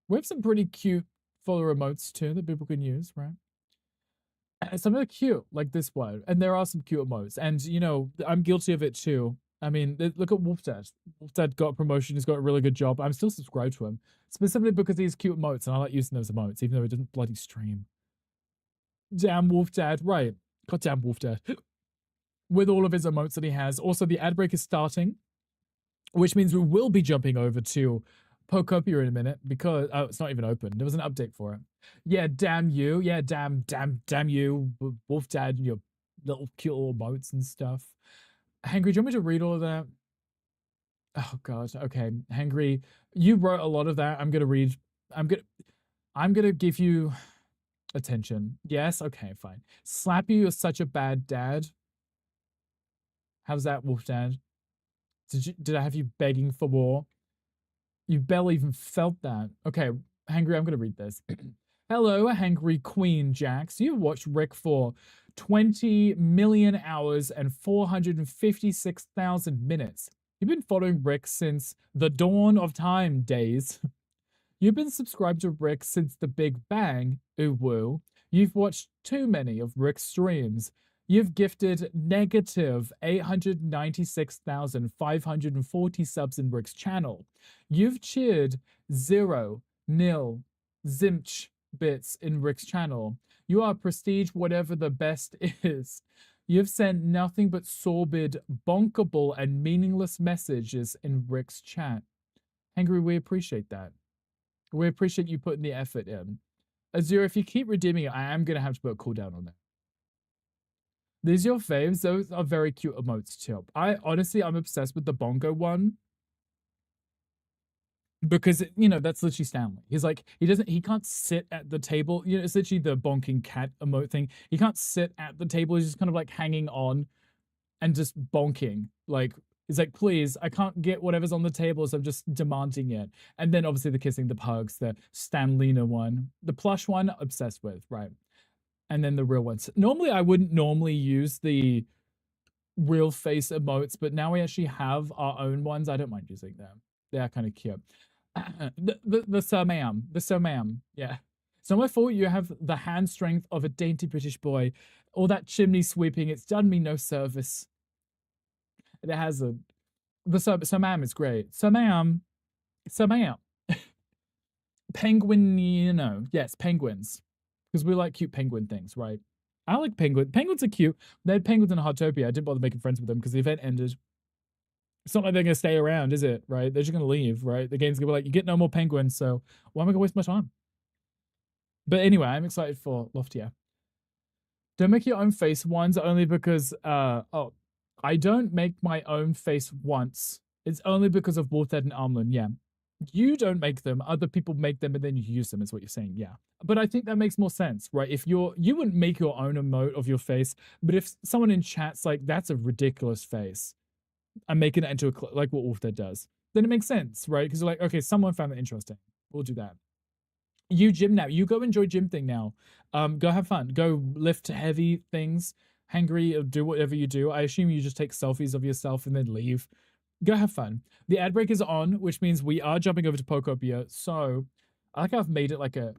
we have some pretty cute follower emotes too that people can use, right? And some are cute, like this one. And there are some cute emotes. And, you know, I'm guilty of it too. I mean, look at Wolfdad. Wolfdad got a promotion. He's got a really good job. I'm still subscribed to him, specifically because he's cute emotes, and I like using those emotes, even though he didn't bloody stream. Damn Wolfdad. Right. Goddamn Wolfdad. With all of his emotes that he has. Also, the ad break is starting, which means we will be jumping over to Pokopia in a minute because it's not even open. There was an update for it. Yeah, damn you. Yeah, damn you, Wolfdad, your little cute little emotes and stuff. Hangry, do you want me to read all of that? Oh god, okay. Hangry, you wrote a lot of that. I'm gonna read. I'm gonna give you attention. Yes, okay, fine. Slappy, you're such a bad dad. How's that, Wolfdad? Did I have you begging for war? You barely even felt that. Okay, Hangry, I'm gonna read this. Hello, Hangry Queen Jax. You've watched Rick for 20 million hours and 456,000 minutes. You've been following Rick since the dawn of time days. You've been subscribed to Rick since the Big Bang. Ooh woo. You've watched too many of Rick's streams. You've gifted negative 896,540 subs in Rick's channel. You've cheered 0, nil, zimch bits in Rick's channel. You are prestige whatever the best is. You've sent nothing but sordid, bonkable, and meaningless messages in Rick's chat. Angry, we appreciate that. We appreciate you putting the effort in. Azure, if you keep redeeming it, I am going to have to put a cooldown on that. These are your faves. Those are very cute emotes too. I'm obsessed with the bongo one. Because, you know, that's literally Stanley. He's like, he can't sit at the table. You know, it's literally the bonking cat emote thing. He can't sit at the table. He's just kind of like hanging on and just bonking. Like, he's like, please, I can't get whatever's on the table, so I'm just demanding it. And then obviously the kissing, the pugs, the Stanlina one. The plush one, obsessed with, right? And then the real ones. Normally, I wouldn't normally use the real face emotes, but now we actually have our own ones. I don't mind using them. They are kind of cute. The Sir Ma'am. The Sir Ma'am. Yeah. It's not my fault you have the hand strength of a dainty British boy. All that chimney sweeping, it's done me no service. It hasn't. The Sir Ma'am is great. Sir Ma'am. Sir Ma'am. Penguin, you know. Yes, penguins. Because we like cute penguin things, right? I like penguins. Penguins are cute. They had penguins in Heartopia. I didn't bother making friends with them because the event ended. It's not like they're going to stay around, is it? Right? They're just going to leave, right? The game's going to be like, you get no more penguins, so why am I going to waste my time? But anyway, I'm excited for Loftia. Don't make your own face ones only because, I don't make my own face once. It's only because of Wolfhead and Armlin, yeah. You don't make them, other people make them and then you use them, is what you're saying, yeah. But I think that makes more sense, right? If you wouldn't make your own emote of your face, but if someone in chat's like, that's a ridiculous face, I'm making it into like what Wolfdead does, then it makes sense, right? Because you're like, okay, someone found it interesting. We'll do that. You gym now. You go enjoy gym thing now. Go have fun. Go lift heavy things. Hangry, do whatever you do. I assume you just take selfies of yourself and then leave. Go have fun. The ad break is on, which means we are jumping over to Pokopia. So I like how I've made it like a.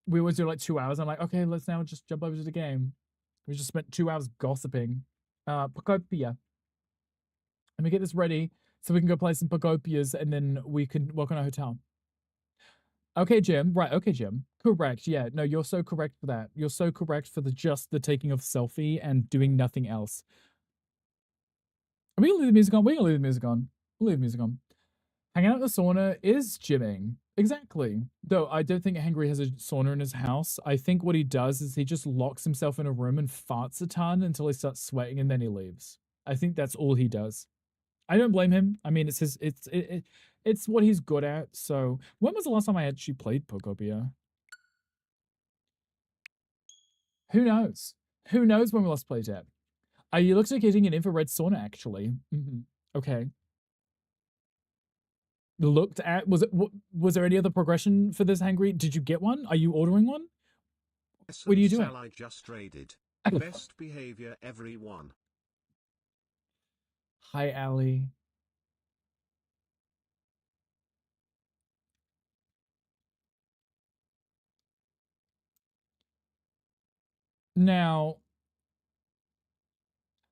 We always do like 2 hours. I'm like, okay, let's now just jump over to the game. We just spent 2 hours gossiping. Pokopia. Let me get this ready so we can go play some Pokopias and then we can work on a hotel. Okay, Jim. Right. Okay, Jim. Correct. Yeah. No, you're so correct for that. You're so correct for the taking of selfie and doing nothing else. Are we gonna leave the music on? We're gonna leave the music on. We'll leave the music on. Hanging out in the sauna is gymming. Exactly. Though I don't think Hangry has a sauna in his house. I think what he does is he just locks himself in a room and farts a ton until he starts sweating and then he leaves. I think that's all he does. I don't blame him. I mean, it's what he's good at. So, when was the last time I actually played Pokopia? Who knows? Who knows when we last played it? You looked like getting an infrared sauna, actually. Okay. Looked at was there any other progression for this Hangry? Did you get one? Are you ordering one? What are you doing? I just raided. Best behavior, everyone. Hi, Allie. Now,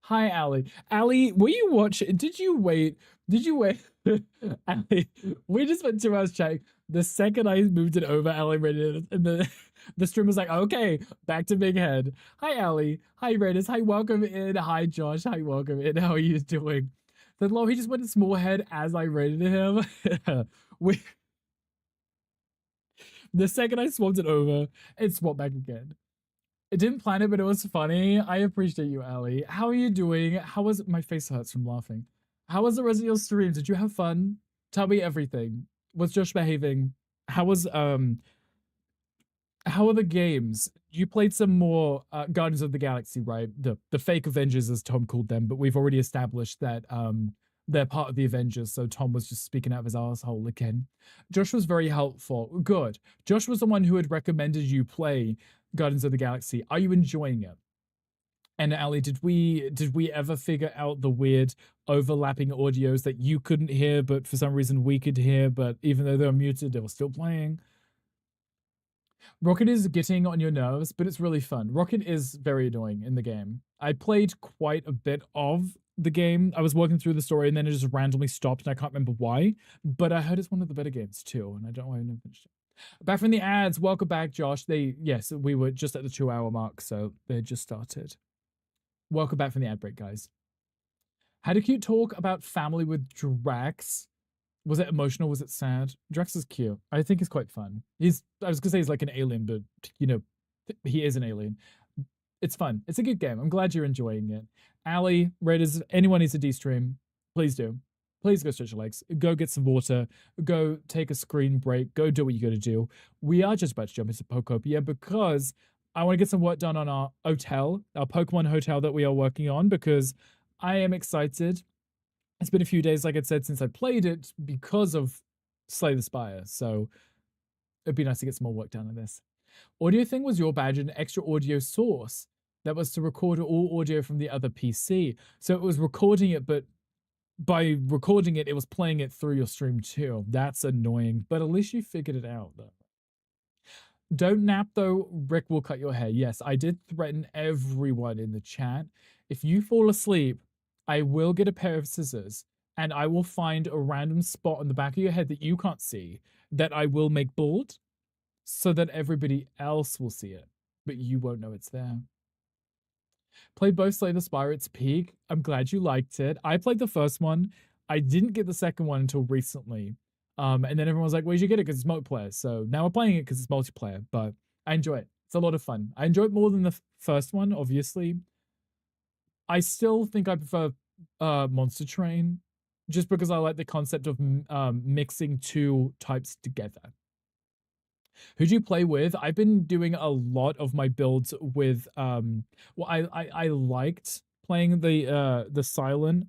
hi, Allie. Allie, were you watching? Did you wait? Did you wait? Allie, we just spent 2 hours chatting. The second I moved it over, Allie read it, and the stream was like, okay, back to Big Head. Hi, Allie. Hi, Reddis. Hi, welcome in. Hi, Josh. Hi, welcome in. How are you doing? Then Lo, he just went to small head as I rated him. we the second I swapped it over, it swapped back again. It didn't plan it, but it was funny. I appreciate you, Allie. How are you doing? How was my face hurts from laughing? How was the rest of your stream? Did you have fun? Tell me everything. Was Josh behaving? How was how are the games? You played some more Guardians of the Galaxy, right? The fake Avengers, as Tom called them, but we've already established that they're part of the Avengers, so Tom was just speaking out of his asshole again. Josh was very helpful. Good. Josh was the one who had recommended you play Guardians of the Galaxy. Are you enjoying it? And Ali, did we ever figure out the weird overlapping audios that you couldn't hear, but for some reason we could hear, but even though they were muted, they were still playing? Rocket is getting on your nerves, but it's really fun. Rocket is very annoying in the game. I played quite a bit of the game. I was working through the story and then it just randomly stopped and I can't remember why, but I heard it's one of the better games too, and I don't know why I never finished it. Back from the ads. Welcome back, Josh. Yes, we were just at the 2 hour mark, so they just started. Welcome back from the ad break, guys. Had a cute talk about family with Drax. Was it emotional? Was it sad? Drax is cute. I think he's quite fun. I was gonna say he's like an alien, but you know, he is an alien. It's fun. It's a good game. I'm glad you're enjoying it. Ali, Raiders, anyone needs a D-stream, please do. Please go stretch your legs. Go get some water. Go take a screen break. Go do what you gotta do. We are just about to jump into Pokopia because I want to get some work done on our hotel, our Pokemon hotel that we are working on, because I am excited. It's been a few days, like I said, since I played it because of Slay the Spire. So it'd be nice to get some more work done on this. Audio thing was your badge, an extra audio source that was to record all audio from the other PC. So it was recording it, but by recording it, it was playing it through your stream too. That's annoying, but at least you figured it out though. Don't nap though, Rick will cut your hair. Yes, I did threaten everyone in the chat. If you fall asleep, I will get a pair of scissors and I will find a random spot on the back of your head that you can't see that I will make bald so that everybody else will see it, but you won't know it's there. Played both Slay the Spire, it's peak. I'm glad you liked it. I played the first one. I didn't get the second one until recently. And then everyone was like, where'd you get it? Because it's multiplayer. So now we're playing it because it's multiplayer, but I enjoy it. It's a lot of fun. I enjoy it more than the first one, obviously. I still think I prefer Monster Train just because I like the concept of mixing two types together. Who do you play with? I've been doing a lot of my builds with well, I liked playing the silent,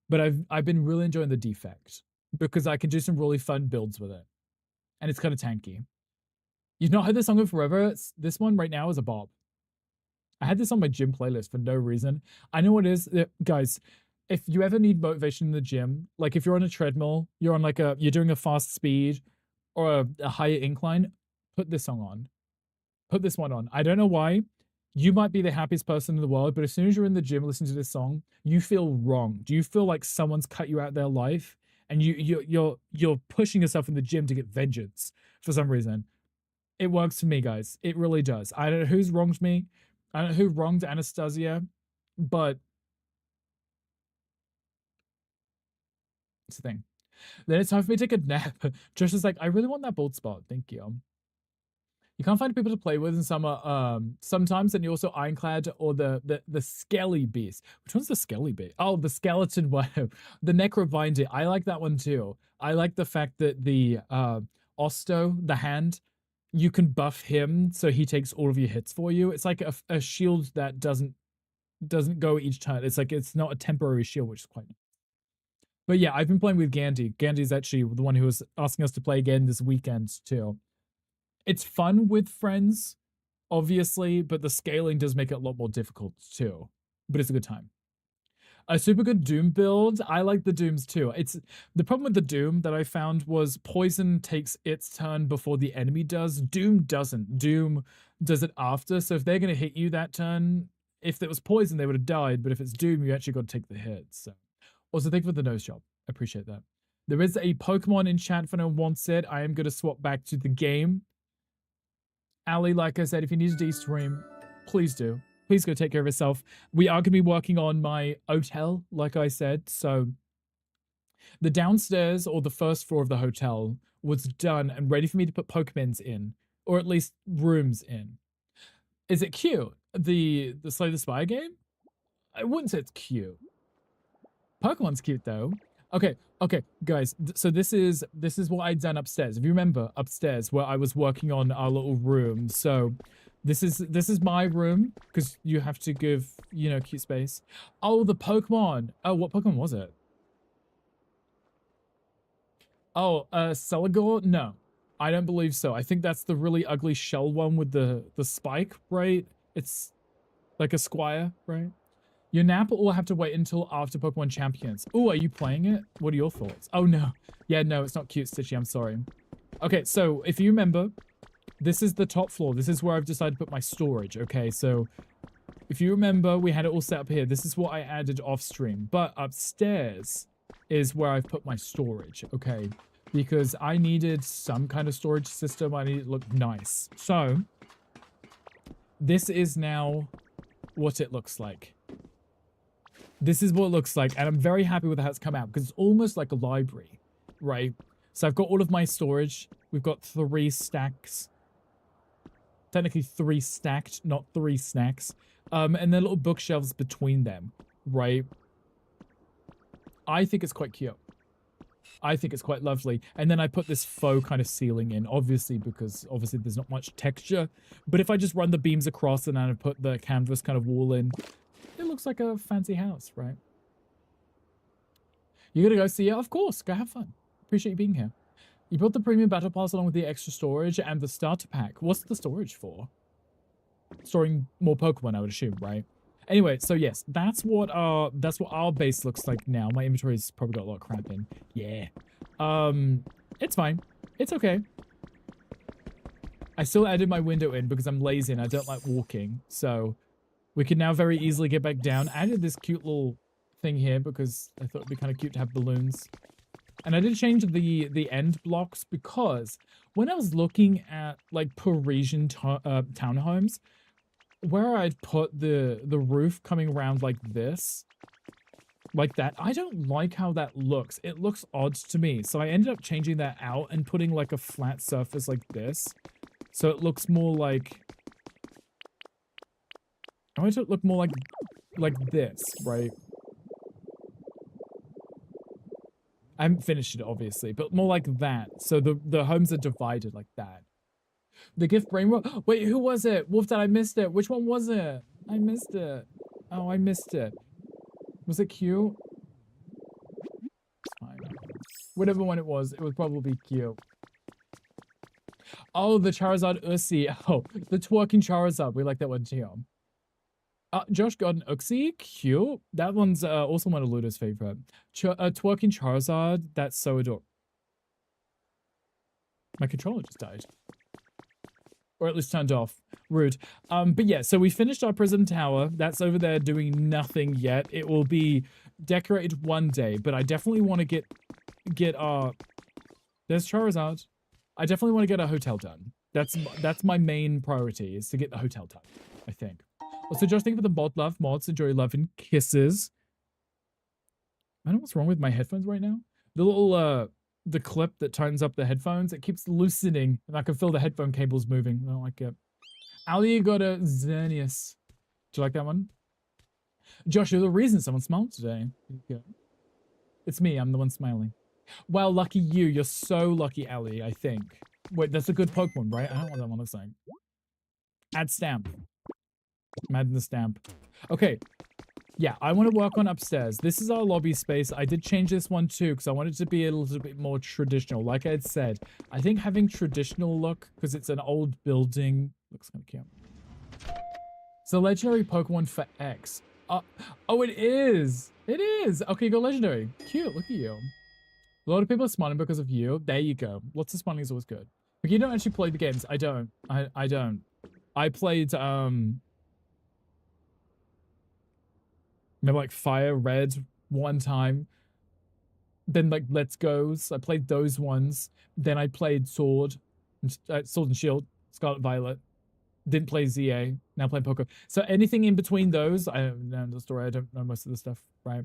but I've been really enjoying the defect because I can do some really fun builds with it. And it's kind of tanky. You've not heard this song in forever? This one right now is a bop. I had this on my gym playlist for no reason. I know what it is. Guys, if you ever need motivation in the gym, like if you're on a treadmill, you're on like you're doing a fast speed or a higher incline, put this song on. Put this one on. I don't know why. You might be the happiest person in the world, but as soon as you're in the gym listening to this song, you feel wrong. Do you feel like someone's cut you out of their life, and you're pushing yourself in the gym to get vengeance for some reason? It works for me, guys. It really does. I don't know who's wronged me. I don't know who wronged Anastasia, but it's the thing. Then it's time for me to take a nap. Josh is like, I really want that bald spot. Thank you. You can't find people to play with in summer. Sometimes, and you also Ironclad or the Skelly Beast. Which one's the Skelly Beast? Oh, the skeleton one. The Necrobinder. I like that one too. I like the fact that the Osto, the hand, you can buff him so he takes all of your hits for you. It's like a shield that doesn't go each turn. It's like it's not a temporary shield, which is quite nice. But yeah, I've been playing with Gandhi. Gandhi's actually the one who was asking us to play again this weekend too. It's fun with friends, obviously, but the scaling does make it a lot more difficult too. But it's a good time. A super good Doom build. I like the Dooms too. It's the problem with the Doom that I found was Poison takes its turn before the enemy does. Doom doesn't. Doom does it after. So if they're gonna hit you that turn, if it was Poison, they would have died. But if it's Doom, you actually got to take the hit. So also thank you for the nose job. I appreciate that. There is a Pokemon in chat for no one wants it. I am gonna swap back to the game. Ali, like I said, if you need to de-stream, please do. Please go take care of yourself. We are going to be working on my hotel, like I said. So the downstairs or the first floor of the hotel was done and ready for me to put Pokemons in, or at least rooms in. Is it cute? The Slay the Spire game? I wouldn't say it's cute. Pokemon's cute though. Okay, guys. So this is what I'd done upstairs. If you remember upstairs where I was working on our little room. So this is my room because you have to give, you know, cute space. Oh, the Pokemon. Oh, what Pokemon was it? Oh, Celigor? No, I don't believe so. I think that's the really ugly shell one with the spike, right? It's like a squire, right? Your nap will have to wait until after Pokemon Champions. Oh, are you playing it? What are your thoughts? Oh, no. Yeah, no, it's not cute, Stitchy. I'm sorry. Okay, so if you remember, this is the top floor. This is where I've decided to put my storage, okay? So if you remember, we had it all set up here. This is what I added off stream. But upstairs is where I've put my storage, okay? Because I needed some kind of storage system. I needed it to look nice. So this is now what it looks like. This is what it looks like, and I'm very happy with how it's come out, because it's almost like a library, right? So I've got all of my storage. We've got 3 stacks. Technically 3 stacked, not 3 snacks. And then little bookshelves between them, right? I think it's quite cute. I think it's quite lovely. And then I put this faux kind of ceiling in, obviously, because obviously there's not much texture. But if I just run the beams across and then I put the canvas kind of wall in, it looks like a fancy house, right? You gotta go see it? Of course, go have fun. Appreciate you being here. You brought the premium battle pass along with the extra storage and the starter pack. What's the storage for? Storing more Pokemon, I would assume, right? Anyway, so yes, that's what our base looks like now. My inventory's probably got a lot of crap in. Yeah. It's fine. It's okay. I still added my window in because I'm lazy and I don't like walking, so we can now very easily get back down. I added this cute little thing here because I thought it'd be kind of cute to have balloons. And I did change the end blocks because when I was looking at like Parisian townhomes, where I'd put the roof coming around like this, like that, I don't like how that looks. It looks odd to me. So I ended up changing that out and putting like a flat surface like this. So it looks more like, I want it to look more like this, right? I haven't finished it, obviously, but more like that. So the homes are divided like that. The gift brain. Wait, who was it? Wolf, I missed it. Which one was it? I missed it. Oh, I missed it. Was it cute? It's fine. Whatever one it was probably cute. Oh, the Charizard Uxie. Oh, the twerking Charizard. We like that one too. Josh got an Uxie. Cute. That one's also one of Ludo's favorite. Twerking Charizard. That's so adorable. My controller just died. Or at least turned off. Rude. But yeah, so we finished our Prism Tower. That's over there doing nothing yet. It will be decorated one day, but I definitely want to get there's Charizard. I definitely want to get a hotel done. That's my main priority, is to get the hotel done, I think. Also, Josh, thank you for the mod love mods. Enjoy love and kisses. I don't know what's wrong with my headphones right now. The little the clip that tightens up the headphones, it keeps loosening, and I can feel the headphone cables moving. I don't like it. Ali got a Xerneas. Do you like that one? Josh, you're the reason someone smiled today. It's me, I'm the one smiling. Wow, lucky you. You're so lucky, Ali, I think. Wait, that's a good Pokemon, right? I don't know what that one looks like. Add stamp. Madden stamp. Okay. Yeah, I want to work on upstairs. This is our lobby space. I did change this one too, because I wanted it to be a little bit more traditional. Like I had said, I think having traditional look, because it's an old building, looks kind of cute. So legendary Pokemon for X. Oh, it is. It is. Okay, you got legendary. Cute. Look at you. A lot of people are smiling because of you. There you go. Lots of smiling is always good. But you don't actually play the games. I don't. I don't. I played, remember like Fire Red one time. Then like Let's Go's. I played those ones. Then I played Sword and Shield, Scarlet Violet. Didn't play ZA. Now playing Poco. So anything in between those, I don't know the story. I don't know most of the stuff, right?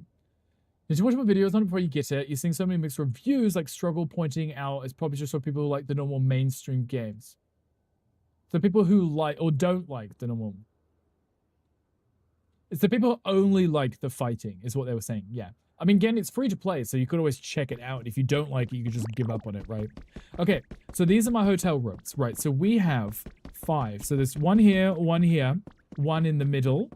Did you watch my videos on it before you get it? You're seeing so many mixed reviews, like struggle pointing out it's probably just for people who like the normal mainstream games. So people who like or don't like the normal. It's the people who only like the fighting, is what they were saying. Yeah. I mean, again, it's free to play, so you could always check it out. If you don't like it, you could just give up on it, right? Okay, so these are my hotel rooms, right? So we have 5. So there's one here, one in the middle,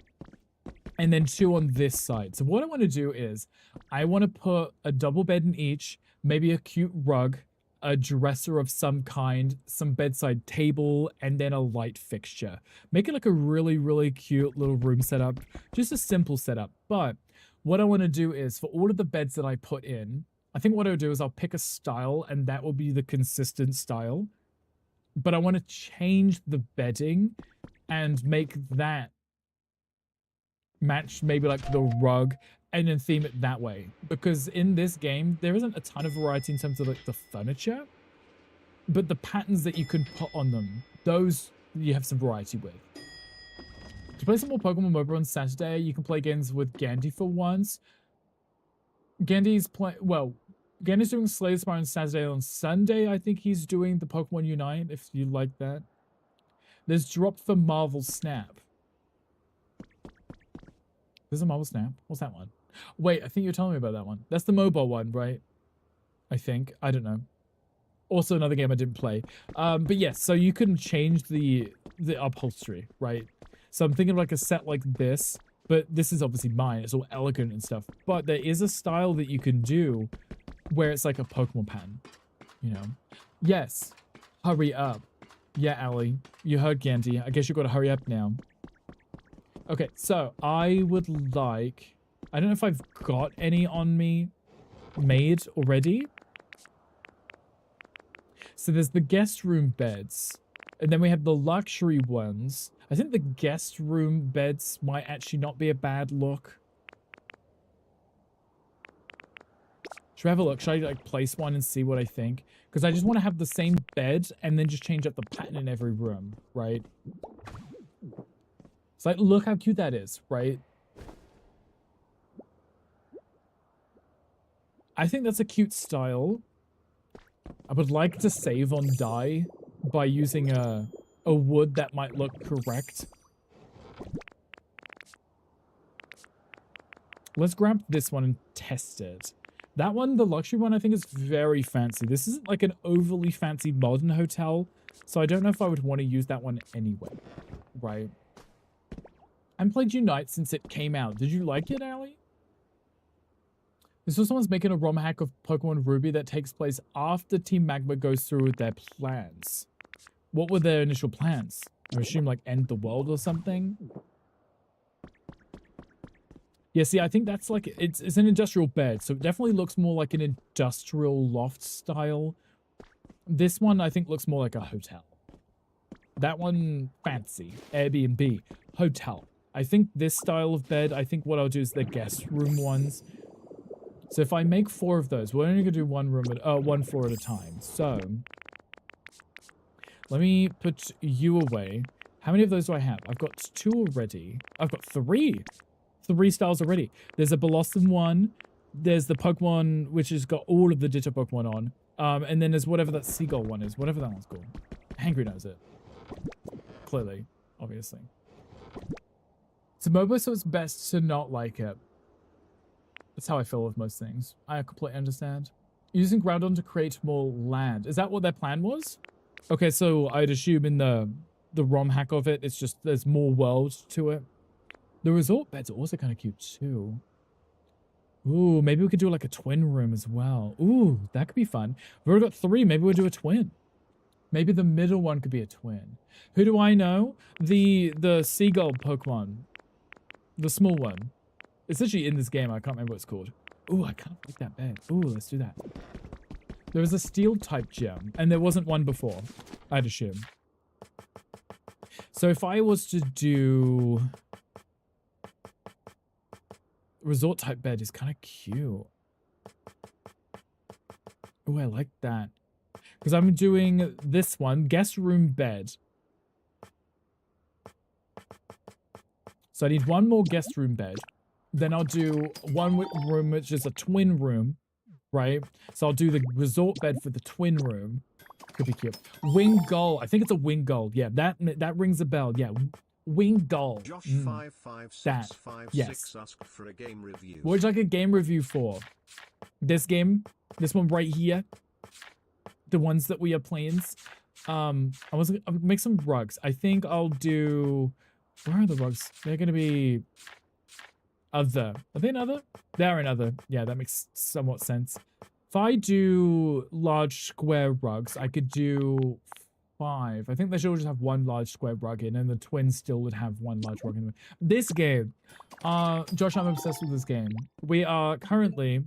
and then 2 on this side. So what I want to do is I want to put a double bed in each, maybe a cute rug, a dresser of some kind, some bedside table, and then a light fixture. Make it like a really, really cute little room setup. Just a simple setup. But what I want to do is for all of the beds that I put in, I think what I'll do is I'll pick a style and that will be the consistent style. But I want to change the bedding and make that match maybe like the rug and then theme it that way, because in this game there isn't a ton of variety in terms of like the furniture, but the patterns that you can put on them, those you have some variety with. To play some more Pokemon Mobile on Saturday, you can play games with Gandhi for once. Gandhi's doing Slay the Spire on Saturday. On Sunday I think he's doing the Pokemon Unite, if you like that. There's Drop for Marvel Snap. There's a Marvel Snap. What's that one? Wait, I think you're telling me about that one. That's the mobile one, right? I think. I don't know. Also another game I didn't play. But yes, so you can change the upholstery, right? So I'm thinking of like a set like this, but this is obviously mine. It's all elegant and stuff. But there is a style that you can do where it's like a Pokemon pen, you know? Yes. Hurry up. Yeah, Ali. You heard Gandhi. I guess you gotta hurry up now. Okay, so I would like... I don't know if I've got any on me made already. So there's the guest room beds. And then we have the luxury ones. I think the guest room beds might actually not be a bad look. Should I have a look? Should I like place one and see what I think? Because I just want to have the same bed and then just change up the pattern in every room, right? It's like, look how cute that is, right? I think that's a cute style. I would like to save on dye by using a wood that might look correct. Let's grab this one and test it. That one, the luxury one, I think is very fancy. This isn't like an overly fancy modern hotel, so I don't know if I would want to use that one anyway, right? I haven't played Unite since it came out. Did you like it, Ali? This was someone's making a ROM hack of Pokemon Ruby that takes place after Team Magma goes through with their plans. What were their initial plans? I assume like end the world or something. Yeah, see, I think that's like, it's an industrial bed, so it definitely looks more like an industrial loft style. This one, I think, looks more like a hotel. That one, fancy. Airbnb. Hotel. I think this style of bed, I think what I'll do is the guest room ones. So if I make 4 of those, we're only going to do one floor at a time. So, let me put you away. How many of those do I have? I've got 2 already. I've got 3. 3 styles already. There's a Blossom one. There's the Pokemon, which has got all of the Ditto Pokemon on. And then there's whatever that Seagull one is. Whatever that one's called. Hangry knows it. Clearly. Obviously. It's a MOBA, so it's best to not like it. That's how I feel with most things. I completely understand. Using Groudon to create more land. Is that what their plan was? Okay, so I'd assume in the ROM hack of it, it's just there's more world to it. The resort beds are also kind of cute too. Ooh, maybe we could do like a twin room as well. Ooh, that could be fun. We've already got 3. Maybe we'll do a twin. Maybe the middle one could be a twin. Who do I know? The seagull Pokemon. The small one. It's actually in this game. I can't remember what it's called. Ooh, I can't like that bed. Ooh, let's do that. There was a steel type gem, and there wasn't one before, I'd assume. So if I was to do... resort type bed is kind of cute. Oh, I like that. Because I'm doing this one, guest room bed. So I need 1 more guest room bed. Then I'll do 1 room, which is a twin room, right? So I'll do the resort bed for the twin room. Could be cute. Wing gull. I think it's a wing gull. Yeah, that rings a bell. Yeah. Wing gull. Josh 55656 yes. asked for a game review. What would you like a game review for? This game? This one right here? The ones that we are playing? I'll make some rugs. I think I'll do... Where are the rugs? They're going to be... Other. Are they another? They're another. Yeah, that makes somewhat sense. If I do large square rugs, I could do 5. I think they should all just have 1 large square rug in, and the twins still would have 1 large rug in. This game, Josh, I'm obsessed with this game. We are currently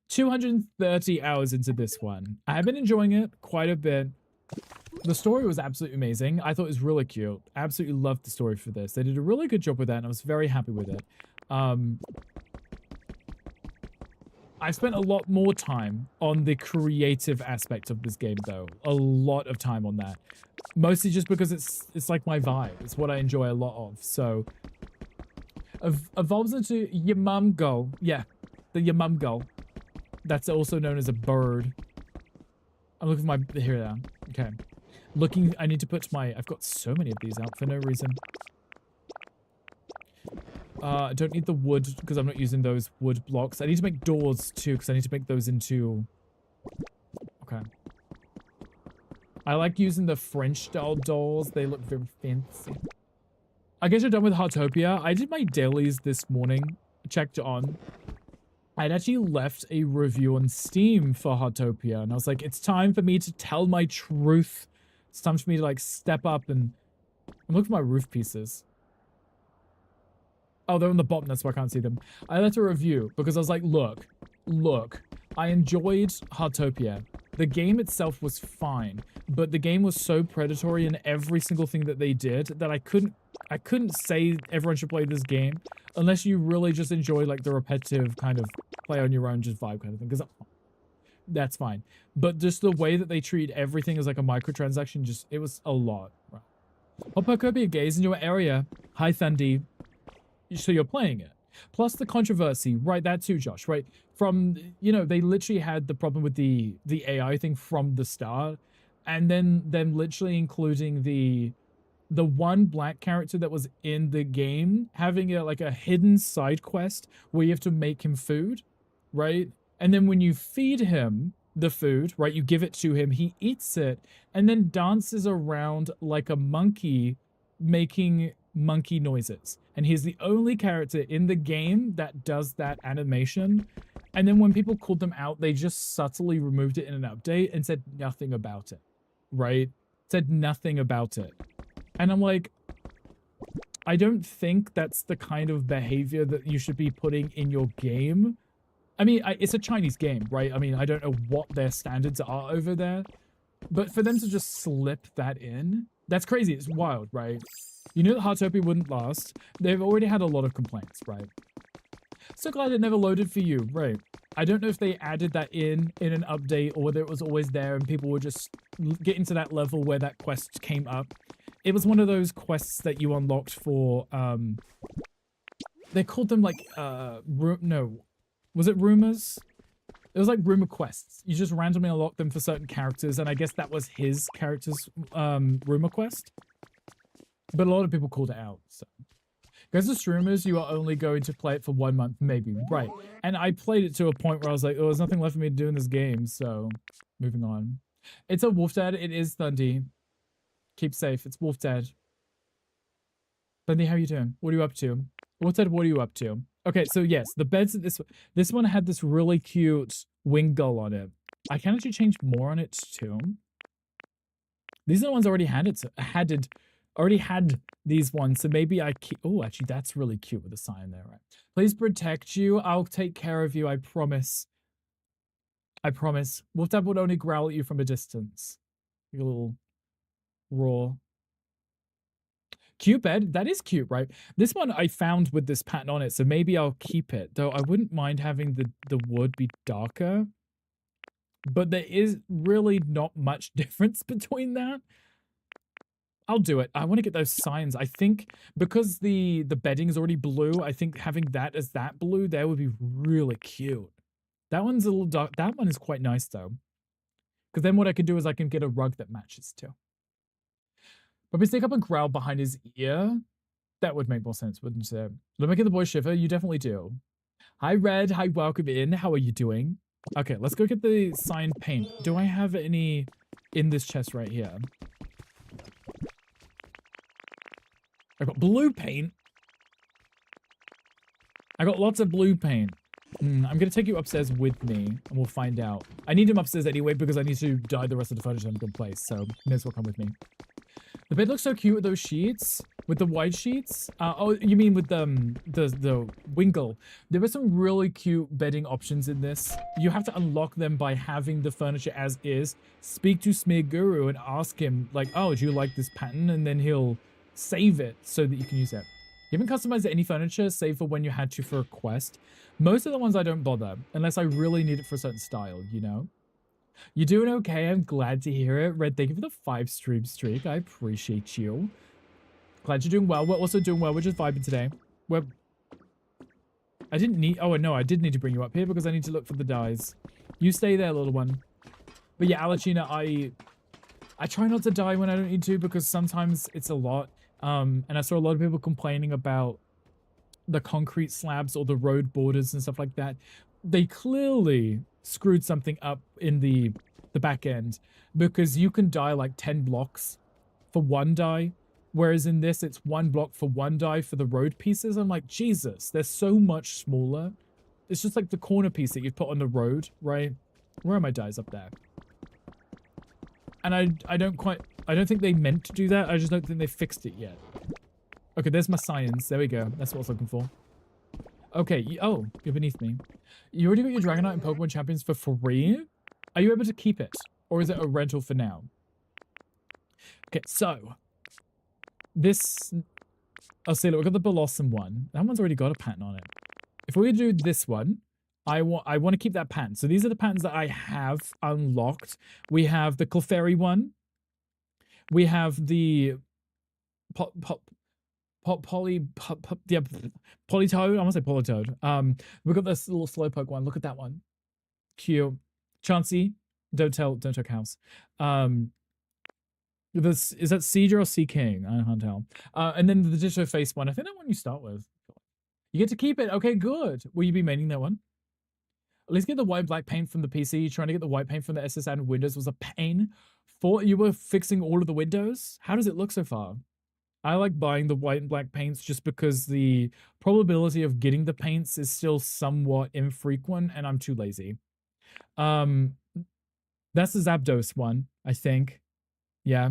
230 hours into this one. I have been enjoying it quite a bit. The story was absolutely amazing. I thought it was really cute. Absolutely loved the story for this. They did a really good job with that, and I was very happy with it. I spent a lot more time on the creative aspect of this game, though. A lot of time on that. Mostly just because it's like my vibe. It's what I enjoy a lot of. So, evolves into Yamamgo. Yeah, the Yamamgo. That's also known as a bird. I'm looking for my... Here they are. Okay. Looking... I need to put my... I've got so many of these out for no reason. I don't need the wood because I'm not using those wood blocks. I need to make doors too because I need to make those into... Okay. I like using the French style doors. They look very fancy. I guess you're done with Heartopia. I did my dailies this morning. Checked on. I'd actually left a review on Steam for Heartopia. And I was like, it's time for me to tell my truth. It's time for me to like step up and... I'm looking for my roof pieces. Oh, they're on the bottom, that's why I can't see them. I left a review because I was like, look, I enjoyed Heartopia. The game itself was fine, but the game was so predatory in every single thing that they did that I couldn't say everyone should play this game unless you really just enjoy like the repetitive kind of play on your own just vibe kind of thing, because that's fine. But just the way that they treat everything as like a microtransaction, just, it was a lot. Right. Hopakopia Gaze in your area. Hi, Thundy. So you're playing it. Plus the controversy, right? That too, Josh, right? From, you know, they literally had the problem with the AI thing from the start, and then them literally including the one black character that was in the game having like a hidden side quest where you have to make him food, right? And then when you feed him the food, right, you give it to him, he eats it, and then dances around like a monkey making monkey noises. And he's the only character in the game that does that animation. And then when people called them out, they just subtly removed it in an update and said nothing about it, right? Said nothing about it. And I'm like, I don't think that's the kind of behavior that you should be putting in your game. I mean, it's a Chinese game, right? I mean, I don't know what their standards are over there. But for them to just slip that in, that's crazy. It's wild, right? You knew that Heartopia wouldn't last. They've already had a lot of complaints, right? So glad it never loaded for you, right? I don't know if they added that in an update or whether it was always there and people were just getting to that level where that quest came up. It was one of those quests that you unlocked for, they called them like, no, was it rumors? It was like rumor quests. You just randomly unlock them for certain characters, and I guess that was his character's rumor quest. But a lot of people called it out, so. Because the streamers, you are only going to play it for 1 month, maybe, right. And I played it to a point where I was like, oh, there's nothing left for me to do in this game, so moving on. It's a Wolf Dad, it is Thundy. Keep safe, it's Wolf Dad. Thundy, how you doing? What are you up to? Wolf Dad, what are you up to? Okay, so yes, the beds, this one had this really cute wing gull on it. I can actually change more on it too. These are the ones I already had already had these ones, so maybe I keep, oh, actually that's really cute with a sign there, right? Please protect you, I'll take care of you, I promise. I promise. Wolf Dad would only growl at you from a distance. Like a little roar. Cute bed, that is cute, right? This one I found with this pattern on it, so maybe I'll keep it. Though I wouldn't mind having the wood be darker. But there is really not much difference between that. I'll do it. I want to get those signs. I think because the bedding is already blue, I think having that as that blue there would be really cute. That one's a little dark. That one is quite nice though. Because then what I can do is I can get a rug that matches too. But we stick up and growl behind his ear. That would make more sense, wouldn't it? Let me get the boy shiver. You definitely do. Hi, Red. Hi, welcome in. How are you doing? Okay, let's go get the sign paint. Do I have any in this chest right here? I got blue paint. I got lots of blue paint. I'm going to take you upstairs with me, and we'll find out. I need him upstairs anyway, because I need to dye the rest of the furniture in a good place, so may as well come with me. The bed looks so cute with those sheets, with the white sheets. Oh, you mean with the Wingle. There are some really cute bedding options in this. You have to unlock them by having the furniture as is. Speak to Smear Guru and ask him, like, oh, do you like this pattern? And then he'll save it so that you can use it. You haven't customized any furniture, save for when you had to for a quest. Most of the ones I don't bother, unless I really need it for a certain style, you know? You're doing okay, I'm glad to hear it. Red, thank you for the 5 stream streak. I appreciate you. Glad you're doing well. We're also doing well. We're just vibing today. I didn't need... Oh, no, I did need to bring you up here because I need to look for the dyes. You stay there, little one. But yeah, Alachina, I try not to die when I don't need to because sometimes it's a lot. And I saw a lot of people complaining about the concrete slabs or the road borders and stuff like that. They clearly screwed something up in the back end because you can die like 10 blocks for 1 die, whereas in this it's 1 block for 1 die for the road pieces. I'm like, Jesus, they're so much smaller. It's just like the corner piece that you put on the road, right? Where are my dies? Up there? And I don't think they meant to do that. I just don't think they fixed it yet. Okay, there's my science. There we go. That's what I was looking for. Okay, oh, you're beneath me. You already got your Dragonite and Pokemon Champions for free? Are you able to keep it? Or is it a rental for now? Okay, so. This... Oh, see, look, we've got the Blossom one. That one's already got a pattern on it. If we do this one, I want to keep that pattern. So these are the patterns that I have unlocked. We have the Clefairy one. We have the... Politoed. I want to say Politoed. We've got this little Slowpoke one. Look at that one. Cute. Chansey. Don't tell cows. This is that Cedar or Sea King? I can't tell. And then the Ditto Face one. I think that one you start with. You get to keep it. Okay, good. Will you be maining that one? At least get the white black paint from the PC. Trying to get the white paint from the SSI and Windows was a pain. You were fixing all of the windows. How does it look so far? I like buying the white and black paints just because the probability of getting the paints is still somewhat infrequent and I'm too lazy. That's the Zapdos one, I think. Yeah.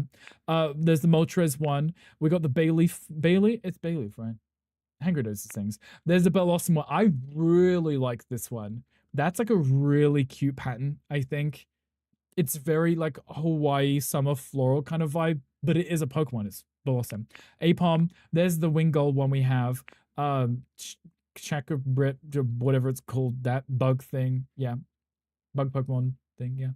There's the Moltres one. We got the Bailey? It's Bayleaf, right? Hanger knows these things. There's the Bellossom one. I really like this one. That's like a really cute pattern, I think. It's very like Hawaii summer floral kind of vibe, but it is a Pokemon. It's Bellossom. Apom. There's the Wingull one we have. Chakra whatever it's called, that bug thing. Yeah. Bug Pokemon thing, yeah.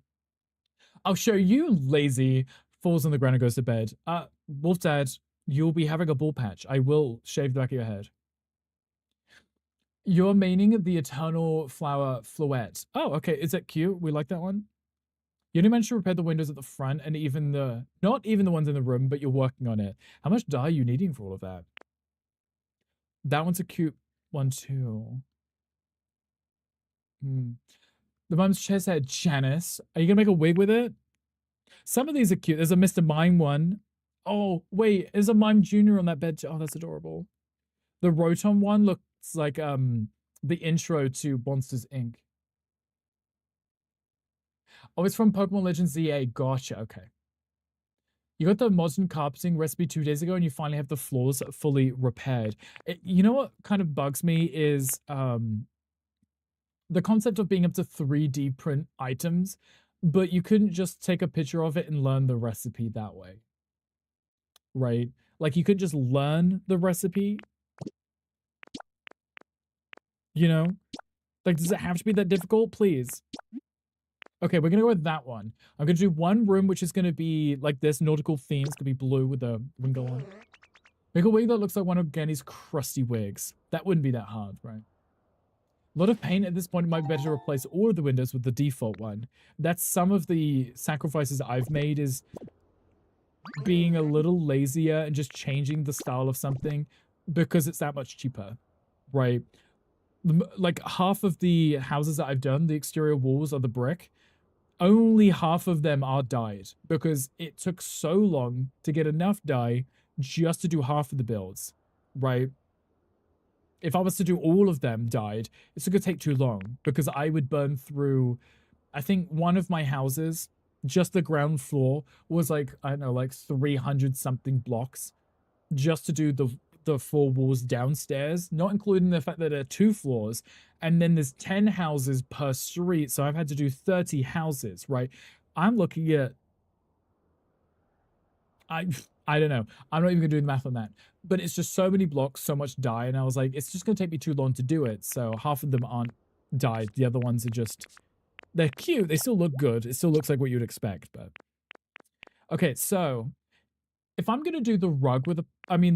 I'll show you, lazy, falls on the ground and goes to bed. Wolf Dad, you'll be having a ball patch. I will shave the back of your head. You're meaning the Eternal Flower Fluette. Oh, okay. Is that cute? We like that one. You only managed to repair the windows at the front and even not even the ones in the room, but you're working on it. How much dye are you needing for all of that? That one's a cute one too. The mum's chest had Janice. Are you gonna make a wig with it? Some of these are cute. There's a Mr. Mime one. Oh, wait, there's a Mime Jr. on that bed. Oh, that's adorable. The Rotom one looks like the intro to Monsters, Inc. Oh, it's from Pokemon Legends ZA. Gotcha, okay. You got the modern carpeting recipe 2 days ago and you finally have the floors fully repaired. You know what kind of bugs me is the concept of being able to 3D print items, but you couldn't just take a picture of it and learn the recipe that way. Right? Like you could just learn the recipe. You know? Like, does it have to be that difficult? Please. Okay, we're gonna go with that one. I'm gonna do one room, which is gonna be like this nautical theme. It's gonna be blue with the window on. Make a wig that looks like one of Ganny's crusty wigs. That wouldn't be that hard, right? A lot of paint at this point. It might be better to replace all of the windows with the default one. That's some of the sacrifices I've made, is being a little lazier and just changing the style of something because it's that much cheaper, right? Like half of the houses that I've done, the exterior walls are the brick. Only half of them are dyed because it took so long to get enough dye just to do half of the builds, right? If I was to do all of them dyed, it's going to take too long because I would burn through, I think one of my houses, just the ground floor was like, I don't know, like 300 something blocks just to do the 4 walls downstairs, not including the fact that there are 2 floors, and then there's 10 houses per street, so I've had to do 30 houses, right? I'm looking at, I don't know. I'm not even gonna do the math on that. But it's just so many blocks, so much dye, and I was like, it's just gonna take me too long to do it. So half of them aren't dyed. The other ones are just, they're cute. They still look good. It still looks like what you'd expect, but. Okay, so if I'm gonna do the rug with the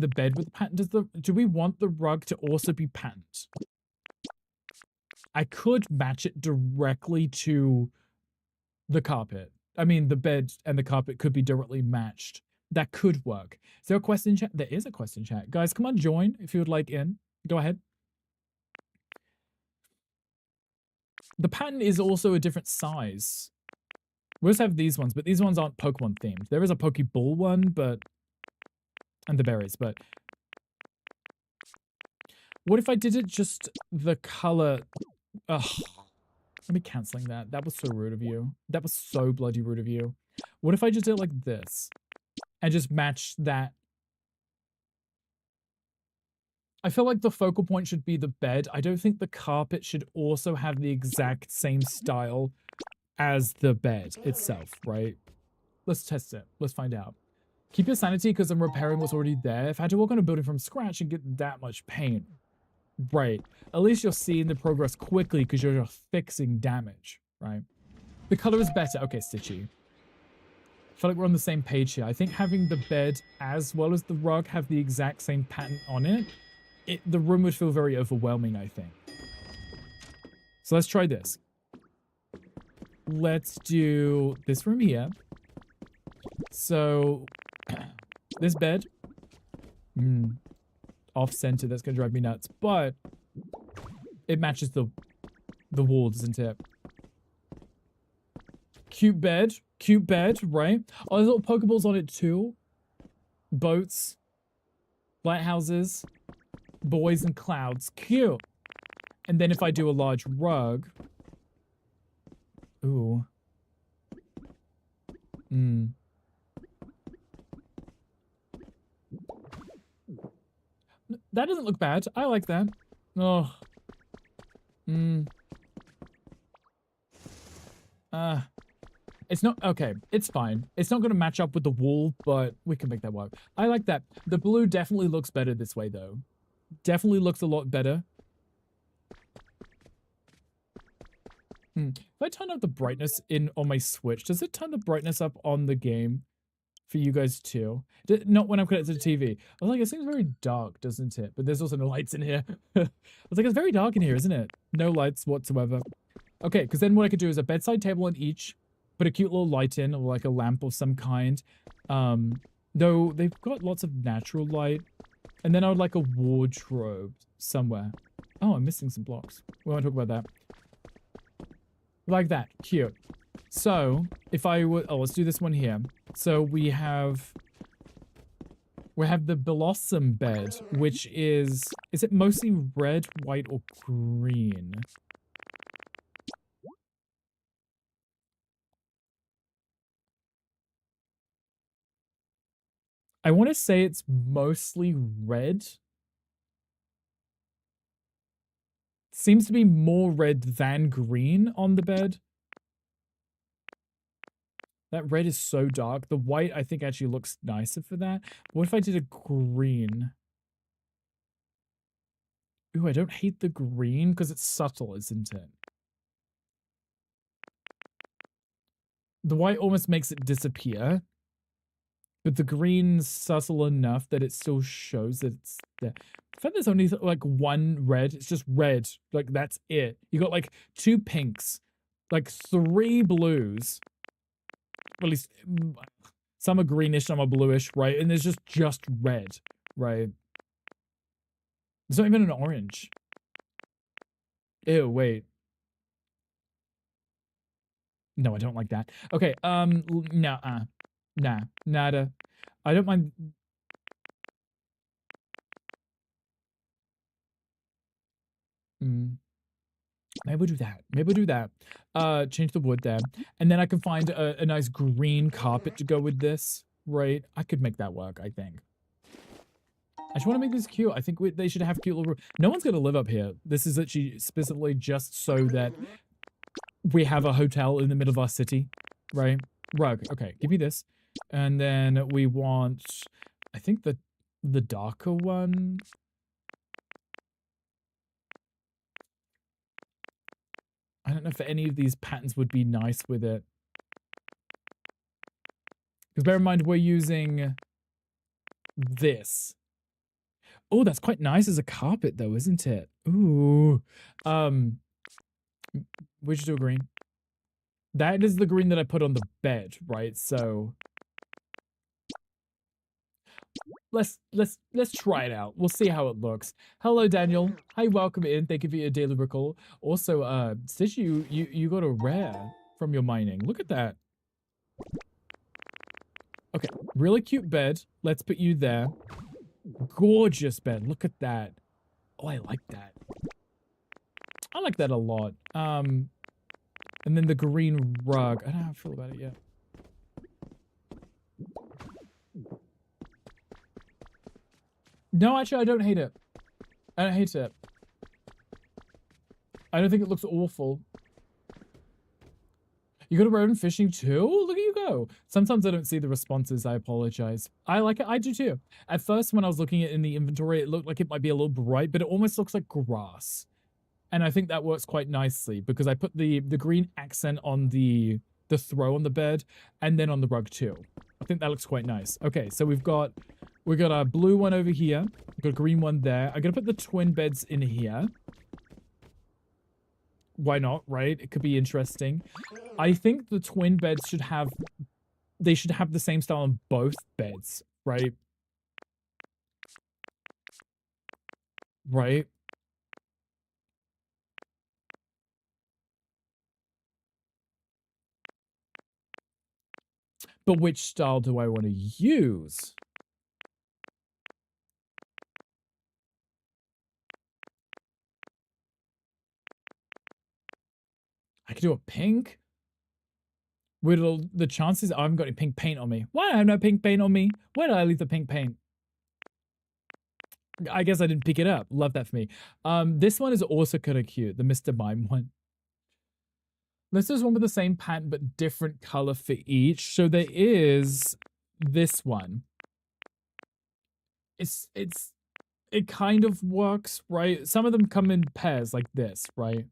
bed with the pattern, do we want the rug to also be patterned? I could match it directly to the carpet. I mean, the bed and the carpet could be directly matched. That could work. Is there a question chat? There is a question chat. Guys, come on, join if you would like in. Go ahead. The pattern is also a different size. We also have these ones, but these ones aren't Pokemon themed. There is a Pokeball one, but... and the berries, but... what if I did it just the color... Ugh. Let me canceling that. That was so rude of you. That was so bloody rude of you. What if I just did it like this? And just match that? I feel like the focal point should be the bed. I don't think the carpet should also have the exact same style as the bed itself, right? Let's test it. Let's find out. Keep your sanity because I'm repairing what's already there. If I had to work on a building from scratch and get that much paint, right, at least you're seeing the progress quickly because you're just fixing damage, right? The color is better. Okay, Stitchy. I feel like we're on the same page here. I think having the bed as well as the rug have the exact same pattern on it, the room would feel very overwhelming, I think. So let's try this. Let's do this room here. So this bed, off center, that's gonna drive me nuts, but it matches the wall, doesn't it? Cute bed, right? Oh, there's little Pokeballs on it too. Boats. Lighthouses, boys and clouds, cute. And then if I do a large rug, ooh, that doesn't look bad. I like that. Oh, it's not okay. It's fine. It's not going to match up with the wall, but we can make that work. I like that. The blue definitely looks better this way, though. Definitely looks a lot better. If I turn up the brightness on my Switch, does it turn the brightness up on the game for you guys too? Not when I'm connected to the TV. I was like, it seems very dark, doesn't it? But there's also no lights in here. I was like, it's very dark in here, isn't it? No lights whatsoever. Okay, because then what I could do is a bedside table on each, put a cute little light in, or like a lamp of some kind. Though they've got lots of natural light. And then I would like a wardrobe somewhere. Oh, I'm missing some blocks. We won't talk about that. Like that. Cute. So, if I would... Oh, let's do this one here. So, we have the Blossom bed, which is... Is it mostly red, white, or green? I want to say it's mostly red. Seems to be more red than green on the bed. That red is so dark. The white, I think, actually looks nicer for that. What if I did a green? Ooh, I don't hate the green because it's subtle, isn't it? The white almost makes it disappear. But the green's subtle enough that it still shows that it's there. In fact, there's only like one red. It's just red. Like, that's it. You got like 2 pinks, like 3 blues. Or at least some are greenish, some are bluish, right? And there's just red, right? There's not even an orange. Ew, wait. No, I don't like that. Okay, nah, nada. I don't mind. Maybe we'll do that. Maybe we'll do that. Change the wood there. And then I can find a nice green carpet to go with this, right? I could make that work, I think. I just want to make this cute. I think they should have cute little... No one's going to live up here. This is actually specifically just so that we have a hotel in the middle of our city, right? Rug. Okay, give me this. And then we want... I think the darker one... I don't know if any of these patterns would be nice with it. Because bear in mind, we're using this. Oh, that's quite nice as a carpet, though, isn't it? Ooh. We should do a green. That is the green that I put on the bed, right? So let's try it out. We'll see how it looks. Hello, Daniel. Hi, welcome in. Thank you for your daily recall. Also, Stitch, you got a rare from your mining. Look at that. Okay, really cute bed. Let's put you there. Gorgeous bed. Look at that. Oh, I like that. I like that a lot. And then the green rug. I don't know how I feel about it yet. No, actually, I don't hate it. I don't hate it. I don't think it looks awful. You got a rodent fishing too? Look at you go. Sometimes I don't see the responses. I apologize. I like it. I do too. At first, when I was looking at it in the inventory, it looked like it might be a little bright, but it almost looks like grass. And I think that works quite nicely because I put the green accent on the throw on the bed and then on the rug too. I think that looks quite nice. Okay, so we've got a blue one over here. We've got a green one there. I'm gonna put the twin beds in here. Why not, right? It could be interesting. I think the twin beds should have the same style on both beds, right? Right? But which style do I want to use? I could do a pink. The chances I haven't got any pink paint on me. Why do I have no pink paint on me? Where did I leave the pink paint? I guess I didn't pick it up. Love that for me. This one is also kind of cute. The Mr. Mime one. Let's do one with the same pattern but different color for each. So there is this one. It kind of works, right? Some of them come in pairs like this, right?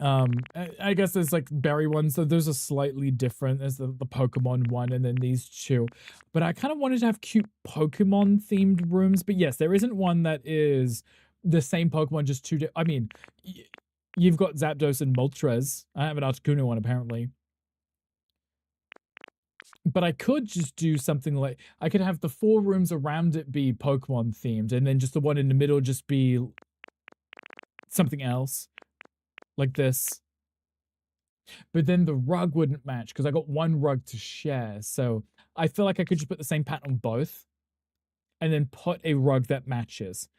I guess there's like berry ones, so those are slightly different. There's the Pokemon one and then these two. But I kind of wanted to have cute Pokemon themed rooms. But yes, there isn't one that is the same Pokemon, just two. I mean, you've got Zapdos and Moltres. I have an Articuno one apparently. But I could just do something like, I could have the 4 rooms around it be Pokemon themed, and then just the one in the middle just be something else. Like this. But then the rug wouldn't match because I got one rug to share. So I feel like I could just put the same pattern on both and then put a rug that matches.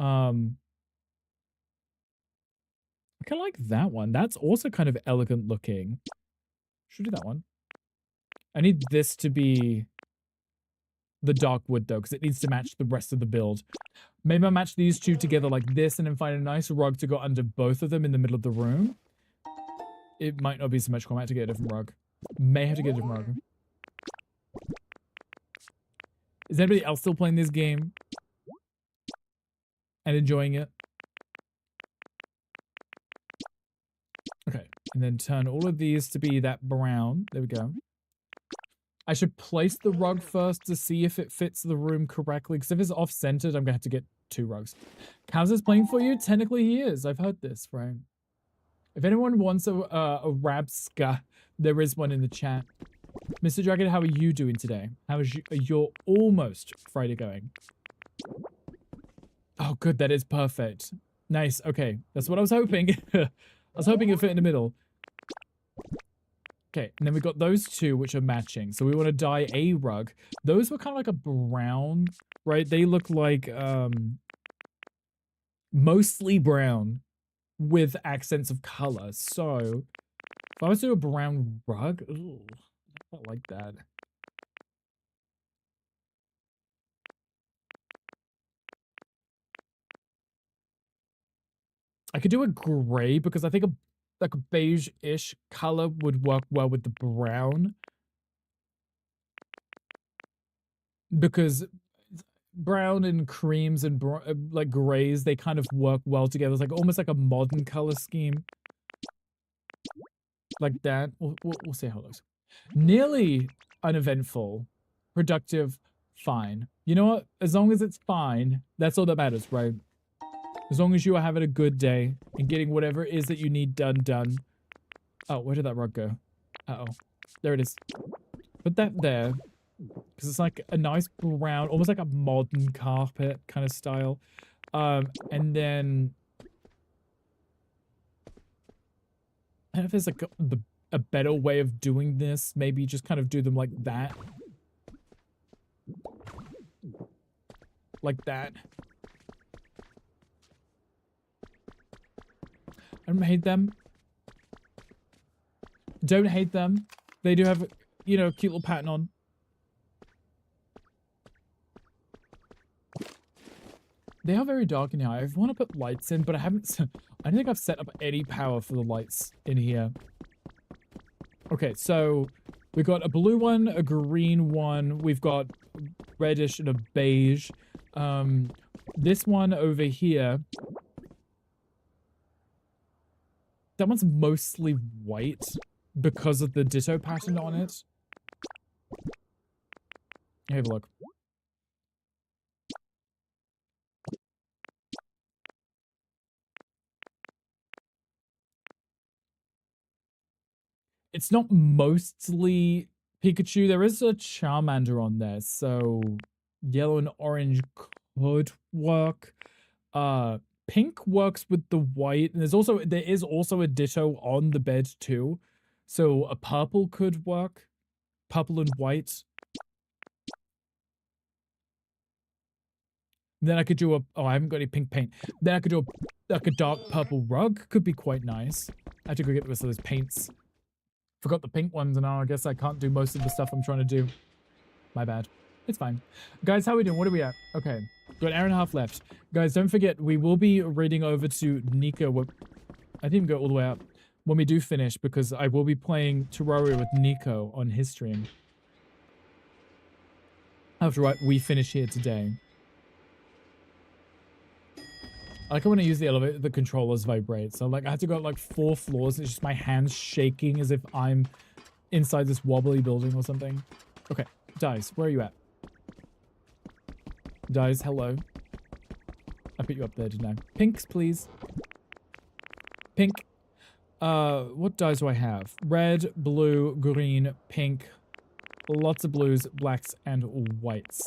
I kind of like that one. That's also kind of elegant looking. Should do that one. I need this to be the dark wood though, because it needs to match the rest of the build. Maybe I'll match these two together like this and then find a nice rug to go under both of them in the middle of the room. It might not be so much. I might have to get a different rug. May have to get a different rug. Is anybody else still playing this game? And enjoying it? Okay, and then turn all of these to be that brown. There we go. I should place the rug first to see if it fits the room correctly, because if it's off-centered, I'm going to have to get 2 rugs. Kaz is playing for you? Technically he is. I've heard this, right? If anyone wants a Rabska, there is one in the chat. Mr. Dragon, how are you doing today? How is your almost Friday going? Oh, good. That is perfect. Nice. Okay. That's what I was hoping. I was hoping it'd fit in the middle. Okay, and then we've got those 2 which are matching. So we want to dye a rug. Those were kind of like a brown, right? They look like mostly brown with accents of color. So if I was to do a brown rug, ooh, I don't like that. I could do a gray because I think like a beige-ish color would work well with the brown. Because brown and creams and like grays, they kind of work well together. It's like almost like a modern color scheme. Like that. We'll see how it looks. Nearly uneventful. Productive. Fine. You know what? As long as it's fine, that's all that matters, right? As long as you are having a good day and getting whatever it is that you need done. Oh, where did that rug go? Uh-oh. There it is. Put that there. Because it's like a nice brown, almost like a modern carpet kind of style. And then... I don't know if there's like a better way of doing this. Maybe just kind of do them like that. Like that. I don't hate them. Don't hate them. They do have, you know, a cute little pattern on. They are very dark in here. I want to put lights in, but I haven't... I don't think I've set up any power for the lights in here. Okay, so we've got a blue one, a green one. We've got reddish and a beige. This one over here... That one's mostly white because of the ditto pattern on it. Have a look. It's not mostly Pikachu. There is a Charmander on there, so yellow and orange could work. Pink works with the white, and there is also a ditto on the bed too. So a purple could work. Purple and white. Then I could do oh, I haven't got any pink paint. Then I could do like a dark purple rug could be quite nice. I had to go get the rest of those paints. Forgot the pink ones, and now I guess I can't do most of the stuff I'm trying to do. My bad. It's fine. Guys, how are we doing? What are we at? Okay. Got an hour and a half left. Guys, don't forget, we will be reading over to Nico. I didn't even go all the way up. When we do finish, because I will be playing Terraria with Nico on his stream. After we finish here today. I like it when I use the elevator, the controllers vibrate. So like I had to go up like 4 floors. It's just my hands shaking as if I'm inside this wobbly building or something. Okay, Dice, where are you at? Dice, hello. I put you up there, didn't I? Pinks, please. Pink. What dyes do I have? Red, blue, green, pink. Lots of blues, blacks, and whites.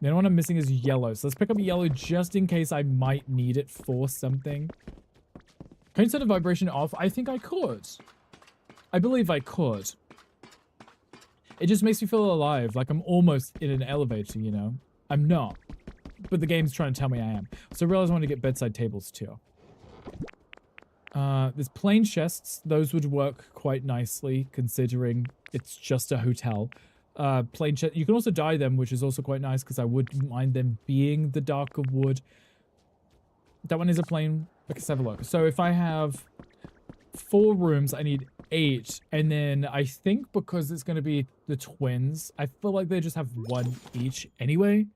The only one I'm missing is yellow. So let's pick up yellow just in case I might need it for something. Can you set the vibration off? I think I could. I believe I could. It just makes me feel alive. Like I'm almost in an elevator, you know? I'm not. But the game's trying to tell me I am. So I realized I want to get bedside tables too. There's plain chests. Those would work quite nicely considering it's just a hotel. Plain chest. You can also dye them, which is also quite nice because I wouldn't mind them being the darker wood. That one is a plain. Let's have a look. So if I have 4 rooms, I need 8. And then I think because it's going to be the twins, I feel like they just have 1 each anyway.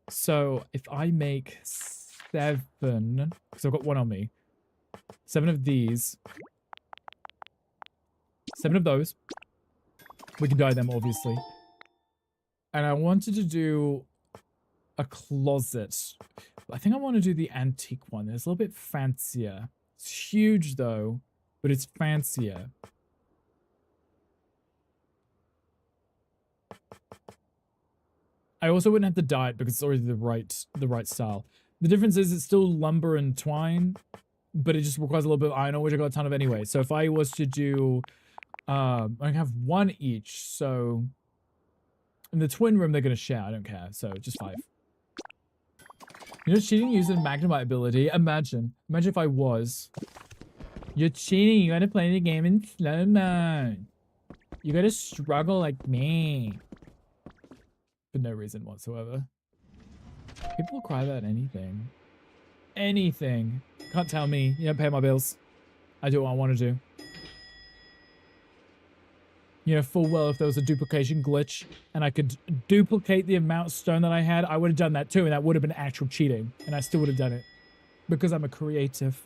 So if I make 7, because I've got 1 on me. 7 of these. 7 of those. We can dye them, obviously. And I wanted to do a closet. I think I want to do the antique one. It's a little bit fancier. It's huge, though, but it's fancier. I also wouldn't have to dye it because it's already the right style. The difference is it's still lumber and twine, but it just requires a little bit of iron ore, which I got a ton of anyway. So if I was to do, I can have 1 each. So in the twin room, they're going to share. I don't care. So just 5. You're cheating using Magnemite ability. Imagine if I was. You're cheating. You got to play the game in slow mode. You got to struggle like me. For no reason whatsoever. People cry about anything. Anything. Can't tell me. You don't pay my bills. I do what I want to do. You know full well if there was a duplication glitch and I could duplicate the amount of stone that I had, I would have done that too, and that would have been actual cheating. And I still would have done it. Because I'm a creative.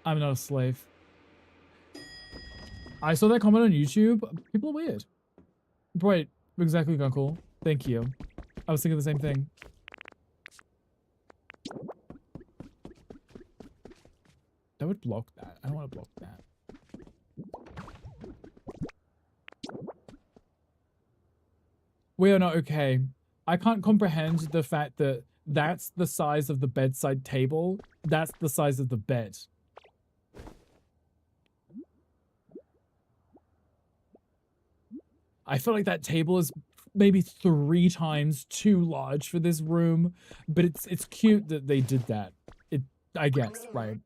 I'm not a slave. I saw that comment on YouTube. People are weird. Right. Exactly, Gunkle. Thank you. I was thinking the same thing. That would block that. I don't want to block that. We are not okay. I can't comprehend the fact that that's the size of the bedside table. That's the size of the bed. I feel like that table is maybe 3 times too large for this room, but it's cute that they did that. I guess, right?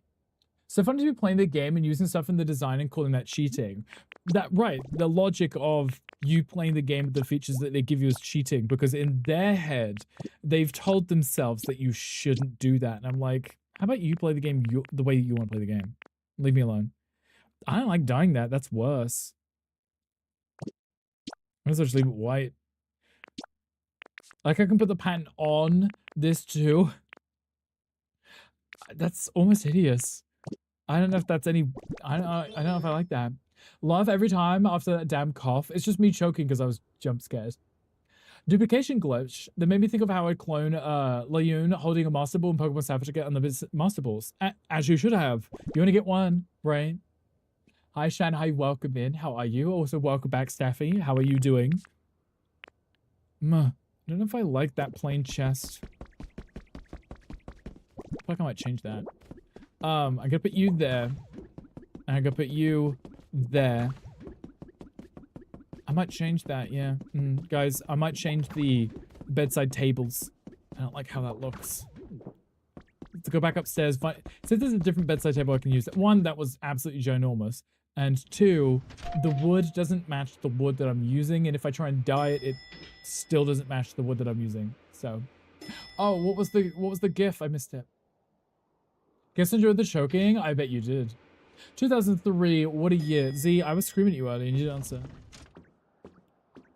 So fun to be playing the game and using stuff in the design and calling that cheating. That right, the logic of you playing the game with the features that they give you is cheating because in their head, they've told themselves that you shouldn't do that. And I'm like, how about you play the game the way you want to play the game? Leave me alone. I don't like dying that. That's worse. I guess I'll just leave it white. Like I can put the pattern on this too. That's almost hideous. I don't know if that's any. I don't know if I like that. Laugh every time after that damn cough. It's just me choking because I was jump scared. Duplication glitch that made me think of how I clone Layun holding a Master Ball in Pokemon Savage to get on the Master Balls. As you should have. You only get 1, right? Hi Shan, hi, welcome in. How are you? Also welcome back, Staffy. How are you doing? I don't know if I like that plain chest. I feel like I might change that. I'm gonna put you there. And I'm gonna put you there. I might change that, yeah. Guys, I might change the bedside tables. I don't like how that looks. to go back upstairs. Since there's a different bedside table I can use. One, that was absolutely ginormous. And two, the wood doesn't match the wood that I'm using. And if I try and dye it, it still doesn't match the wood that I'm using. So, oh, what was the GIF? I missed it. Guess enjoyed the choking? I bet you did. 2003, what a year. Z, I was screaming at you earlier and you didn't answer.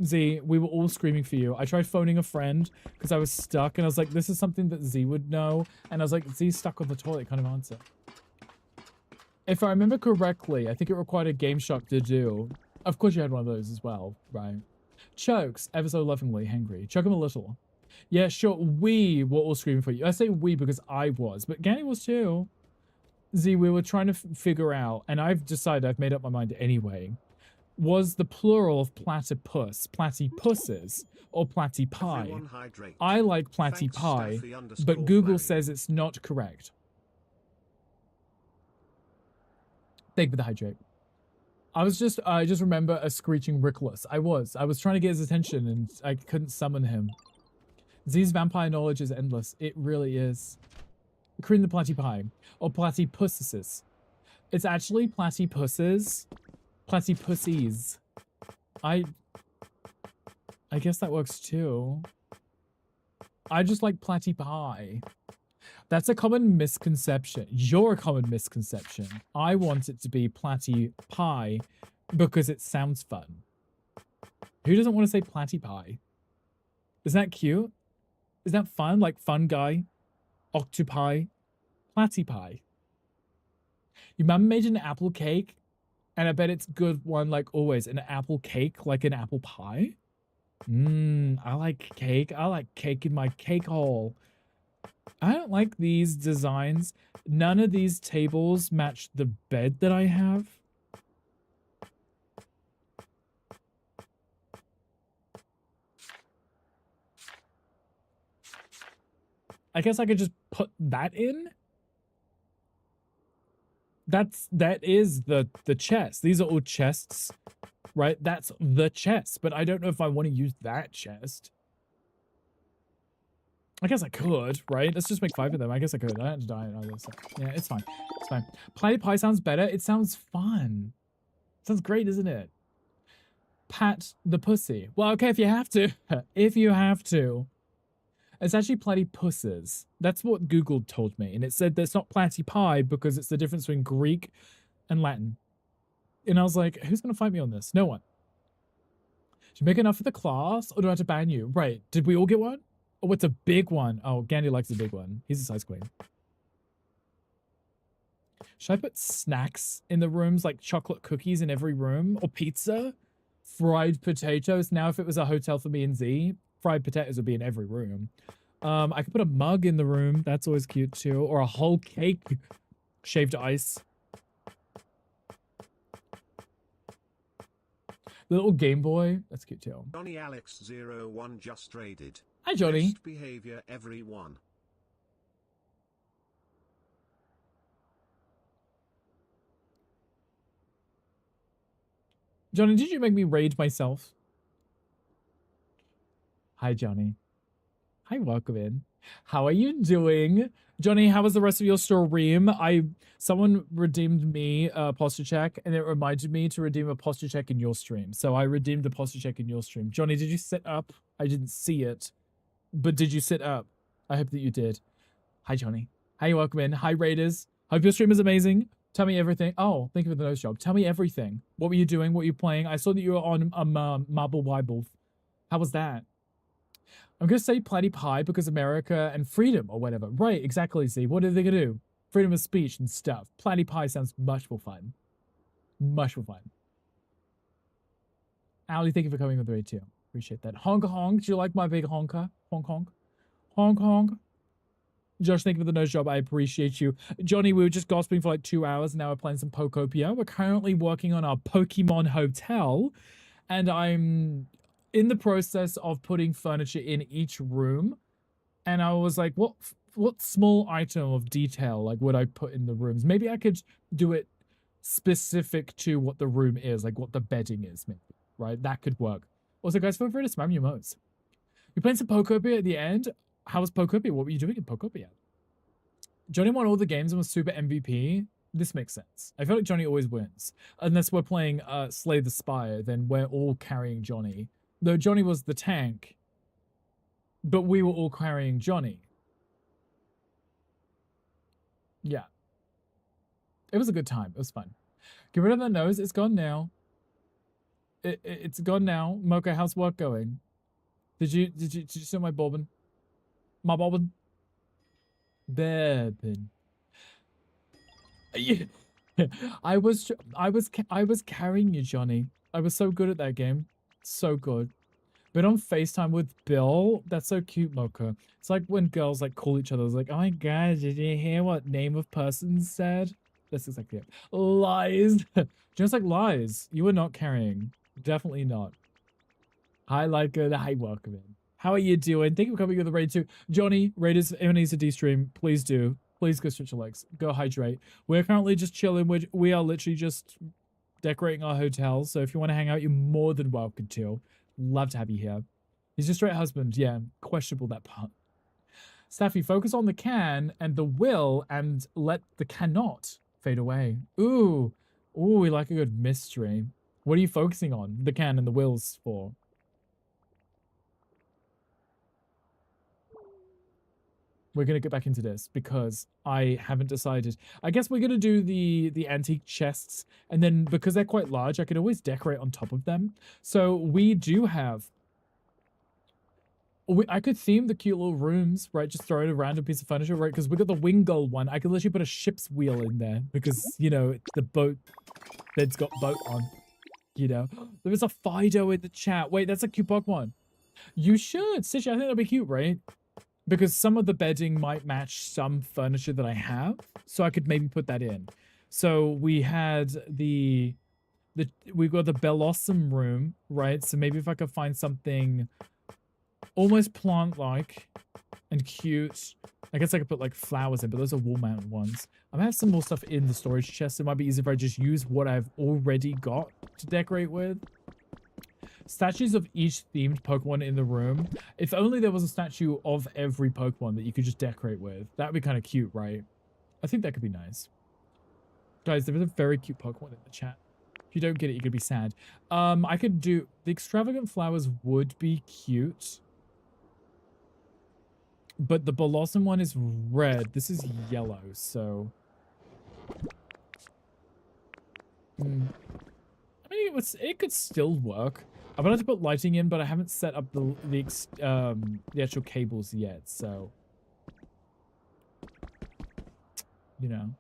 Z, we were all screaming for you. I tried phoning a friend because I was stuck and I was like, this is something that Z would know. And I was like, Z's stuck on the toilet, kind of answer. If I remember correctly, I think it required a Game Shock to do. Of course you had one of those as well, right? Chokes, ever so lovingly, hangry. Choke him a little. Yeah, sure, we were all screaming for you. I say we because I was, but Ganny was too. Z, we were trying to figure out, and I've decided, I've made up my mind anyway, was the plural of platypus, platypusses, or platypi? I like platypi, but Google says it's not correct. Thank you for the hydrate. I just remember a screeching Rickless. I was trying to get his attention and I couldn't summon him. Z's vampire knowledge is endless. It really is. Cream the platypi, or platypusses. It's actually platypusses. Platypussies. I guess that works too. I just like platypi. That's a common misconception. You're a common misconception. I want it to be platypi because it sounds fun. Who doesn't want to say platypi? Isn't that cute? Isn't that fun? Like fun guy? Octopi? Platypi. Your mum made an apple cake, and I bet it's a good one like always. An apple cake like an apple pie? I like cake. I like cake in my cake hole. I don't like these designs. None of these tables match the bed that I have. I guess I could just put that in. That is the chest. These are all chests, right? That's the chest, but I don't know if I want to use that chest. I guess I could, right? Let's just make 5 of them. I guess I could. I don't have to die and all this stuff. Yeah, it's fine. It's fine. Platypi sounds better. It sounds fun. Sounds great, isn't it? Pat the pussy. Well, okay, if you have to. If you have to. It's actually platypusses. That's what Google told me. And it said that's not platypi because it's the difference between Greek and Latin. And I was like, who's going to fight me on this? No one. Did you make enough for the class or do I have to ban you? Right. Did we all get one? Oh, what's a big one? Oh, Gandhi likes a big one. He's a size queen. Should I put snacks in the rooms, like chocolate cookies in every room? Or pizza? Fried potatoes? Now, if it was a hotel for me and Z, fried potatoes would be in every room. I could put a mug in the room. That's always cute too. Or a whole cake. Shaved ice. The little Game Boy. That's cute too. Johnny Alex 01 just raided. Hi, Johnny. Best behavior, everyone. Johnny, did you make me raid myself? Hi, Johnny. Hi, welcome in. How are you doing? Johnny, how was the rest of your stream? Someone redeemed me a posture check, and it reminded me to redeem a posture check in your stream. So I redeemed a posture check in your stream. Johnny, did you sit up? I didn't see it. But did you sit up? I hope that you did. Hi, Johnny. Hi, welcome in. Hi, Raiders. Hope your stream is amazing. Tell me everything. Oh, thank you for the nose job. Tell me everything. What were you doing? What were you playing? I saw that you were on Marble Bible. How was that? I'm going to say platypi because America and freedom or whatever. Right, exactly, Z. What are they going to do? Freedom of speech and stuff. Platypi sounds much more fun. Much more fun. Ali, thank you for coming with the raid too. Appreciate that. Honk honk. Do you like my big honker? Honk honk. Honk honk. Josh, thank you for the nose job. I appreciate you. Johnny, we were just gossiping for like 2 hours. Now we're playing some Pokopia. We're currently working on our Pokemon Hotel. And I'm in the process of putting furniture in each room. And I was like, what small item of detail like would I put in the rooms? Maybe I could do it specific to what the room is, like what the bedding is, maybe, right? That could work. Also, guys, feel free to spam your modes. You're playing some Pokopia at the end. How was Pokopia? What were you doing in Pokopia? Johnny won all the games and was super MVP. This makes sense. I feel like Johnny always wins. Unless we're playing Slay the Spire, then we're all carrying Johnny. Though Johnny was the tank, but we were all carrying Johnny. Yeah. It was a good time. It was fun. Get rid of that nose. It's gone now. It's gone now. Mocha, how's work going? Did you see my bobbin? My bobbin? Bobbin. Yeah. I was carrying you, Johnny. I was so good at that game. So good. But on FaceTime with Bill, that's so cute, Mocha. It's like when girls like call each other. It's like, oh my god, did you hear what name of person said? That's exactly it. Lies. Just like lies. You were not carrying. Definitely not. Hi, Leica. Hi, welcome in. How are you doing? Thank you for coming with the raid too. Johnny, Raiders, anyone needs a D-stream, please do. Please go stretch your legs. Go hydrate. We're currently just chilling. We are literally just decorating our hotel. So if you want to hang out, you're more than welcome to. Love to have you here. He's a straight husband. Yeah, questionable that part. Staffy, focus on the can and the will and let the cannot fade away. Ooh. Ooh, we like a good mystery. What are you focusing on? The can and the wills for? We're going to get back into this because I haven't decided. I guess we're going to do the antique chests. And then because they're quite large, I could always decorate on top of them. So we do have... I could theme the cute little rooms, right? Just throw in a random piece of furniture, right? Because we got the Wingull one. I could literally put a ship's wheel in there because, you know, the boat... Bed's got boat on, you know? There was a Fido in the chat. Wait, that's a cute Pokemon. You should. Stitch, I think that'd be cute, right? Because some of the bedding might match some furniture that I have. So I could maybe put that in. So we had we've got the Bellossom room, right? So maybe if I could find something almost plant-like and cute. I guess I could put like flowers in, but those are wall-mounted ones. I might have some more stuff in the storage chest. It might be easier if I just use what I've already got to decorate with. Statues of each themed Pokemon in the room. If only there was a statue of every Pokemon that you could just decorate with. That'd be kind of cute, right? I think that could be nice. Guys, there is a very cute Pokemon in the chat. If you don't get it, you could be sad. I could do... The extravagant flowers would be cute. But the Bellossom one is red. This is yellow, so... I mean, it could still work. I'm gonna have to put lighting in, but I haven't set up the actual cables yet, so... You know.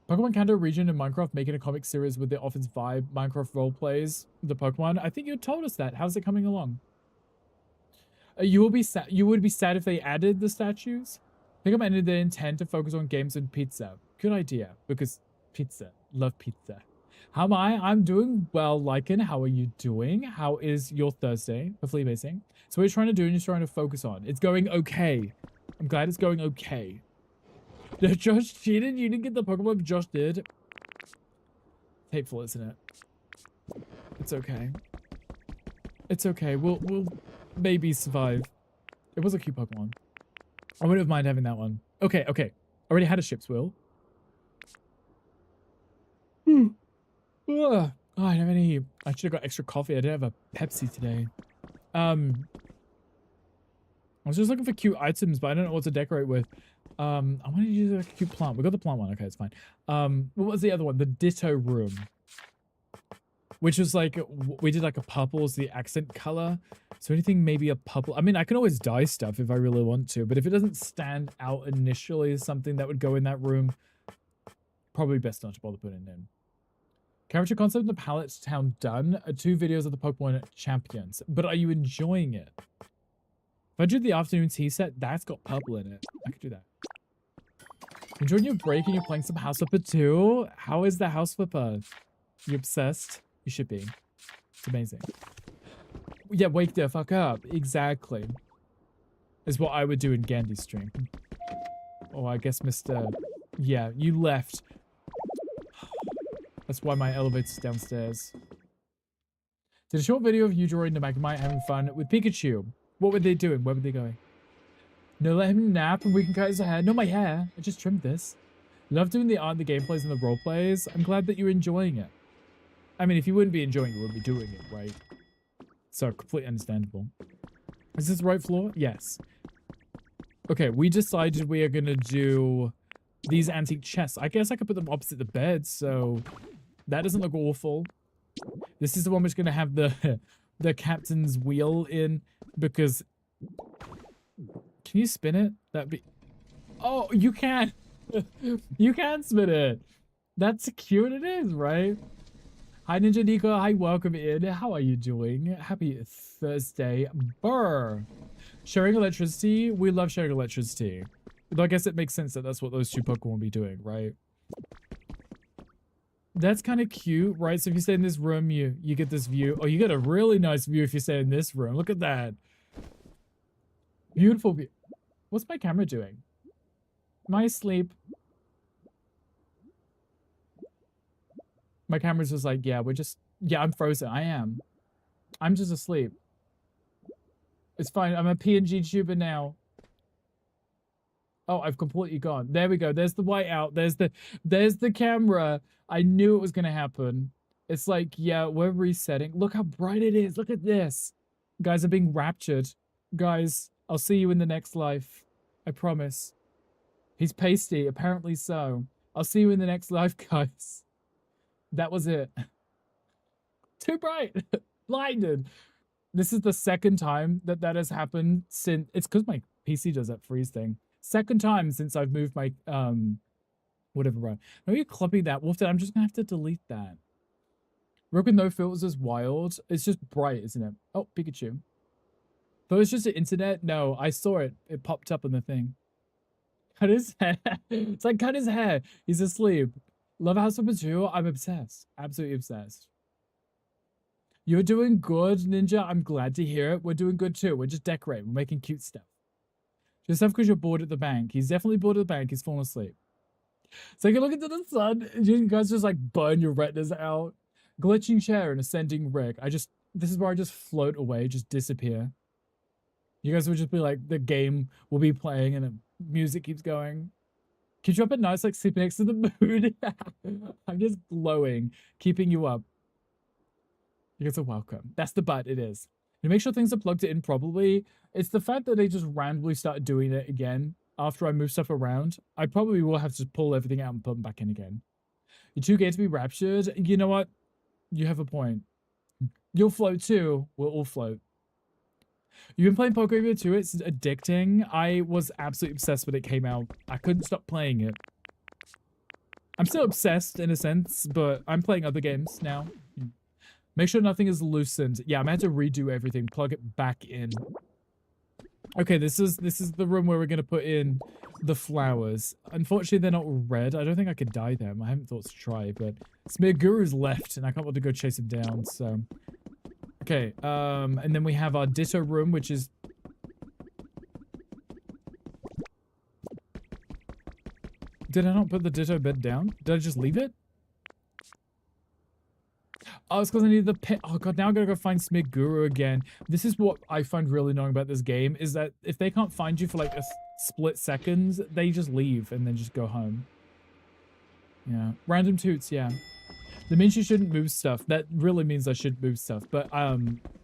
Pokemon Kanto region in Minecraft making a comic series with the Office Vibe Minecraft roleplays the Pokemon. I think you told us that. How's it coming along? You would be sad if they added the statues. I think I'm ended the intent to focus on games and pizza. Good idea, because pizza. Love pizza. How am I? I'm doing well, Lycan. How are you doing? How is your Thursday? Hopefully amazing. So what you're trying to do and you're trying to focus on. It's going okay. I'm glad it's going okay. Josh cheated? You didn't get the Pokemon, but Josh did. Hateful, isn't it? It's okay. It's okay. We'll maybe survive. It was a cute Pokemon. I wouldn't have mind having that one. Okay, okay. Already had a ship's wheel. Oh, I didn't have any... I should have got extra coffee. I didn't have a Pepsi today. I was just looking for cute items, but I don't know what to decorate with. I wanted to use a cute plant. We got the plant one. Okay, it's fine. What was the other one? The Ditto room. Which was like, we did like a purple as the accent color. So anything maybe a purple. I mean, I can always dye stuff if I really want to, but if it doesn't stand out initially as something that would go in that room, probably best not to bother putting it in. Character concept in the Pallet Town done. 2 videos of the Pokemon champions. But are you enjoying it? If I do the afternoon tea set, that's got purple in it. I could do that. Enjoying your break and you're playing some House Flipper too? How is the House Flipper? You obsessed? You should be. It's amazing. Yeah, wake the fuck up. Exactly. Is what I would do in Gandhi's stream. Oh, I guess Mr... Yeah, you left. That's why my elevator's downstairs. Did a short video of you drawing the Magnemite having fun with Pikachu. What were they doing? Where were they going? No, let him nap and we can cut his hair. No, my hair. I just trimmed this. Love doing the art, the gameplays, and the role plays. I'm glad that you're enjoying it. I mean, if you wouldn't be enjoying it, you wouldn't be doing it, right? So, completely understandable. Is this the right floor? Yes. Okay, we decided we are going to do these antique chests. I guess I could put them opposite the bed, so that doesn't look awful. This is the one which is going to have the the captain's wheel in, because... Can you spin it? That'd be... Oh, you can! You can spin it! That's cute it is, right? Hi, Ninja Nico. Hi, welcome in. How are you doing? Happy Thursday. Brr. Sharing electricity. We love sharing electricity. Though I guess it makes sense that that's what those two Pokemon will be doing, right? That's kind of cute, right? So if you stay in this room, you get this view. Oh, you get a really nice view if you stay in this room. Look at that. Beautiful view. What's my camera doing? Am I asleep? My camera's just like, yeah, I'm frozen. I am. I'm just asleep. It's fine. I'm a PNG tuber now. Oh, I've completely gone. There we go. There's the whiteout. There's the camera. I knew it was going to happen. It's like, yeah, we're resetting. Look how bright it is. Look at this. Guys are being raptured. Guys, I'll see you in the next life. I promise. He's pasty. Apparently so. I'll see you in the next life, guys. That was it. Too bright. Blinded. This is the second time that has happened since... It's because my PC does that freeze thing. Second time since I've moved my... Whatever, bro. Maybe you're copying that. Wolfden, I'm just going to have to delete that. Rook with no filters is wild. It's just bright, isn't it? Oh, Pikachu. But it's just the internet? No, I saw it. It popped up on the thing. Cut his hair. It's like, cut his hair. He's asleep. Love House of Two. I'm obsessed. Absolutely obsessed. You're doing good, Ninja. I'm glad to hear it. We're doing good too. We're just decorating. We're making cute stuff. Just because you're bored at the bank. He's definitely bored at the bank. He's fallen asleep. So you can look into the sun. You guys just like burn your retinas out. Glitching chair and ascending rig. This is where I just float away, just disappear. You guys would just be like, the game will be playing and the music keeps going. Keep you up at night, like sleeping next to the moon. I'm just glowing, keeping you up. You guys are welcome. That's the but, it is. You make sure things are plugged in properly. It's the fact that they just randomly start doing it again after I move stuff around. I probably will have to pull everything out and put them back in again. You're too gay to be raptured. You know what? You have a point. You'll float too. We'll all float. You've been playing Pokemon too. It's addicting. I was absolutely obsessed when it came out. I couldn't stop playing it. I'm still obsessed in a sense, but I'm playing other games now. Make sure nothing is loosened. Yeah, I'm going to have to redo everything. Plug it back in. Okay, this is the room where we're going to put in the flowers. Unfortunately, they're not red. I don't think I could dye them. I haven't thought to try, but Smearguru's left, and I can't want to go chase him down, so... Okay, and then we have our Ditto room, which is... Did I not put the Ditto bed down? Did I just leave it? Oh, it's because I need the pet. Oh god, now I gotta go find Smearguru again. This is what I find really annoying about this game, is that if they can't find you for like a split seconds, they just leave and then just go home. Yeah. Random toots, yeah. That means you shouldn't move stuff. That really means I should move stuff. But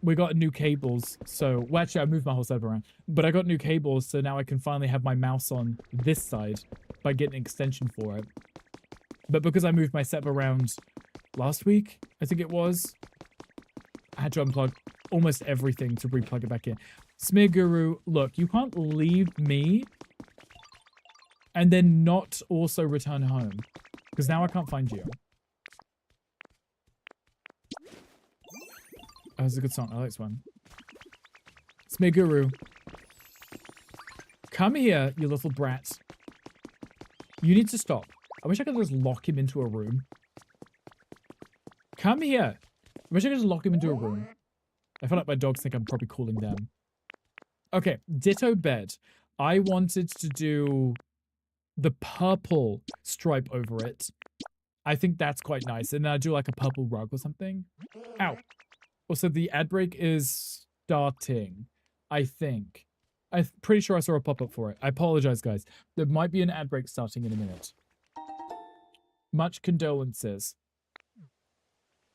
we got new cables, so... Well, actually, I moved my whole setup around. But I got new cables, so now I can finally have my mouse on this side by getting an extension for it. But because I moved my setup around last week, I think it was, I had to unplug almost everything to replug it back in. Smearguru, look, you can't leave me and then not also return home. Because now I can't find you. Oh, it's a good song. I like this one. Smearguru. Come here, you little brat. You need to stop. I wish I could just lock him into a room. Come here. I wish I could just lock him into a room. I feel like my dogs think I'm probably calling them. Okay, Ditto bed. I wanted to do the purple stripe over it. I think that's quite nice. And then I do like a purple rug or something. Ow. Also, the ad break is starting, I think. I'm pretty sure I saw a pop-up for it. I apologize, guys. There might be an ad break starting in a minute. Much condolences.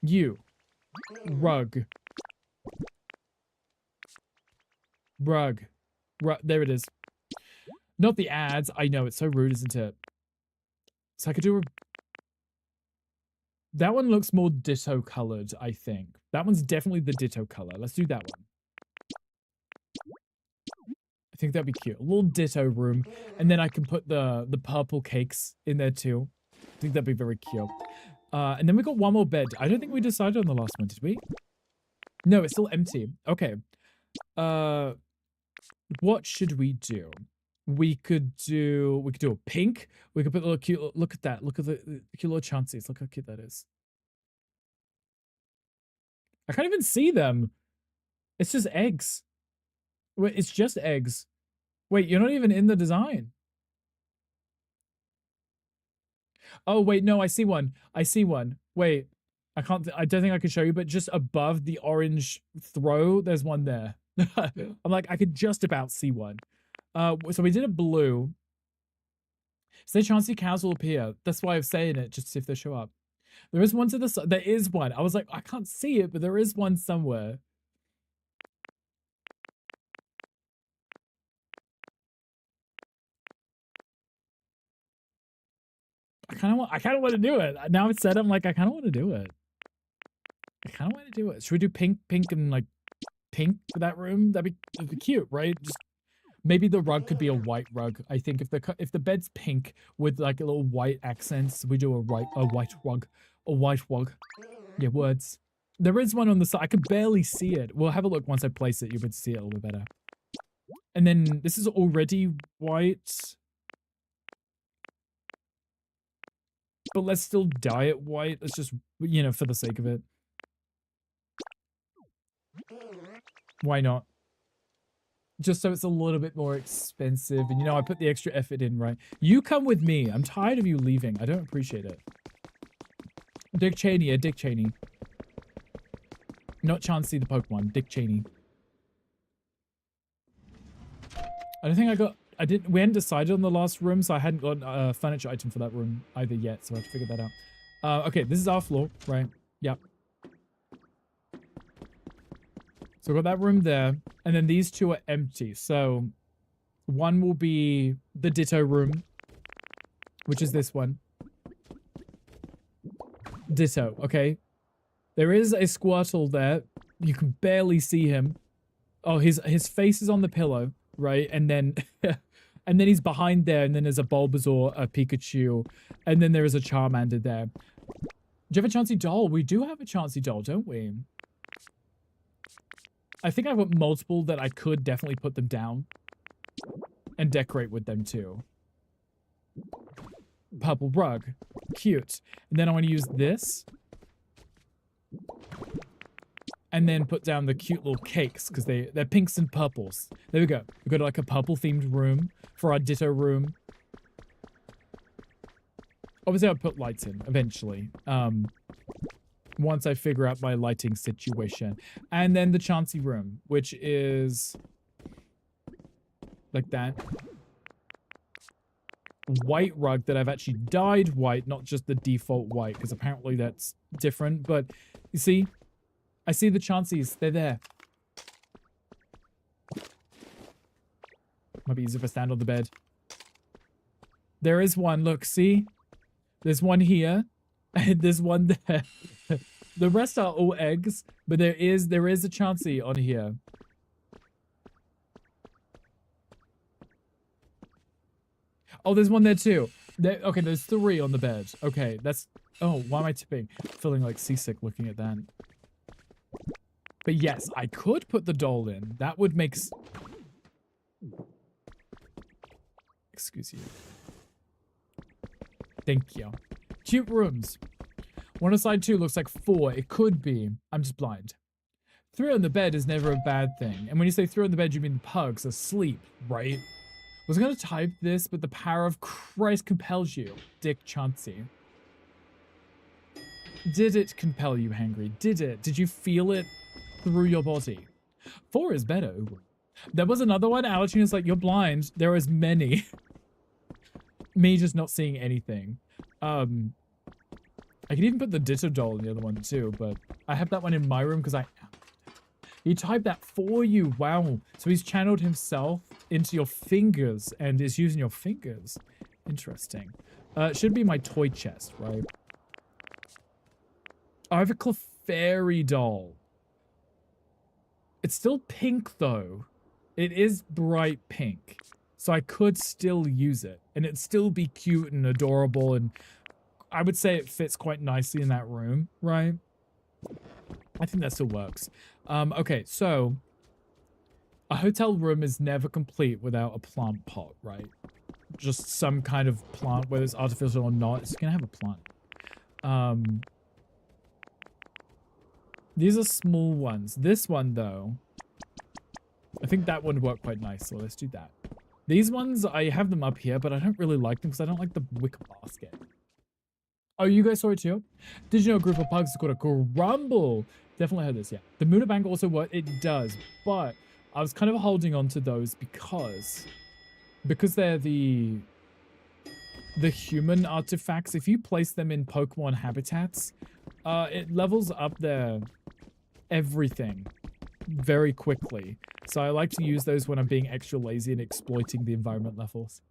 You. Rug. Rug. There it is. Not the ads. I know, it's so rude, isn't it? So I could do a... That one looks more ditto colored, I think. That one's definitely the ditto color. Let's do that one. I think that'd be cute. A little ditto room. And then I can put the purple cakes in there too. I think that'd be very cute. And then we got one more bed. I don't think we decided on the last one, did we? No, it's still empty. Okay. What should we do? We could do a pink. We could put a little cute, look at that. Look at the cute little chances. Look how cute that is. I can't even see them. It's just eggs. Wait, it's just eggs. Wait, you're not even in the design. Oh, wait, no, I see one. I see one. Wait, I don't think I can show you, but just above the orange throw, there's one there. I'm like, I could just about see one. So we did a blue. So the Chansey cows will appear. That's why I'm saying it, just to see if they show up. There is one to the side. There is one. I was like, I can't see it, but there is one somewhere. I kind of want to do it. Now it's said, I'm like, I kind of want to do it. Should we do pink, and like pink for that room? That'd be cute, right? Just maybe the rug could be a white rug. I think if the bed's pink with like a little white accents, we do a white rug. Yeah, words. There is one on the side. I could barely see it. We'll have a look once I place it. You would see it a little bit better. And then this is already white. But let's still dye it white. Let's just, you know, for the sake of it. Why not? Just so it's a little bit more expensive. And, you know, I put the extra effort in, right? You come with me. I'm tired of you leaving. I don't appreciate it. Dick Cheney, yeah, Dick Cheney. Not Chansey the Pokemon. Dick Cheney. I don't think I got... we hadn't decided on the last room, so I hadn't got a furniture item for that room either yet, so I have to figure that out. Okay, this is our floor, right? Yep. So we've got that room there, and then these two are empty. So one will be the Ditto room, which is this one. Ditto, okay? There is a Squirtle there. You can barely see him. Oh, his face is on the pillow, right? And then... and then he's behind there, and then there's a Bulbasaur, a Pikachu, and then there is a Charmander there. Do you have a Chansey doll? We do have a Chansey doll, don't we? I think I've got multiple that I could definitely put them down and decorate with them too. Purple rug. Cute. And then I want to use this. And then put down the cute little cakes, because they're pinks and purples. There we go. We've got like a purple-themed room for our Ditto room. Obviously, I'll put lights in eventually. Once I figure out my lighting situation. And then the Chansey room, which is... like that. White rug that I've actually dyed white, not just the default white, because apparently that's different. But, you see... I see the Chanseys. They're there. Might be easier if I stand on the bed. There is one. Look, see? There's one here. And there's one there. The rest are all eggs. But there is a Chansey on here. Oh, there's one there too. Okay, there's 3 on the bed. Okay, that's... Oh, why am I tipping? Feeling like seasick looking at that. But yes, I could put the doll in. That would make... Excuse you. Thank you. Cute rooms. 1 aside 2 looks like 4. It could be. I'm just blind. 3 on the bed is never a bad thing. And when you say 3 on the bed, you mean the pugs asleep, right? I was going to type this, but the power of Christ compels you. Dick Chansey. Did it compel you, Hangry? Did it? Did you feel it through your body? 4 is better. There was another one. Alexina's like, you're blind. There is many. Me just not seeing anything. I could even put the Ditto doll in the other one too, but I have that one in my room because he typed that for you. Wow. So he's channeled himself into your fingers and is using your fingers. Interesting. It should be my toy chest, right? I have a Clefairy doll. It's still pink though. It is bright pink. So I could still use it. And it'd still be cute and adorable. And I would say it fits quite nicely in that room, right? I think that still works. Okay, so a hotel room is never complete without a plant pot, right? Just some kind of plant, whether it's artificial or not, it's gonna have a plant. These are small ones. This one, though, I think that would work quite nice, so let's do that. These ones, I have them up here, but I don't really like them because I don't like the wicker basket. Oh, you guys saw it too? Did you know a group of pugs is called a grumble? Definitely heard this, yeah. The Muda Bank also works, it does, but I was kind of holding on to those because they're the human artifacts. If you place them in Pokemon habitats, it levels up their everything very quickly. So I like to use those when I'm being extra lazy and exploiting the environment levels.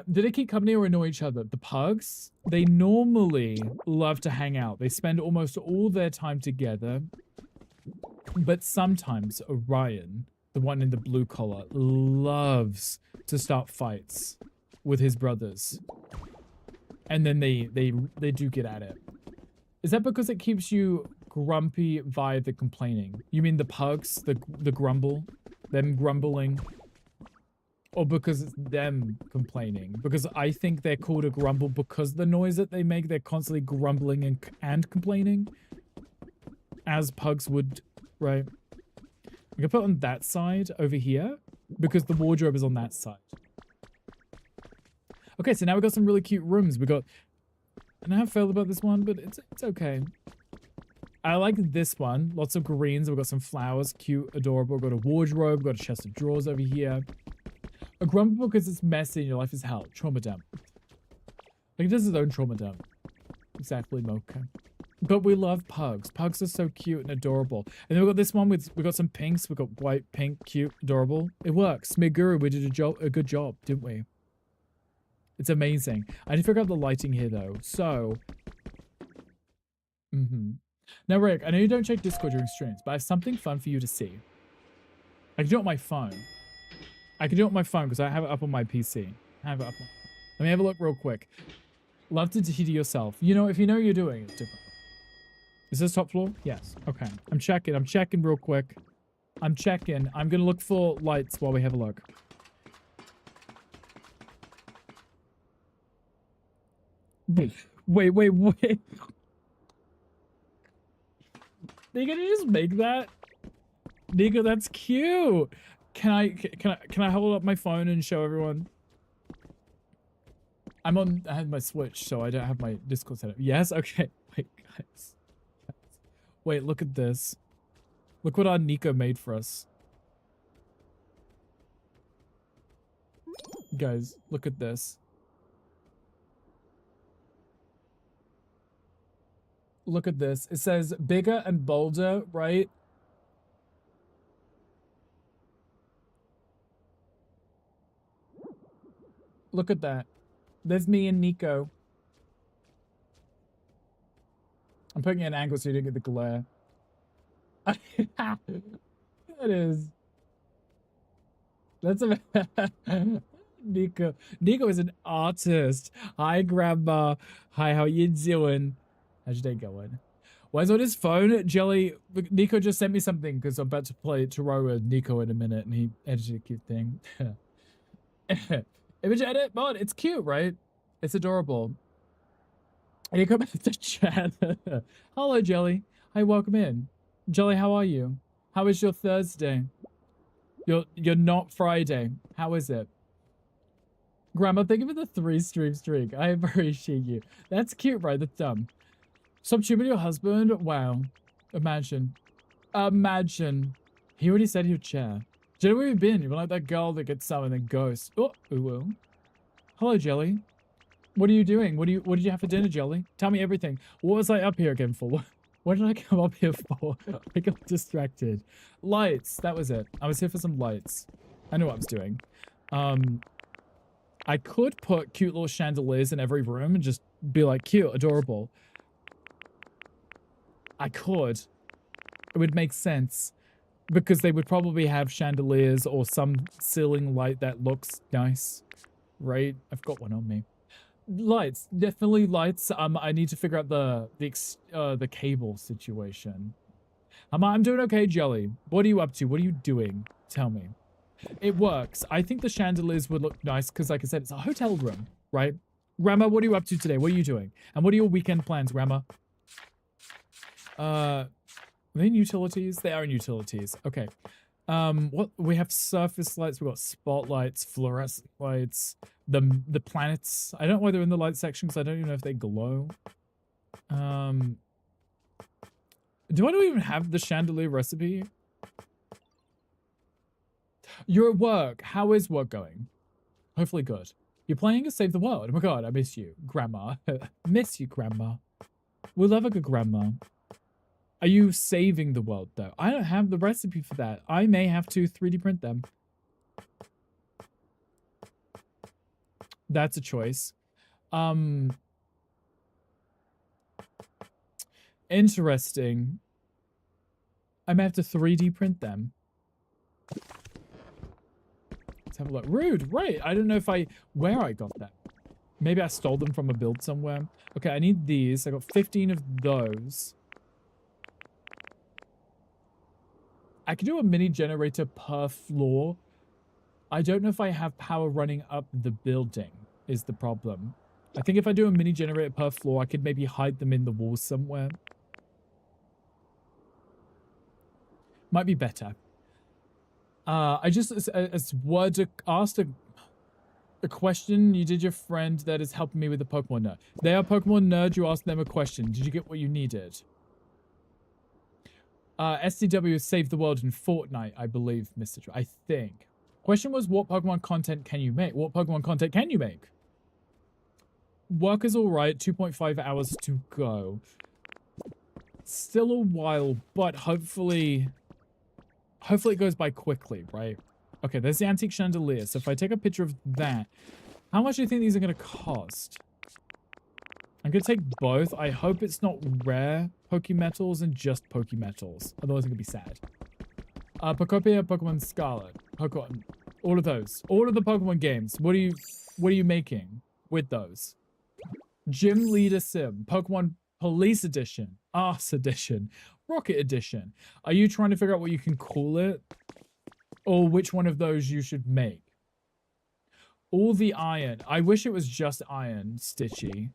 Do they keep company or annoy each other? The pugs, they normally love to hang out. They spend almost all their time together. But sometimes Orion, the one in the blue collar, loves to start fights with his brothers. And then they do get at it. Is that because it keeps you grumpy via the complaining? You mean the pugs, the grumble, them grumbling? Or because it's them complaining? Because I think they're called a grumble because the noise that they make, they're constantly grumbling and complaining. As pugs would, right? I can put on that side over here because the wardrobe is on that side. Okay, so now we got some really cute rooms. We got, I don't know how I feel about this one, but it's okay. I like this one. Lots of greens. We've got some flowers, cute, adorable. We've got a wardrobe. We've got a chest of drawers over here. A grumble because it's messy and your life is hell. Trauma dump. Like, it does its own trauma dump. Exactly, Mocha. But we love pugs. Pugs are so cute and adorable. And then we've got this one with, we got some pinks. We've got white, pink, cute, adorable. It works. Smiguru, we did a good job, didn't we? It's amazing. I need to figure out the lighting here, though. So. Now, Rick, I know you don't check Discord during streams, but I have something fun for you to see. I can do it on my phone. I can do it on my phone because I have it up on my PC. I have it up on... Let me have a look real quick. Love to hear yourself. You know, if you know what you're doing, it's different. Is this top floor? Yes. Okay. I'm checking real quick. I'm checking. I'm going to look for lights while we have a look. Wait. Are you gonna just make that? Nico, that's cute. Can I hold up my phone and show everyone? I have my Switch, so I don't have my Discord set up. Yes? Okay. Wait, guys. Wait, look at this. Look what our Nico made for us. Guys, look at this. Look at this. It says bigger and bolder, right? Look at that. There's me and Nico. I'm putting it at an angle so you don't get the glare. That is. That's a Nico. Nico is an artist. Hi, Grandma. Hi, how you doing? How's your day going? Why is on his phone? Jelly. Nico just sent me something because I'm about to play Tarot with Nico in a minute, and he edited a cute thing. Image edit mod. It's cute, right? It's adorable. And you come back to chat. Hello, Jelly. Hi, welcome in. Jelly, how are you? How is your Thursday? You're not Friday. How is it? Grandma, thank you for the 3-stream streak. I appreciate you. That's cute, right? That's dumb. Stop cheating with your husband? Wow. Imagine. Imagine. He already said he would share. Jelly, where have you been? You're like that girl that gets some and then ghosts. Oh, ooh. Hello, Jelly. What are you doing? What did you have for dinner, Jelly? Tell me everything. What was I up here again for? What did I come up here for? I got distracted. Lights. That was it. I was here for some lights. I know what I was doing. I could put cute little chandeliers in every room and just be like, cute, adorable. I could. It would make sense. Because they would probably have chandeliers or some ceiling light that looks nice. Right? I've got one on me. Lights. Definitely lights. I need to figure out the cable situation. I'm doing okay, Jelly. What are you up to? What are you doing? Tell me. It works. I think the chandeliers would look nice because, like I said, it's a hotel room, right? Rama, what are you up to today? What are you doing? And what are your weekend plans, Rama? Are they in utilities? They are in utilities. Okay. What we have surface lights, we've got spotlights, fluorescent lights, the planets. I don't know why they're in the light section because I don't even know if they glow. Do I not even have the chandelier recipe? You're at work. How is work going? Hopefully good. You're playing to save the world. Oh my god, I miss you, Grandma. Miss you, Grandma. We love a good grandma. Are you saving the world, though? I don't have the recipe for that. I may have to 3D print them. That's a choice. Interesting. I may have to 3D print them. Let's have a look. Rude, right. I don't know where I got that. Maybe I stole them from a build somewhere. Okay, I need these. I got 15 of those. I can do a mini generator per floor. I don't know if I have power running up the building is the problem. I think if I do a mini generator per floor, I could maybe hide them in the walls somewhere. Might be better. I just asked a question. You did your friend that is helping me with the Pokemon nerd. They are Pokemon nerd. You asked them a question. Did you get what you needed? SCW saved the world in Fortnite, I believe, Mr. I think. Question was, what Pokemon content can you make? What Pokemon content can you make? Work is alright. 2.5 hours to go. Still a while, but hopefully it goes by quickly, right? Okay, there's the antique chandelier. So if I take a picture of that, how much do you think these are going to cost? I'm going to take both. I hope it's not rare Pokemetals and just Pokemetals. Otherwise, I'm going to be sad. Pokopia, Pokemon Scarlet, Pokemon, all of those. All of the Pokemon games. What are you making with those? Gym Leader Sim, Pokemon Police Edition, Arse Edition, Rocket Edition. Are you trying to figure out what you can call it? Or which one of those you should make? All the iron. I wish it was just iron, Stitchy.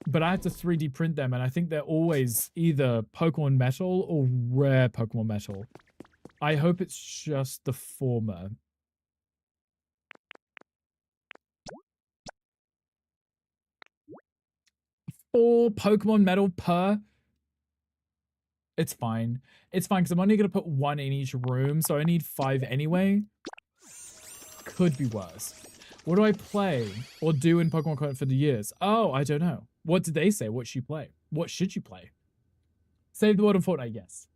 But I have to 3D print them, and I think they're always either Pokemon Metal or rare Pokemon Metal. I hope it's just the former. Four Pokemon Metal per? It's fine. It's fine, because I'm only going to put one in each room, so I need 5 anyway. Could be worse. What do I play or do in Pokemon content for the years? Oh, I don't know. What did they say? What should you play? What should you play? Save the world in Fortnite, yes.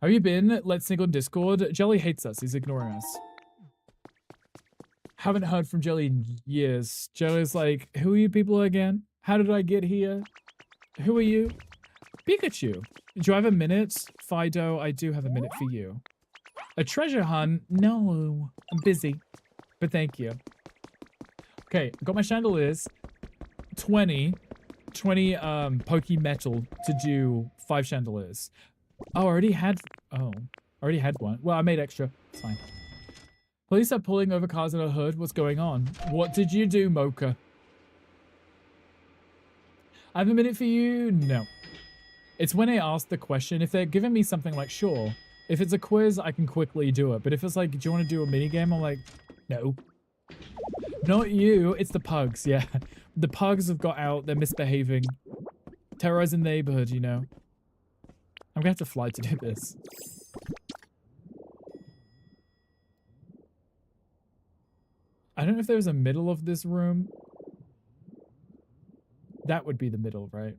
How you been? Let's sing on Discord. Jelly hates us. He's ignoring us. Haven't heard from Jelly in years. Jelly's like, who are you people again? How did I get here? Who are you? Pikachu. Do you have a minute? Fido, I do have a minute for you. A treasure hunt? No, I'm busy. But thank you. Okay, I got my chandeliers. 20 Pokemetal to do 5 chandeliers. Oh, I already had one. Well, I made extra. It's fine. Police are pulling over cars in a hood. What's going on? What did you do, Mocha? I have a minute for you? No. It's when I ask the question. If they're giving me something like, sure. If it's a quiz, I can quickly do it. But if it's like, do you want to do a mini game? I'm like, no. Not you. It's the pugs, yeah. The pugs have got out. They're misbehaving. Terrorizing the neighborhood, you know. I'm gonna have to fly to do this. I don't know if there was a middle of this room. That would be the middle, right?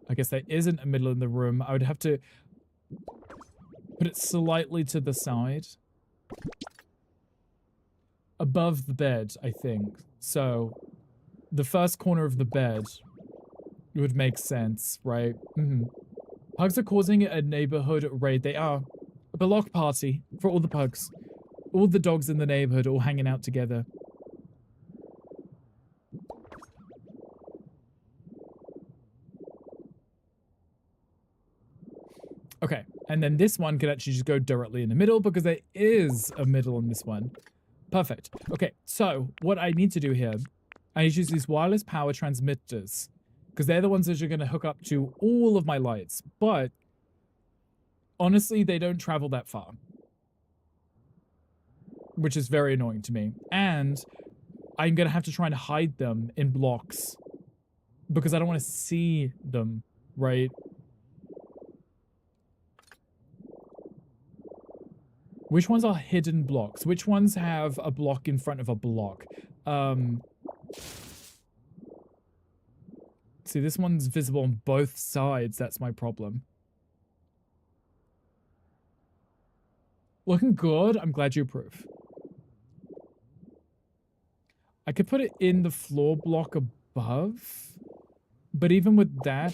I guess there isn't a middle in the room. I would have to put it slightly to the side. Above the bed, I think. So, the first corner of the bed would make sense, right? Pugs are causing a neighborhood raid. They are. A block party for all the pugs. All the dogs in the neighborhood all hanging out together. Okay, and then this one could actually just go directly in the middle because there is a middle in this one. Perfect. Okay, so what I need to do here, I need to use these wireless power transmitters because they're the ones that are going to hook up to all of my lights. But honestly, they don't travel that far, which is very annoying to me. And I'm going to have to try and hide them in blocks because I don't want to see them, right? Which ones are hidden blocks? Which ones have a block in front of a block? See, this one's visible on both sides. That's my problem. Looking good. I'm glad you approve. I could put it in the floor block above, but even with that,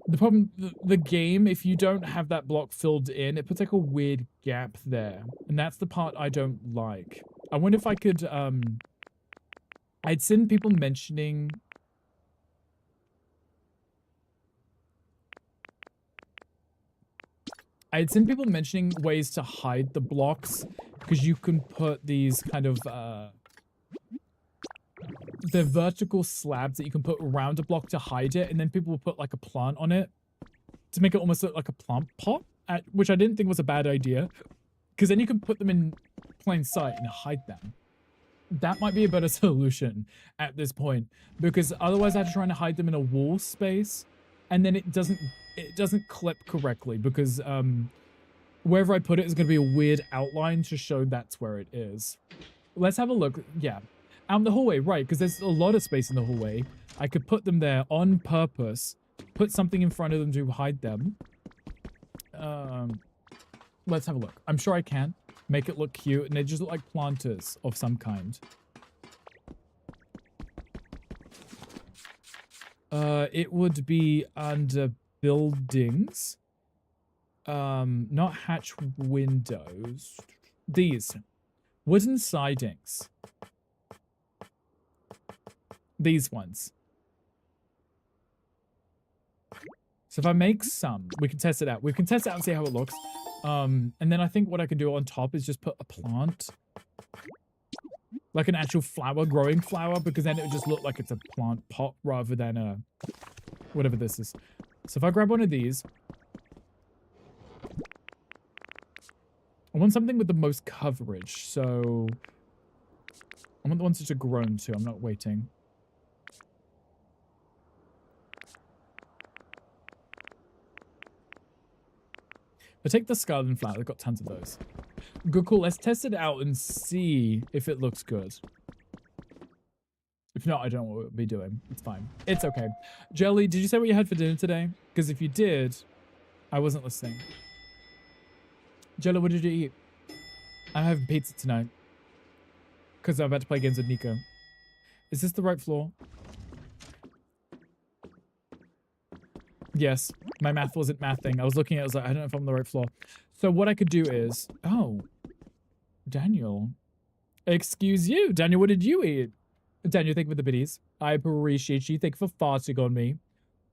the problem, the game, if you don't have that block filled in, it puts like a weird gap there. And that's the part I don't like. I wonder if I could, I'd seen people mentioning ways to hide the blocks because you can put these kind of, the vertical slabs that you can put around a block to hide it, and then people will put like a plant on it to make it almost look like a plant pot, which I didn't think was a bad idea, because then you can put them in plain sight and hide them. That might be a better solution at this point, because otherwise I have to try and hide them in a wall space, and then it doesn't clip correctly, because wherever I put it is going to be a weird outline to show that's where it is. Let's have a look. Yeah. Out in the hallway, right, because there's a lot of space in the hallway. I could put them there on purpose, put something in front of them to hide them. Let's have a look. I'm sure I can make it look cute, and they just look like planters of some kind. It would be under buildings. Not hatch windows. These. Wooden sidings. These ones. So if I make some, we can test it out. We can test it out and see how it looks. And then I think what I can do on top is just put a plant. Like an actual flower, growing flower, because then it would just look like it's a plant pot rather than a... whatever this is. So if I grab one of these... I want something with the most coverage, so... I want the ones that are grown too, I'm not waiting. But take the Scarlet Flower. They've got tons of those. Good, cool. Let's test it out and see if it looks good. If not, I don't know what we'll be doing. It's fine. It's okay. Jelly, did you say what you had for dinner today? Because if you did, I wasn't listening. Jelly, what did you eat? I'm having pizza tonight. Because I'm about to play games with Nico. Is this the right floor? Yes, my math wasn't mathing. I was looking at it, I was like, I don't know if I'm on the right floor. So what I could do is... Oh. Daniel. Excuse you. Daniel, what did you eat? Daniel, thank you for the biddies. I appreciate you. Thank you for farting on me.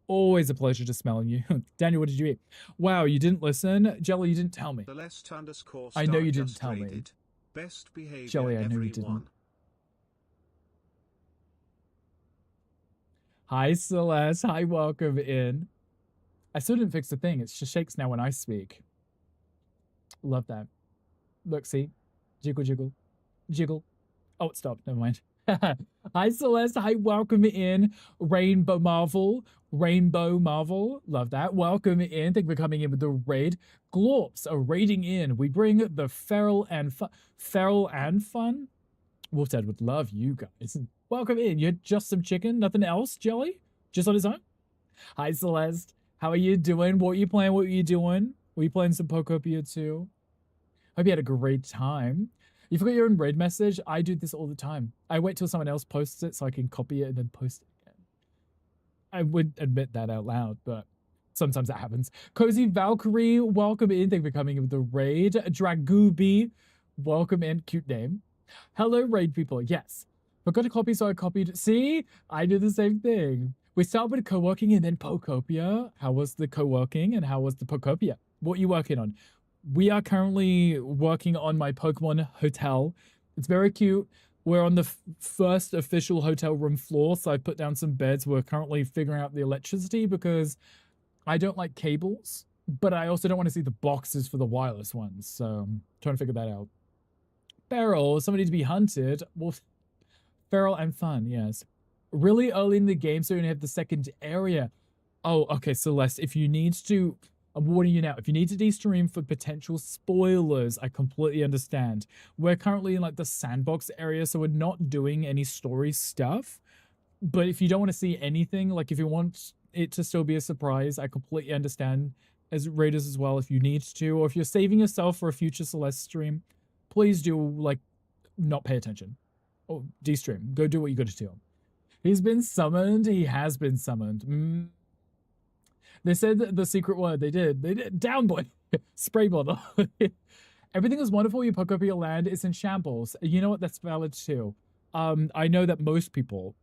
Always a pleasure to smell you. Daniel, what did you eat? Wow, you didn't listen? Jelly, you didn't tell me. I know you didn't tell me. Best behavior, Jelly, I know you didn't. Hi, Celeste. Hi, welcome in. I still didn't fix the thing. It just shakes now when I speak. Love that. Look, see? Jiggle, jiggle. Jiggle. Oh, it stopped. Never mind. Hi, Celeste. Hi, welcome in. Rainbow Marvel. Rainbow Marvel. Love that. Welcome in. Thank you for coming in with the raid. Glorps are raiding in. We bring the feral and fun. Wolfdad would love you guys. Welcome in. You had just some chicken, nothing else, Jelly? Just on his own? Hi, Celeste. How are you doing? What are you playing? What are you doing? Were you playing some Pokopia too? Hope you had a great time. You forgot your own raid message? I do this all the time. I wait till someone else posts it so I can copy it and then post it again. I would admit that out loud, but sometimes that happens. Cozy Valkyrie, welcome in. Thank you for coming in with the raid. Dragooby, welcome in. Cute name. Hello, raid people. Yes. Forgot to copy, so I copied. See? I do the same thing. We started with co-working and then Pokopia. How was the co-working and how was the Pokopia? What are you working on? We are currently working on my Pokemon hotel. It's very cute. We're on the first official hotel room floor, so I put down some beds. We're currently figuring out the electricity because I don't like cables, but I also don't want to see the boxes for the wireless ones, so I'm trying to figure that out. Feral, somebody to be hunted. Well, feral and fun, yes. Really early in the game, so you have the second area. Oh, okay, Celeste, if you need to, I'm warning you now, if you need to de-stream for potential spoilers, I completely understand. We're currently in like the sandbox area, so we're not doing any story stuff. But if you don't want to see anything, like if you want it to still be a surprise, I completely understand as raiders as well if you need to, or if you're saving yourself for a future Celeste stream, please do like not pay attention. Or de-stream. Go do what you gotta do. He's been summoned. He has been summoned. They said that the secret word. They did. They did. Down, boy. Spray bottle. Everything is wonderful. Your Pokopia land is in shambles. You know what? That's valid too. I know that most people,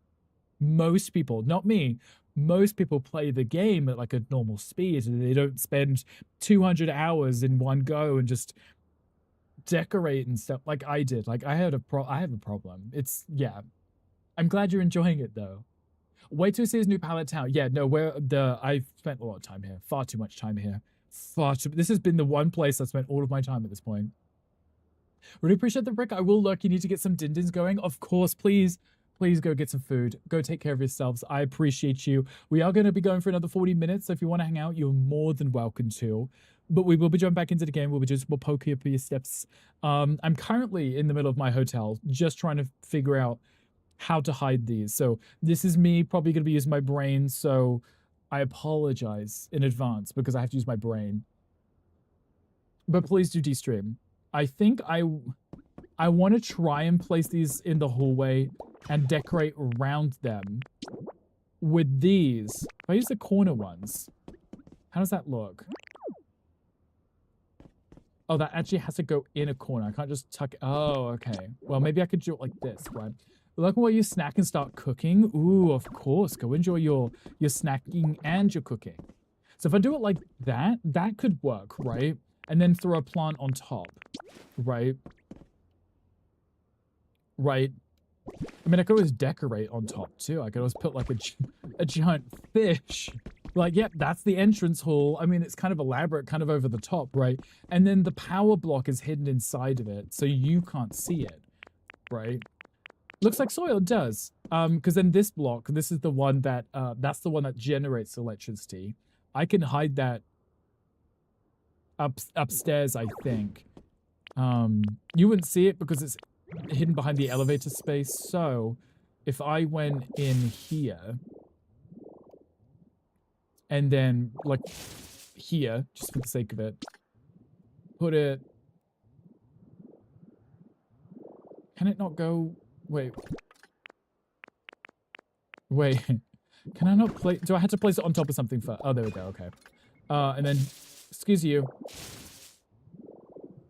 not me, most people play the game at like a normal speed and they don't spend 200 hours in one go and just decorate and stuff like I did. Like I have a problem. It's, yeah. I'm glad you're enjoying it though. Wait till you see his new pallet town. Yeah, no, I've spent a lot of time here. Far too much time here. This has been the one place I've spent all of my time at this point. Really appreciate the brick. I will look. You need to get some din-dins going. Of course, please go get some food. Go take care of yourselves. I appreciate you. We are going to be going for another 40 minutes, so if you want to hang out, you're more than welcome to. But we will be jumping back into the game. We'll be just more Pokopia steps. I'm currently in the middle of my hotel, just trying to figure out how to hide these. So this is me probably going to be using my brain, so I apologize in advance because I have to use my brain. But please do de-stream. I think I want to try and place these in the hallway and decorate around them with these. If I use the corner ones, how does that look? Oh, that actually has to go in a corner. I can't just tuck it. Oh, okay. Well, maybe I could do it like this, right? Look while you snack and start cooking. Ooh, of course. Go enjoy your snacking and your cooking. So if I do it like that, that could work, right? And then throw a plant on top, right? Right. I mean, I could always decorate on top too. I could always put like a giant fish. Like, yep, that's the entrance hall. I mean, it's kind of elaborate, kind of over the top, right? And then the power block is hidden inside of it, so you can't see it, right? Looks like soil, it does. Because then this block, this is the one that, that's the one that generates electricity. I can hide that upstairs, I think. You wouldn't see it because it's hidden behind the elevator space. So if I went in here and then like here, just for the sake of it, put it, can it not go? Wait, can I not place, do I have to place it on top of something first? Oh, there we go, okay. And then, excuse you.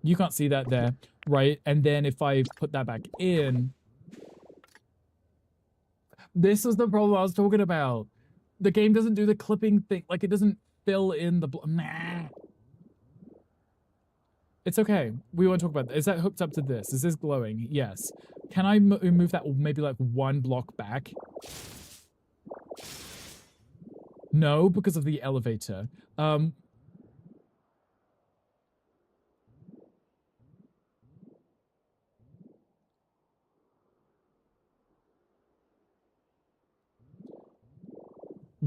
You can't see that there, right? And then if I put that back in, this was the problem I was talking about. The game doesn't do the clipping thing, like it doesn't fill in the, nah. It's okay. We won't talk about that. Is that hooked up to this? Is this glowing? Yes. Can I move that maybe like one block back? No, because of the elevator.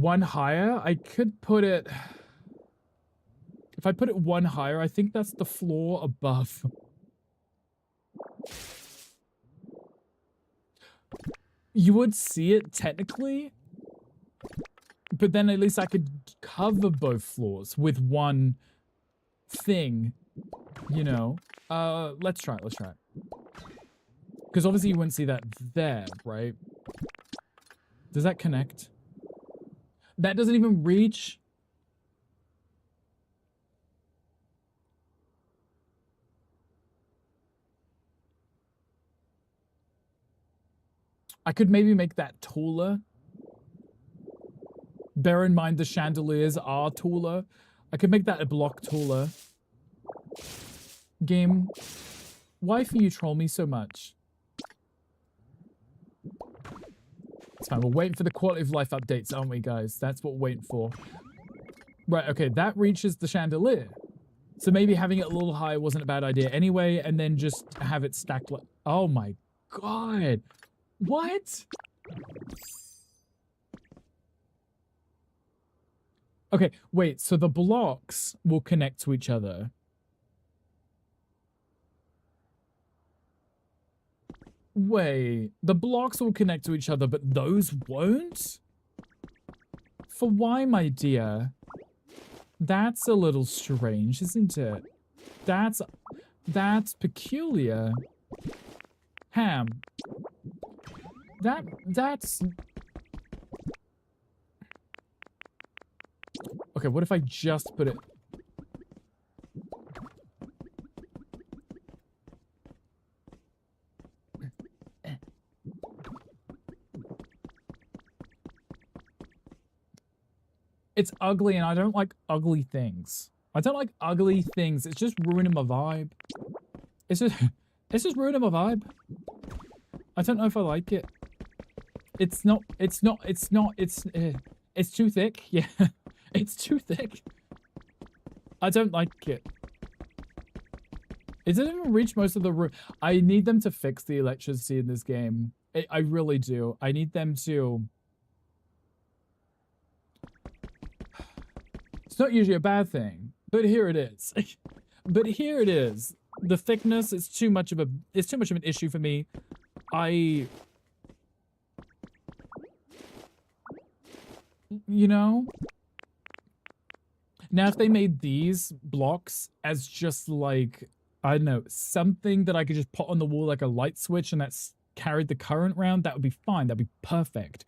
one higher, I could put it... If I put it one higher, I think that's the floor above. You would see it technically, but then at least I could cover both floors with one thing, you know. Let's try it, let's try it. Because obviously you wouldn't see that there, right? Does that connect? That doesn't even reach. I could maybe make that taller. Bear in mind the chandeliers are taller. I could make that a block taller. Game, why do you troll me so much? It's fine, we're waiting for the quality of life updates, aren't we, guys? That's what we're waiting for. Right, okay, that reaches the chandelier. So maybe having it a little higher wasn't a bad idea anyway, and then just have it stacked like... Oh my god! What? Okay, wait, so the blocks will connect to each other. Wait, the blocks will connect to each other, but those won't? For why, my dear? That's a little strange, isn't it? That's peculiar. Ham. That's... Okay, what if I just put it... It's ugly and I don't like ugly things. I don't like ugly things. It's just ruining my vibe. It's just ruining my vibe. I don't know if I like it. It's too thick. Yeah, it's too thick. I don't like it. It doesn't even reach most of the room. I need them to fix the electricity in this game. I really do. I need them to... It's not usually a bad thing, but here it is. But here it is. The thickness is too much of an issue for me. You know? Now, if they made these blocks as just like, I don't know, something that I could just put on the wall like a light switch and that's carried the current round, that would be fine. That'd be perfect.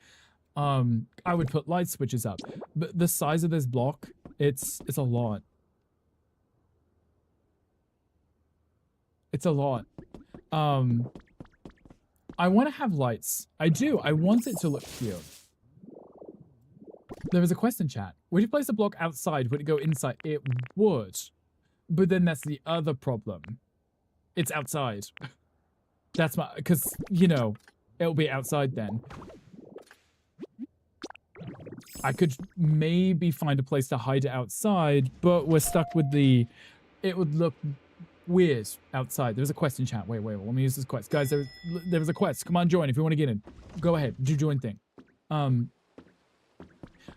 I would put light switches up. But the size of this block, it's a lot. It's a lot. I want to have lights. I do. I want it to look cute. There was a question chat. Would you place a block outside? Would it go inside? It would. But then that's the other problem. It's outside. That's my... Because, you know, it'll be outside then. I could maybe find a place to hide it outside, but we're stuck with the... It would look weird outside. There's a question chat. Wait, let me use this quest. Guys, there was a quest. Come on, join if you want to get in. Go ahead. Do join thing.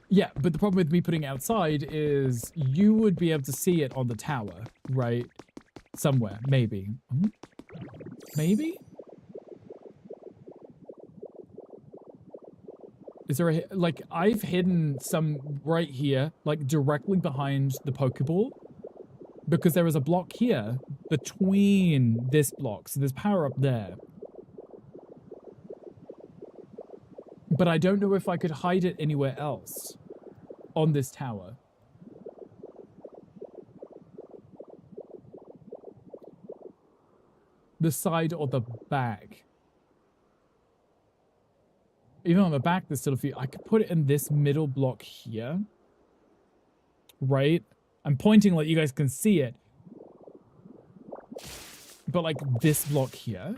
Yeah, but the problem with me putting it outside is you would be able to see it on the tower, right? Somewhere, maybe. Maybe? Is there a... Like, I've hidden some right here, like, directly behind the Pokeball. Because there is a block here between this block. So there's power up there. But I don't know if I could hide it anywhere else on this tower. The side or the back. Even on the back, there's still a few. I could put it in this middle block here. Right? I'm pointing like you guys can see it. But like this block here.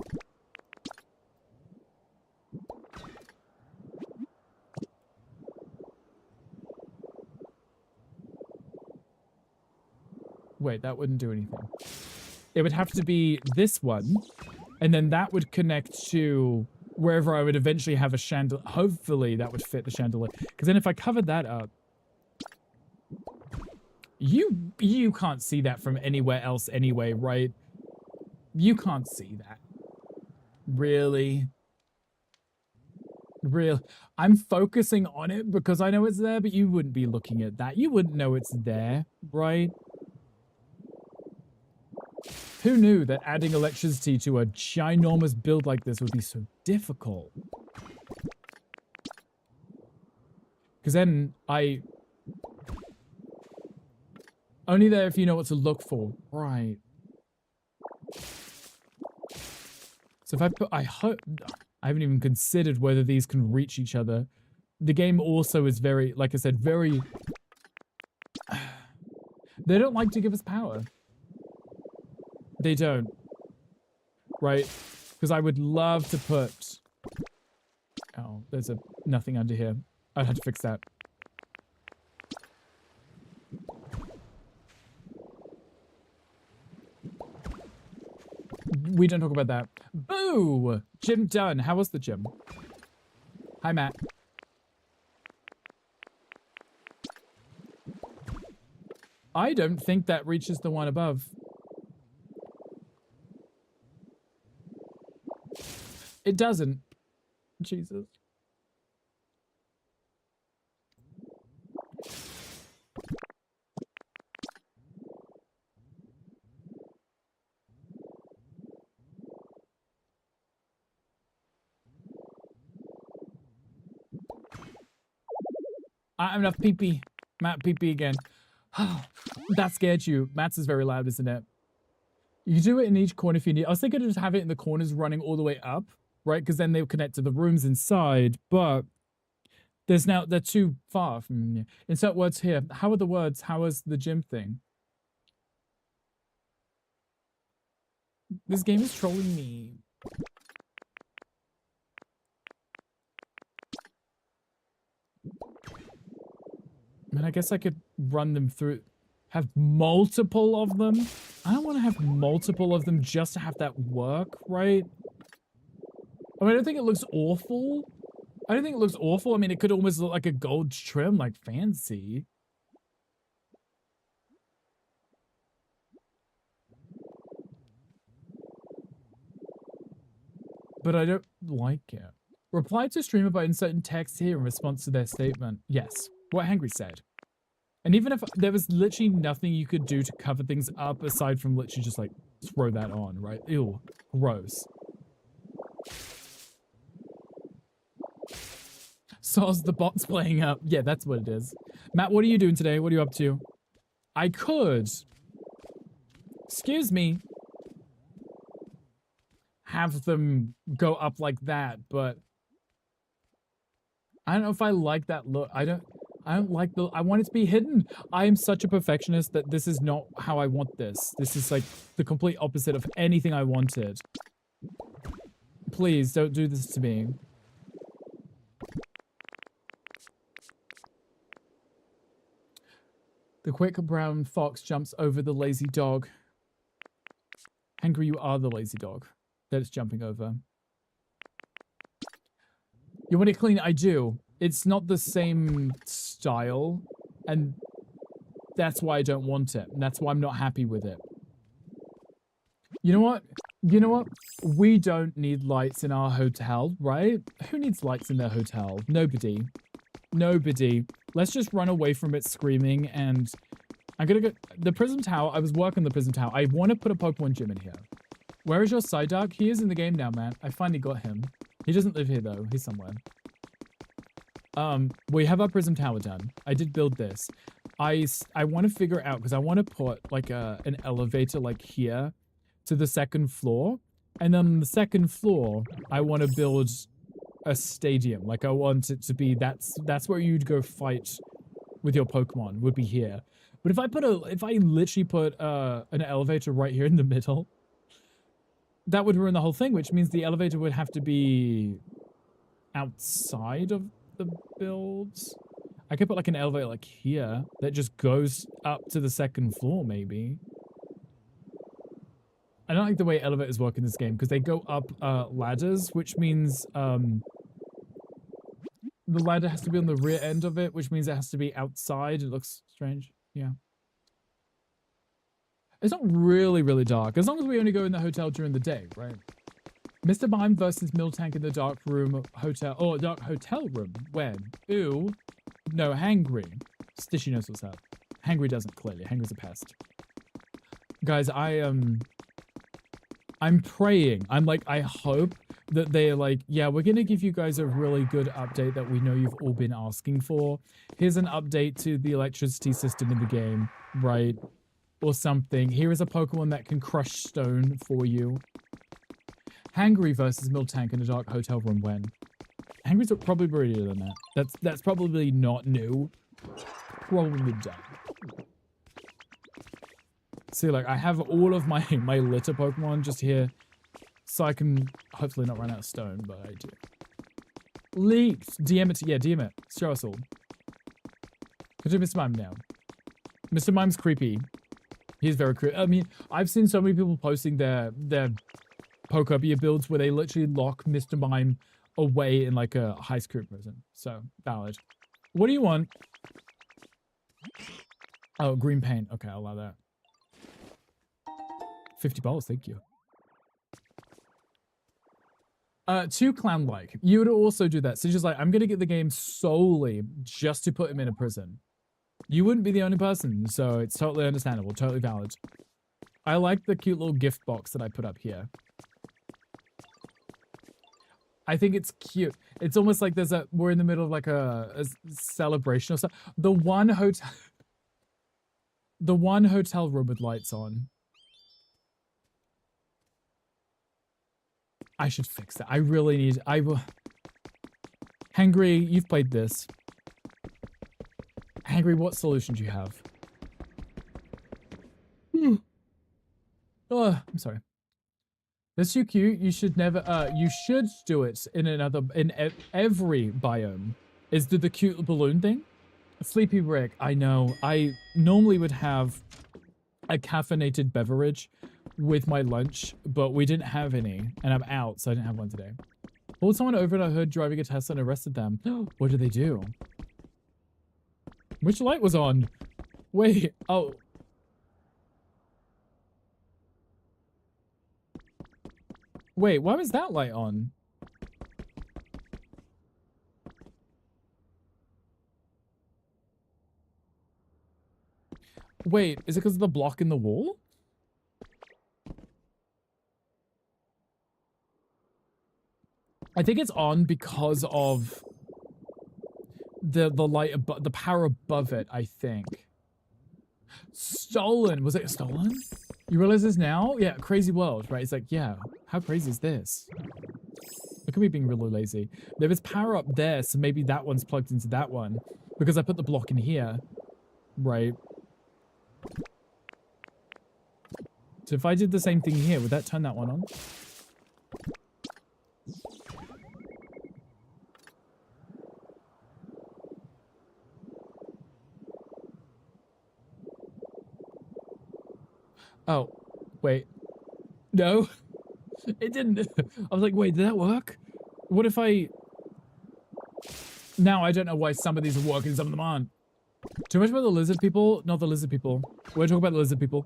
Wait, that wouldn't do anything. It would have to be this one, and then that would connect to wherever I would eventually have a chandelier. Hopefully that would fit the chandelier. Because then if I covered that up, you can't see that from anywhere else anyway, right? You can't see that. Really? Real. I'm focusing on it because I know it's there, but you wouldn't be looking at that. You wouldn't know it's there, right? Who knew that adding electricity to a ginormous build like this would be so difficult? Because then only there if you know what to look for. Right. So if I put, I haven't even considered whether these can reach each other. The game also is very, like I said, very, they don't like to give us power. They don't. Right? Because I would love to put, oh, there's nothing under here. I'd have to fix that. We don't talk about that. Boo! Gym done. How was the gym? Hi, Matt. I don't think that reaches the one above. It doesn't. Jesus. I have enough pee-pee. Matt, pee-pee again. That scared you. Matt's is very loud, isn't it? You do it in each corner if you need. I was thinking to just have it in the corners running all the way up, right? Because then they'll connect to the rooms inside, but they're too far from you. Insert words here. How are the words? How is the gym thing? This game is trolling me. I mean, I guess I could run them through, have multiple of them. I don't want to have multiple of them just to have that work, right? I mean, I don't think it looks awful. I don't think it looks awful. I mean, it could almost look like a gold trim, like fancy. But I don't like it. Reply to streamer by inserting text here in response to their statement. Yes, what Hangry said. And even if there was literally nothing you could do to cover things up aside from literally just like throw that on, right? Ew, gross. Soz the bot's playing up. Yeah, that's what it is. Matt, what are you doing today? What are you up to? I could, excuse me, have them go up like that, but I don't know if I like that look. I don't like I want it to be hidden. I am such a perfectionist that this is not how I want this. This is like the complete opposite of anything I wanted. Please don't do this to me. The quick brown fox jumps over the lazy dog. Hangry, you are the lazy dog that it's jumping over. You want it clean? I do. It's not the same style, and that's why I don't want it. And that's why I'm not happy with it. You know what? You know what? We don't need lights in our hotel, right? Who needs lights in their hotel? Nobody. Nobody. Let's just run away from it screaming, and I'm gonna go... The Prism Tower, I was working the Prism Tower. I want to put a Pokemon gym in here. Where is your Psyduck? He is in the game now, man. I finally got him. He doesn't live here, though. He's somewhere. We have our Prism Tower done. I did build this. I want to figure out, because I want to put, like, an elevator, like, here to the second floor. And then on the second floor, I want to build a stadium. Like, I want it to be, that's where you'd go fight with your Pokemon, would be here. But if I literally put, an elevator right here in the middle, that would ruin the whole thing, which means the elevator would have to be outside of the builds. I could put like an elevator like here that just goes up to the second floor, maybe. I don't like the way elevators work in this game because they go up ladders, which means the ladder has to be on the rear end of it, which means it has to be outside. It looks strange. Yeah. It's not really, really dark, as long as we only go in the hotel during the day, right? Mr. Mime versus Miltank in the dark room hotel, or dark hotel room. When? Ooh. No, Hangry. Stishy knows what's up. Hangry doesn't, clearly. Hangry's a pest. Guys, I'm praying. I hope that they're like, yeah, we're going to give you guys a really good update that we know you've all been asking for. Here's an update to the electricity system in the game, right? Or something. Here is a Pokemon that can crush stone for you. Hangry versus Miltank in a dark hotel room when? Hangry's probably prettier than that. That's probably not new. Probably done. See, like, I have all of my litter Pokemon just here so I can hopefully not run out of stone, but I do. Leaked! DM it. Yeah, DM it. Show us all. Go to Mr. Mime now. Mr. Mime's creepy. He's very creepy. I mean, I've seen so many people posting their Pokeball builds where they literally lock Mr. Mime away in like a high school prison. So, valid. What do you want? Oh, green paint. Okay, I'll allow that. $50, thank you. Too clown-like. You would also do that. So just like, I'm gonna get the game solely just to put him in a prison. You wouldn't be the only person, so it's totally understandable, totally valid. I like the cute little gift box that I put up here. I think it's cute. It's almost like we're in the middle of like a celebration or something. The one hotel room with lights on. I should fix that. I really need, Hangry, you've played this. Hangry, what solution do you have? Oh, I'm sorry. That's too cute. You should never, you should do it in every biome. Is the cute balloon thing? Sleepy Rick, I know. I normally would have a caffeinated beverage with my lunch, but we didn't have any, and I'm out, so I didn't have one today. Pulled someone over and I heard driving a Tesla and arrested them. What did they do? Which light was on? Wait, oh. Wait, why was that light on? Wait, is it because of the block in the wall? I think it's on because of the light above, the power above it, I think. Stolen. Was it stolen? You realize this now? Yeah, crazy world, right? It's like, yeah, how crazy is this? Look at me being really lazy. There is power up there, so maybe that one's plugged into that one. Because I put the block in here. Right. So if I did the same thing here, would that turn that one on? Oh, wait. No, it didn't. I was like, wait, did that work? What if I... Now I don't know why some of these are working, some of them aren't. Too much about the lizard people? Not the lizard people. We're talking about the lizard people.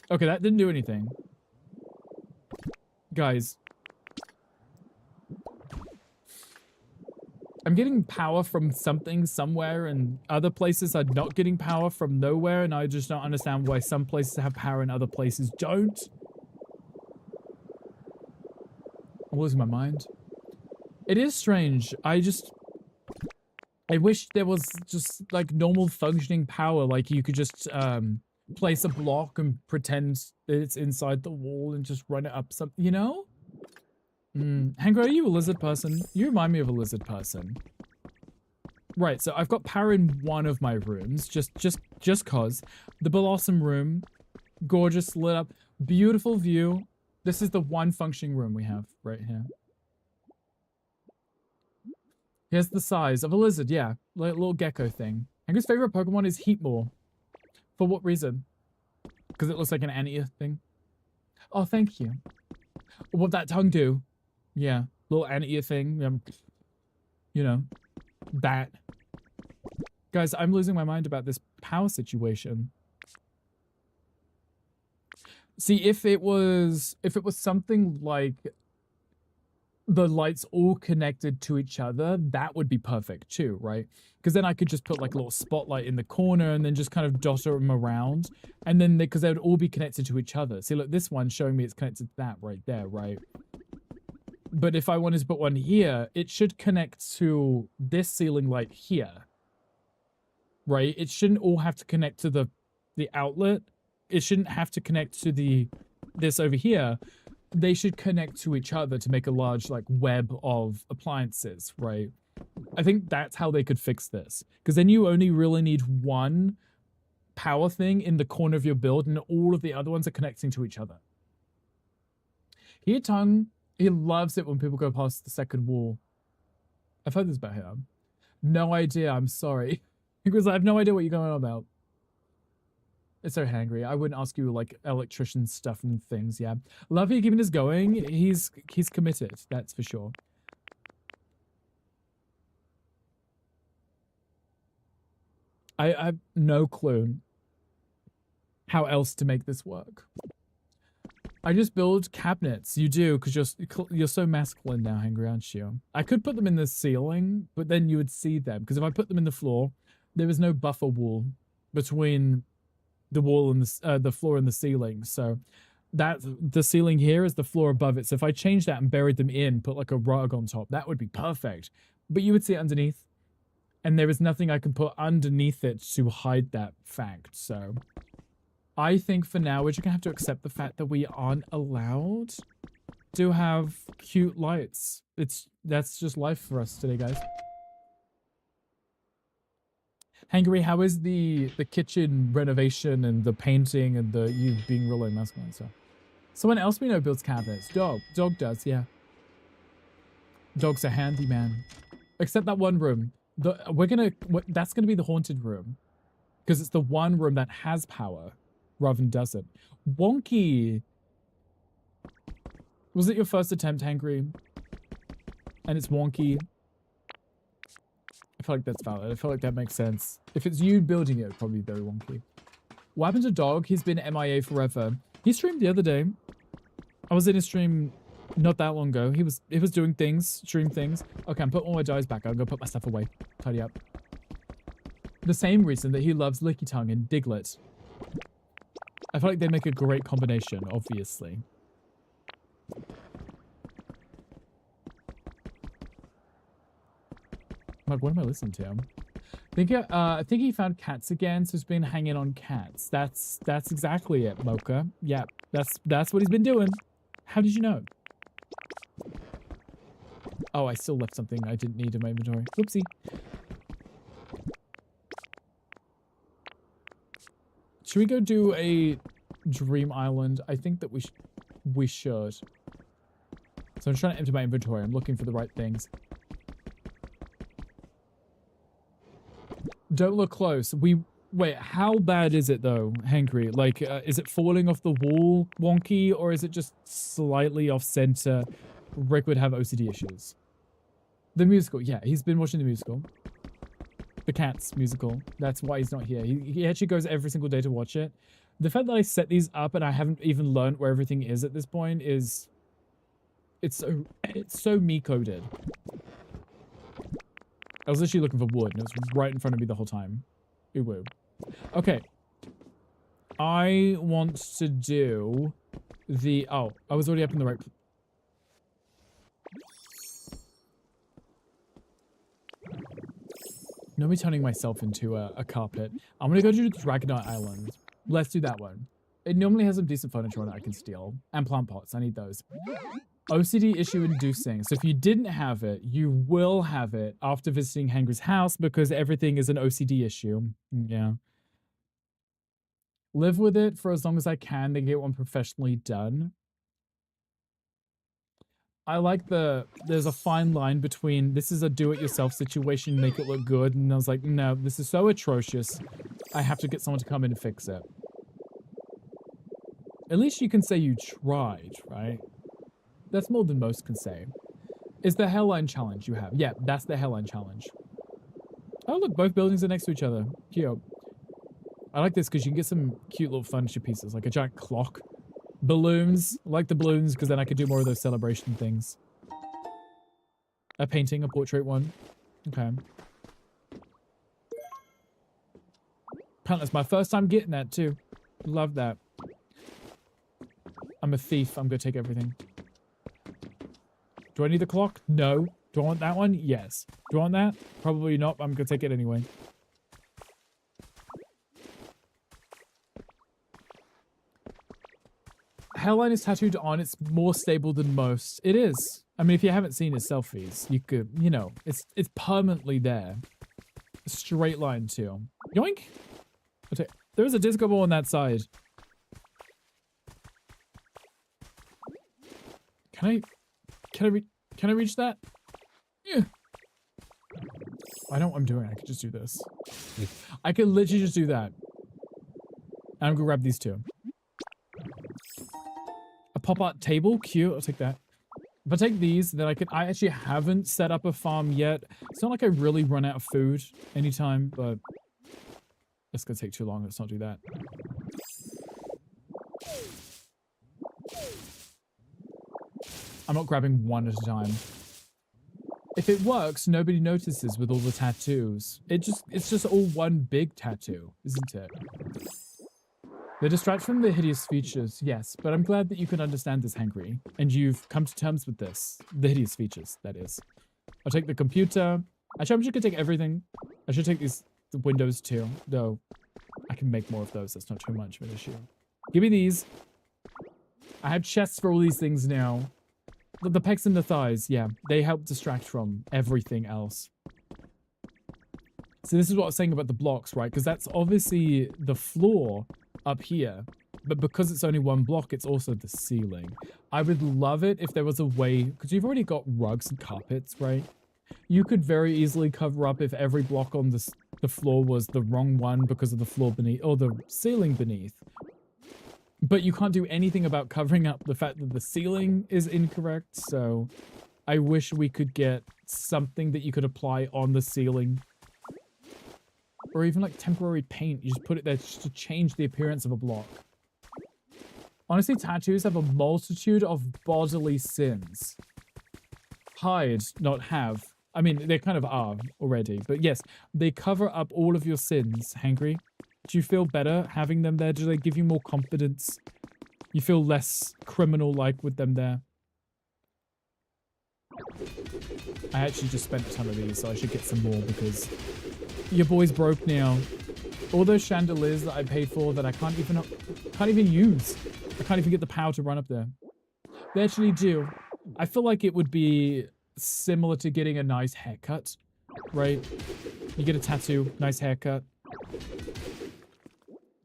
Okay, that didn't do anything. Guys. I'm getting power from something somewhere, and other places are not getting power from nowhere, and I just don't understand why some places have power and other places don't. I'm losing my mind. It is strange. I wish there was just, like, normal functioning power, like you could just, place a block and pretend that it's inside the wall and just run it up some, you know? Hangry, are you a lizard person? You remind me of a lizard person. Right, so I've got power in one of my rooms, just cause. The Blossom room, gorgeous, lit up, beautiful view. This is the one functioning room we have right here. Here's the size of a lizard, yeah, like a little gecko thing. Hangry's favorite Pokemon is Heatmore. For what reason? Because it looks like an anteater thing. Oh, thank you. What that tongue do? Yeah, little anteater thing. You know, that. Guys, I'm losing my mind about this power situation. See, if it was something like the lights all connected to each other, that would be perfect too, right? Because then I could just put like a little spotlight in the corner and then just kind of dot them around. And then because they would all be connected to each other. See, look, this one's showing me it's connected to that right there, right? But if I wanted to put one here, it should connect to this ceiling light here, right? It shouldn't all have to connect to the outlet. It shouldn't have to connect to this over here. They should connect to each other to make a large like web of appliances, right? I think that's how they could fix this. Because then you only really need one power thing in the corner of your build and all of the other ones are connecting to each other. Here, Tongue, he loves it when people go past the second wall. I've heard this about him. No idea, I'm sorry. Because I have no idea what you're going on about. It's so hangry. I wouldn't ask you like electrician stuff and things. Yeah, love you keeping this going. He's committed. That's for sure. I have no clue how else to make this work. I just build cabinets. You do because you're so masculine now, Hangry, aren't you? I could put them in the ceiling, but then you would see them. Because if I put them in the floor, there is no buffer wall between the wall and the floor and the ceiling. So that the ceiling here is the floor above it. So if I change that and buried them in, put like a rug on top, that would be perfect. But you would see it underneath. And there is nothing I can put underneath it to hide that fact. So I think for now, we're just going to have to accept the fact that we aren't allowed to have cute lights. That's just life for us today, guys. Hangry, how is the kitchen renovation and the painting and the you being really masculine? So, someone else we know builds cabinets. Dog does, yeah. Dog's a handyman. Except that one room. That's gonna be the haunted room, because it's the one room that has power, rather than doesn't. Wonky. Was it your first attempt, Hangry? And it's wonky. I feel like that's valid. I feel like that makes sense. If it's you building it, it'd probably be very wonky. What happened to Dog? He's been MIA forever. He streamed the other day. I was in his stream not that long ago. He was doing things, stream things. Okay, I'm putting all my dies back. I'm gonna put my stuff away. Tidy up. The same reason that he loves Licky Tongue and Diglett. I feel like they make a great combination, obviously. Like, what am I listening to? I think he found cats again, so he's been hanging on cats. That's exactly it, Mocha. Yeah, that's what he's been doing. How did you know? Oh, I still left something I didn't need in my inventory. Whoopsie. Should we go do a Dream Island? I think that we should. So I'm trying to empty my inventory. I'm looking for the right things. Don't look close. Wait, how bad is it though, Hangry? Like, is it falling off the wall wonky, or is it just slightly off center? Rick would have OCD issues. The musical, yeah, he's been watching the musical. The Cats musical. That's why he's not here. He actually goes every single day to watch it. The fact that I set these up and I haven't even learned where everything is at this point is... It's so me-coded. I was literally looking for wood, and it was right in front of me the whole time. Ooh. Okay. I want to do the... Oh, I was already up in the right... No me turning myself into a carpet. I'm gonna go to Dragonite Island. Let's do that one. It normally has some decent furniture on it I can steal. And plant pots, I need those. OCD issue inducing. So if you didn't have it, you will have it after visiting Hangry's house because everything is an OCD issue. Yeah. Live with it for as long as I can, then get one professionally done. I like there's a fine line between this is a do-it-yourself situation, make it look good, and I was like, no, this is so atrocious. I have to get someone to come in and fix it. At least you can say you tried, right? That's more than most can say. Is the hairline challenge you have? Yeah, that's the hairline challenge. Oh, look, both buildings are next to each other. Cute. I like this because you can get some cute little furniture pieces, like a giant clock. Balloons. I like the balloons because then I could do more of those celebration things. A painting, a portrait one. Okay. Apparently, it's my first time getting that too. Love that. I'm a thief. I'm going to take everything. Do I need the clock? No. Do I want that one? Yes. Do I want that? Probably not, but I'm going to take it anyway. Hairline is tattooed on. It's more stable than most. It is. I mean, if you haven't seen his selfies, you could, you know, it's permanently there. A straight line too. Yoink! Okay. There is a disco ball on that side. Can I reach that? Yeah. I know what I'm doing. I could just do this. I could literally just do that. And I'm gonna grab these two. A pop art table, cute. I'll take that. If I take these, then I actually haven't set up a farm yet. It's not like I really run out of food anytime, but it's gonna take too long. Let's not do that. I'm not grabbing one at a time. If it works, nobody notices with all the tattoos. It's just all one big tattoo, isn't it? They distract from the hideous features, yes, but I'm glad that you can understand this, Hangry, and you've come to terms with this. The hideous features, that is. I'll take the computer. Actually, I'm just gonna take everything. I should take the windows too, though I can make more of those. That's not too much of an issue. Give me these. I have chests for all these things now. The pecs and the thighs, yeah, they help distract from everything else. So this is what I was saying about the blocks, right? Because that's obviously the floor up here, but because it's only one block, it's also the ceiling. I would love it if there was a way, because you've already got rugs and carpets, right? You could very easily cover up if every block on the floor was the wrong one because of the floor beneath, or the ceiling beneath. But you can't do anything about covering up the fact that the ceiling is incorrect, so I wish we could get something that you could apply on the ceiling. Or even like temporary paint. You just put it there just to change the appearance of a block. Honestly, tattoos have a multitude of bodily sins. Hide, not have. I mean, they kind of are already. But yes, they cover up all of your sins, Hangry. Do you feel better having them there? Do they give you more confidence? You feel less criminal-like with them there? I actually just spent a ton of these, so I should get some more because your boy's broke now. All those chandeliers that I paid for that I can't even use. I can't even get the power to run up there. They actually do. I feel like it would be similar to getting a nice haircut, right? You get a tattoo, nice haircut.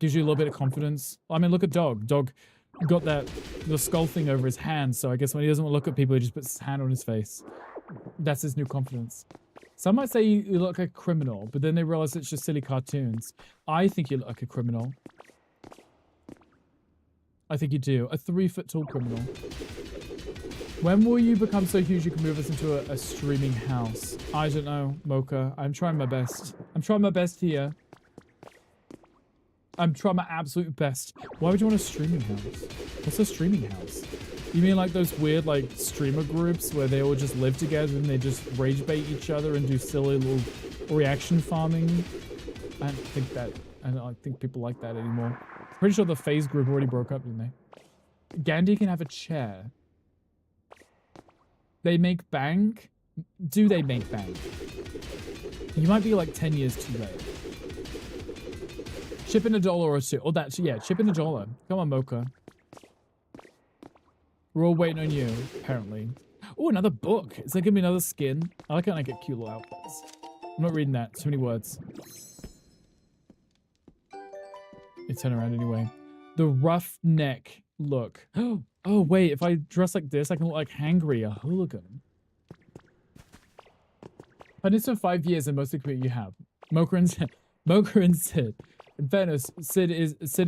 Gives you a little bit of confidence. I mean, look at Dog. Dog got the skull thing over his hand, so I guess when he doesn't want to look at people, he just puts his hand on his face. That's his new confidence. Some might say you look like a criminal, but then they realize it's just silly cartoons. I think you look like a criminal. I think you do. A 3-foot-tall criminal. When will you become so huge you can move us into a streaming house? I don't know, Mocha. I'm trying my best. I'm trying my best here. I'm trying my absolute best. Why would you want a streaming house? What's a streaming house? You mean like those weird like streamer groups where they all just live together and they just rage bait each other and do silly little reaction farming? I don't think people like that anymore. Pretty sure the FaZe group already broke up, didn't they? Gandhi can have a chair. They make bank? Do they make bank? You might be like 10 years too late. Chip in $1 or two. Oh, that's, yeah, chip in $1. Come on, Mocha. We're all waiting on you, apparently. Oh, another book. Is there gonna be another skin? I like how I get cute little outfits. I'm not reading that. Too many words. You turn around anyway. The rough neck look. Oh, wait. If I dress like this, I can look like Hangry, a hooligan. But it's for 5 years and most of the career you have. Mocha and Sid. In fairness, Sid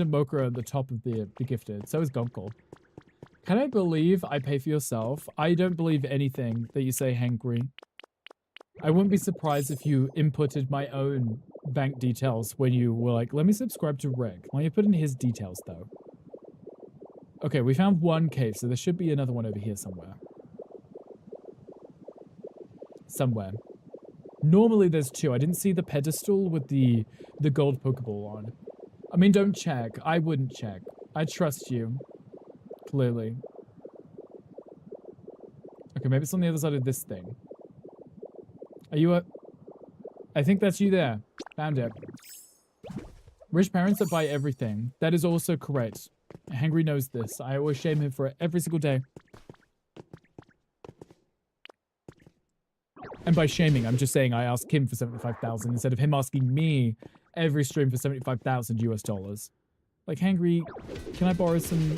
and Mocha are at the top of the gifted. So is Gunkel. Can I believe I pay for yourself? I don't believe anything that you say, Hangry. I wouldn't be surprised if you inputted my own bank details when you were like, let me subscribe to Rick. Why don't you put in his details, though? Okay, we found one cave, so there should be another one over here somewhere. Somewhere. Normally there's two. I didn't see the pedestal with the gold Pokeball on. I mean, don't check. I wouldn't check. I trust you. Clearly. Okay, maybe it's on the other side of this thing. Are you a... I think that's you there. Found it. Rich parents that buy everything. That is also correct. Hangry knows this. I always shame him for it every single day. And by shaming, I'm just saying I asked him for 75,000 instead of him asking me every stream for 75,000 US dollars. Like, Hangry, can I borrow some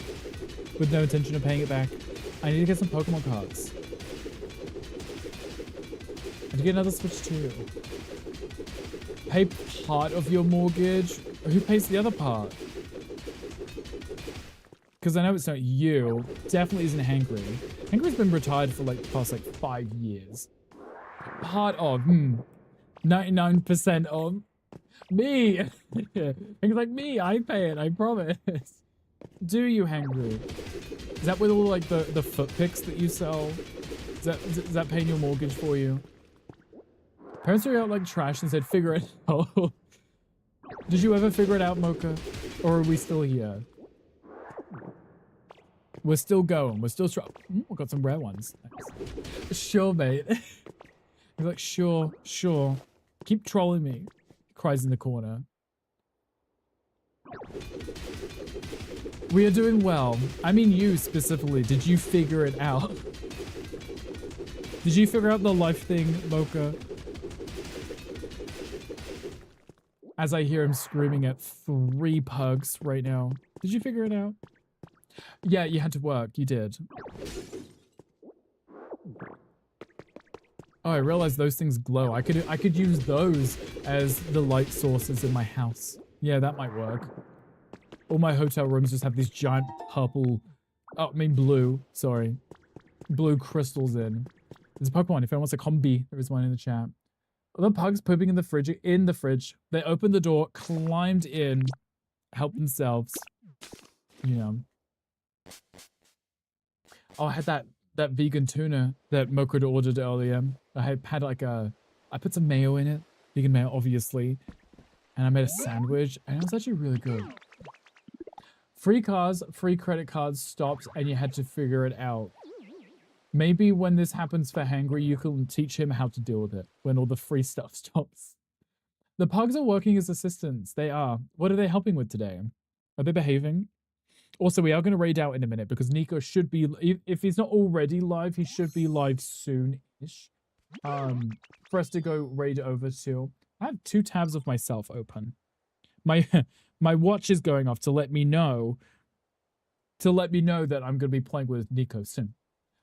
with no intention of paying it back? I need to get some Pokemon cards. And to get another Switch too. Pay part of your mortgage? Who pays the other part? Because I know it's not you. Definitely isn't Hangry. Hangry's been retired for like the past like 5 years. Part of, 99% of me. Things like me, I pay it, I promise. Do you, Hangry? Is that with all like the foot picks that you sell? Is that paying your mortgage for you? Parents threw out like trash and said, figure it out. Did you ever figure it out, Mocha? Or are we still here? We're still going. We're still trying. We got some rare ones. Nice. Sure, mate. He's like, sure. Keep trolling me. Cries in the corner. We are doing well. I mean you specifically. Did you figure it out? Did you figure out the life thing, Mocha? As I hear him screaming at 3 pugs right now. Did you figure it out? Yeah, you had to work. You did. Oh, I realized those things glow. I could use those as the light sources in my house. Yeah, that might work. All my hotel rooms just have these giant purple... Oh, I mean blue. Sorry. Blue crystals in. There's a Pokemon. If anyone wants a combi, there is one in the chat. The pugs pooping in the fridge. They opened the door, climbed in, helped themselves. You know. Oh, I had that vegan tuna that Mocha had ordered earlier. I had like I put some mayo in it. Vegan mayo, obviously. And I made a sandwich, and it was actually really good. Free cars, free credit cards stopped, and you had to figure it out. Maybe when this happens for Hangry, you can teach him how to deal with it when all the free stuff stops. The pugs are working as assistants. They are. What are they helping with today? Are they behaving? Also, we are going to raid out in a minute because Nico should be, if he's not already live, he should be live soon-ish. For us to go raid over to. I have 2 tabs of myself open. My watch is going off to let me know that I'm going to be playing with Nico soon.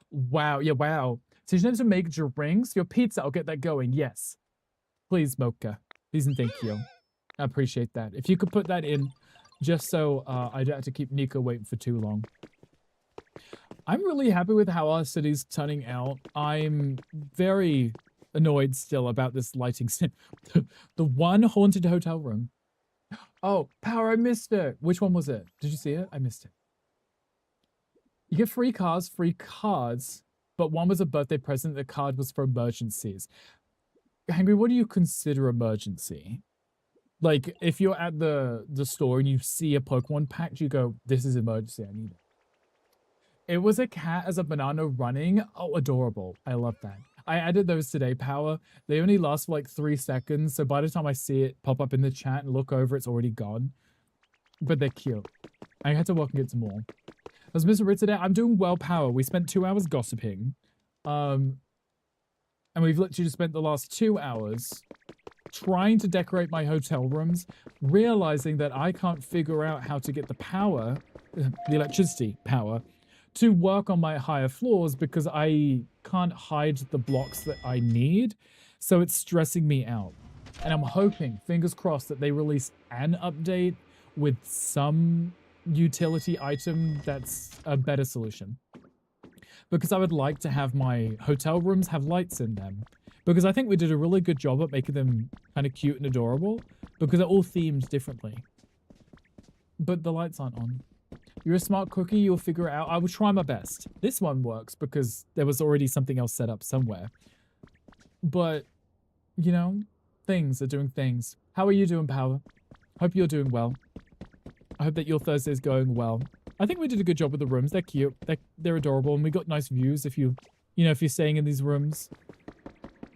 Wow, yeah, wow. So you know to make drinks? Your pizza, I'll get that going, yes. Please, Mocha. Please and thank you. I appreciate that. If you could put that in, just so I don't have to keep Nico waiting for too long. I'm really happy with how our city's turning out. I'm very annoyed still about this lighting sim. The one haunted hotel room. Oh, Power, I missed it. Which one was it? Did you see it? I missed it. You get free cards, but one was a birthday present. The card was for emergencies. Hangry, what do you consider emergency? Like, if you're at the store and you see a Pokemon pack, you go, this is emergency, I need it. It was a cat as a banana running. Oh, adorable. I love that. I added those today, Power. They only last for like 3 seconds, so by the time I see it pop up in the chat and look over, it's already gone. But they're cute. I had to walk and get some more. How's Mr. Ritz today? I'm doing well, Power. We spent 2 hours gossiping. And we've literally just spent the last 2 hours trying to decorate my hotel rooms, realizing that I can't figure out how to get the power, the electricity power, to work on my higher floors because I can't hide the blocks that I need. So it's stressing me out. And I'm hoping, fingers crossed, that they release an update with some utility item that's a better solution. Because I would like to have my hotel rooms have lights in them. Because I think we did a really good job at making them kind of cute and adorable. Because they're all themed differently. But the lights aren't on. You're a smart cookie, you'll figure it out. I will try my best. This one works because there was already something else set up somewhere. But, you know, things are doing things. How are you doing, Power? Hope you're doing well. I hope that your Thursday's going well. I think we did a good job with the rooms. They're cute. They're adorable. And we got nice views if you know, if you're staying in these rooms.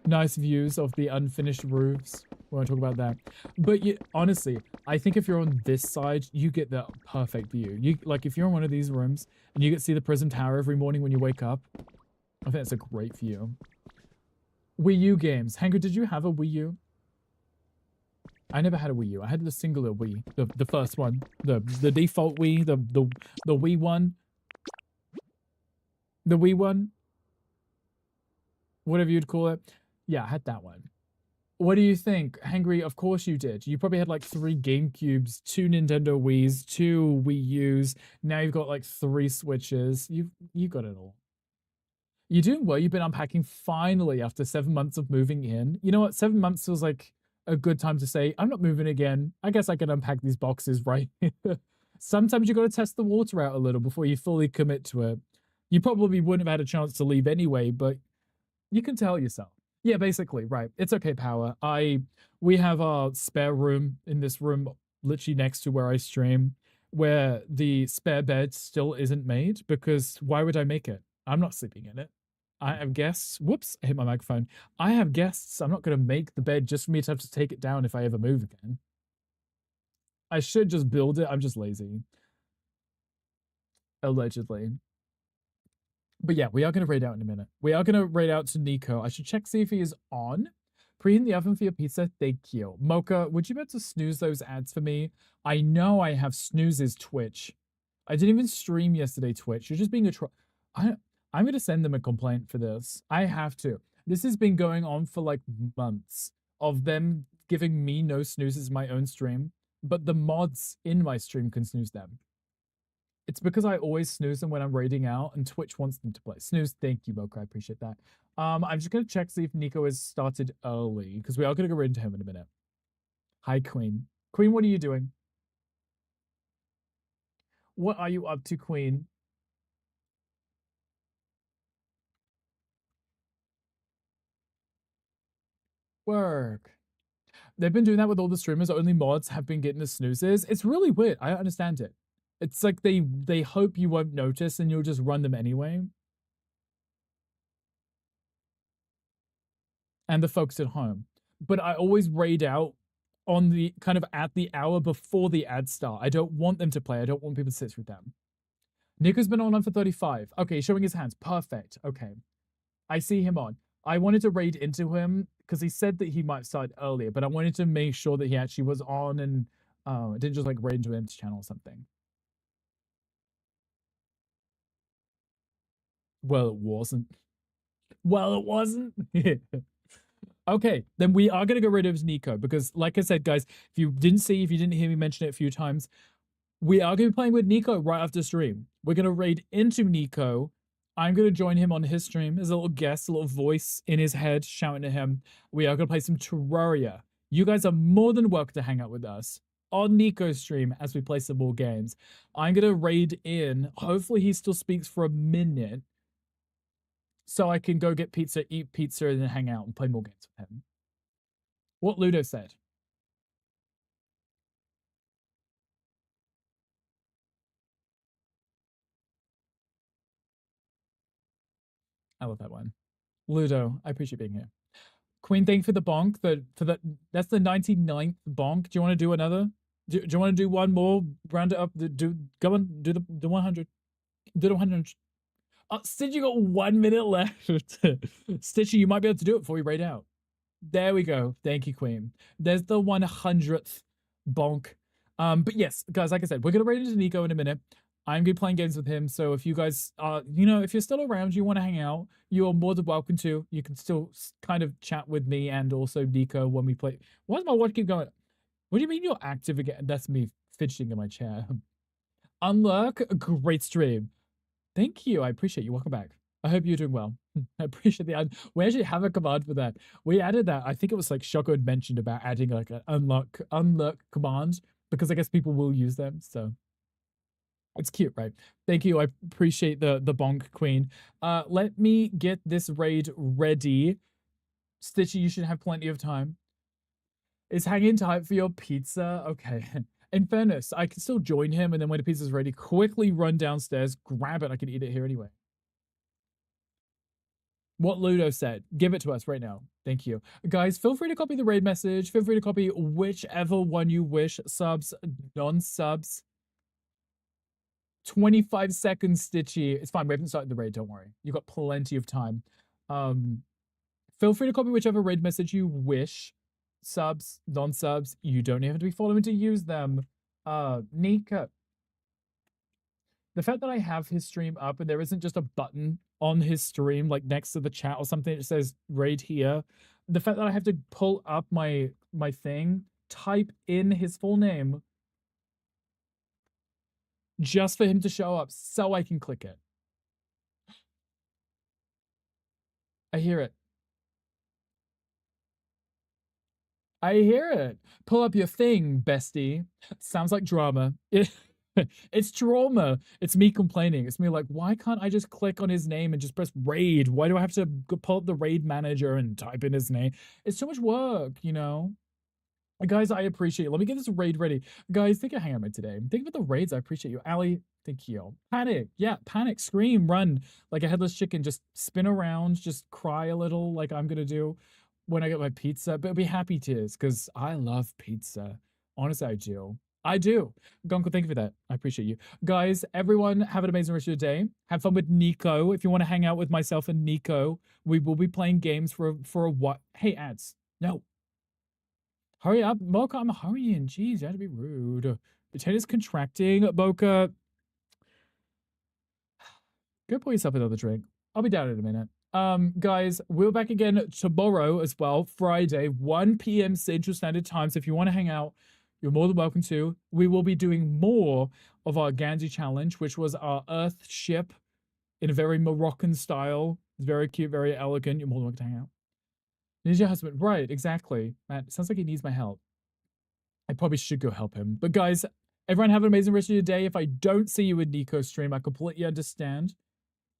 Nice views of the unfinished roofs. We won't talk about that. But honestly, I think if you're on this side, you get the perfect view. Like, if you're in one of these rooms and you get to see the Prism Tower every morning when you wake up, I think that's a great view. Wii U games. Hanger, did you have a Wii U? I never had a Wii U. I had the singular Wii, the first one, the default Wii, the Wii one, the Wii one, whatever you'd call it. Yeah, I had that one. What do you think, Hangry? Of course you did. You probably had like 3 GameCubes, 2 Nintendo Wiis, 2 Wii U's. Now you've got like 3 Switches. You got it all. You're doing well. You've been unpacking finally after 7 months of moving in. You know what? 7 months feels like a good time to say, I'm not moving again. I guess I can unpack these boxes, right? Sometimes you got to test the water out a little before you fully commit to it. You probably wouldn't have had a chance to leave anyway, but you can tell yourself. Yeah, basically, right. It's okay, Power. We have our spare room in this room, literally next to where I stream, where the spare bed still isn't made, because why would I make it? I'm not sleeping in it. I have guests. Whoops, I hit my microphone. I have guests. I'm not going to make the bed just for me to have to take it down if I ever move again. I should just build it. I'm just lazy. Allegedly. But yeah, we are going to raid out in a minute. We are going to raid out to Nico. I should check, see if he is on. Preheating the oven for your pizza. Thank you. Mocha, would you be able to snooze those ads for me? I know I have snoozes Twitch. I didn't even stream yesterday, Twitch. You're just being a troll. I'm going to send them a complaint for this. I have to. This has been going on for like months of them giving me no snoozes in my own stream, but the mods in my stream can snooze them. It's because I always snooze them when I'm raiding out, and Twitch wants them to play. Snooze, thank you, Mocha. I appreciate that. I'm just going to check, see if Nico has started early, because we are going to go raid into him in a minute. Hi, Queen. Queen, what are you doing? What are you up to, Queen? Work. They've been doing that with all the streamers. Only mods have been getting the snoozes. It's really weird. I don't understand it. It's like they hope you won't notice and you'll just run them anyway. And the folks at home. But I always raid out on the kind of at the hour before the ads start. I don't want them to play. I don't want people to sit through them. Nico's been on for 35. Okay, showing his hands. Perfect. Okay. I see him on. I wanted to raid into him because he said that he might start earlier, but I wanted to make sure that he actually was on and didn't just like raid into an empty channel or something. Well, it wasn't. Well, it wasn't. Okay, then we are going to go rid of Nico because, like I said, guys, if you didn't hear me mention it a few times, we are going to be playing with Nico right after stream. We're going to raid into Nico. I'm going to join him on his stream as a little guest, a little voice in his head shouting at him. We are going to play some Terraria. You guys are more than welcome to hang out with us on Nico's stream as we play some more games. I'm going to raid in. Hopefully he still speaks for a minute so I can go get pizza, eat pizza, and then hang out and play more games with him. What Ludo said. I love that one. Ludo, I appreciate being here. Queen, thank you for the bonk. That's the 99th bonk. Do you want to do another? Do you want to do one more? Round it up. Go on. Do the 100. Do the 100. Stitch, you got 1 minute left. Stitchy, you might be able to do it before we raid out. There we go. Thank you, Queen. There's the 100th bonk. But yes, guys, like I said, we're gonna raid into Nico in a minute. I'm gonna be playing games with him. So if you guys you know, if you're still around, you want to hang out, you're more than welcome to. You can still kind of chat with me and also Nico when we play. Why does my watch keep going? What do you mean you're active again? That's me fidgeting in my chair. Unlurk, great stream. Thank you. I appreciate you. Welcome back. I hope you're doing well. I appreciate the ad. We actually have a command for that. We added that. I think it was like Shoko had mentioned about adding like an unlock command because I guess people will use them. So it's cute, right? Thank you. I appreciate the bonk queen. Let me get this raid ready. Stitchy, you should have plenty of time. Is hanging tight for your pizza? Okay. In fairness, I can still join him, and then when the pizza's ready, quickly run downstairs, grab it. I can eat it here anyway. What Ludo said. Give it to us right now. Thank you. Guys, feel free to copy the raid message. Feel free to copy whichever one you wish. Subs, non-subs. 25 seconds, Stitchy. It's fine. We haven't started the raid. Don't worry. You've got plenty of time. Feel free to copy whichever raid message you wish. Subs, non-subs. You don't even have to be following to use them. Nika. The fact that I have his stream up and there isn't just a button on his stream, like next to the chat or something that says raid here. The fact that I have to pull up my thing, type in his full name, just for him to show up so I can click it. I hear it. I hear it. Pull up your thing, bestie. Sounds like drama. It's drama. It's me complaining. It's me like, why can't I just click on his name and just press raid? Why do I have to pull up the raid manager and type in his name? It's so much work, you know? Guys, I appreciate it. Let me get this raid ready. Guys, thank you for hanging out with me today. Think about the raids. I appreciate you. Ali, thank you. Panic. Yeah, panic, scream, run like a headless chicken. Just spin around, just cry a little like I'm going to do when I get my pizza. But be happy tears because I love pizza. Honestly, I do. I do. Gonko, thank you for that. I appreciate you. Guys, everyone, have an amazing rest of your day. Have fun with Nico. If you want to hang out with myself and Nico, we will be playing games for a what? Hey, ads. No. Hurry up, Mocha, I'm hurrying. Jeez, you had to be rude. The tent is contracting. Mocha, go pour yourself another drink. I'll be down in a minute. Guys, we're back again tomorrow as well, Friday, 1 p.m. Central Standard Time. So if you want to hang out, you're more than welcome to. We will be doing more of our Gandhi challenge, which was our Earth ship in a very Moroccan style. It's very cute, very elegant. You're more than welcome to hang out. Needs your husband. Right, exactly. Man, sounds like he needs my help. I probably should go help him. But guys, everyone have an amazing rest of your day. If I don't see you in Nico's stream, I completely understand.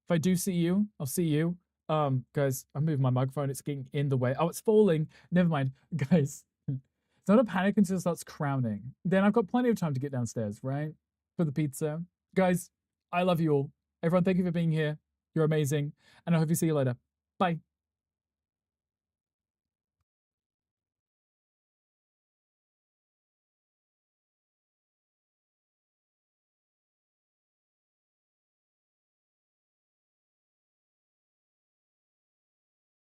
If I do see you, I'll see you. Guys, I'm moving my microphone. It's getting in the way. Oh, it's falling. Never mind. Guys, it's not a panic until it starts crowning. Then I've got plenty of time to get downstairs, right? For the pizza. Guys, I love you all. Everyone, thank you for being here. You're amazing. And I hope you see you later. Bye.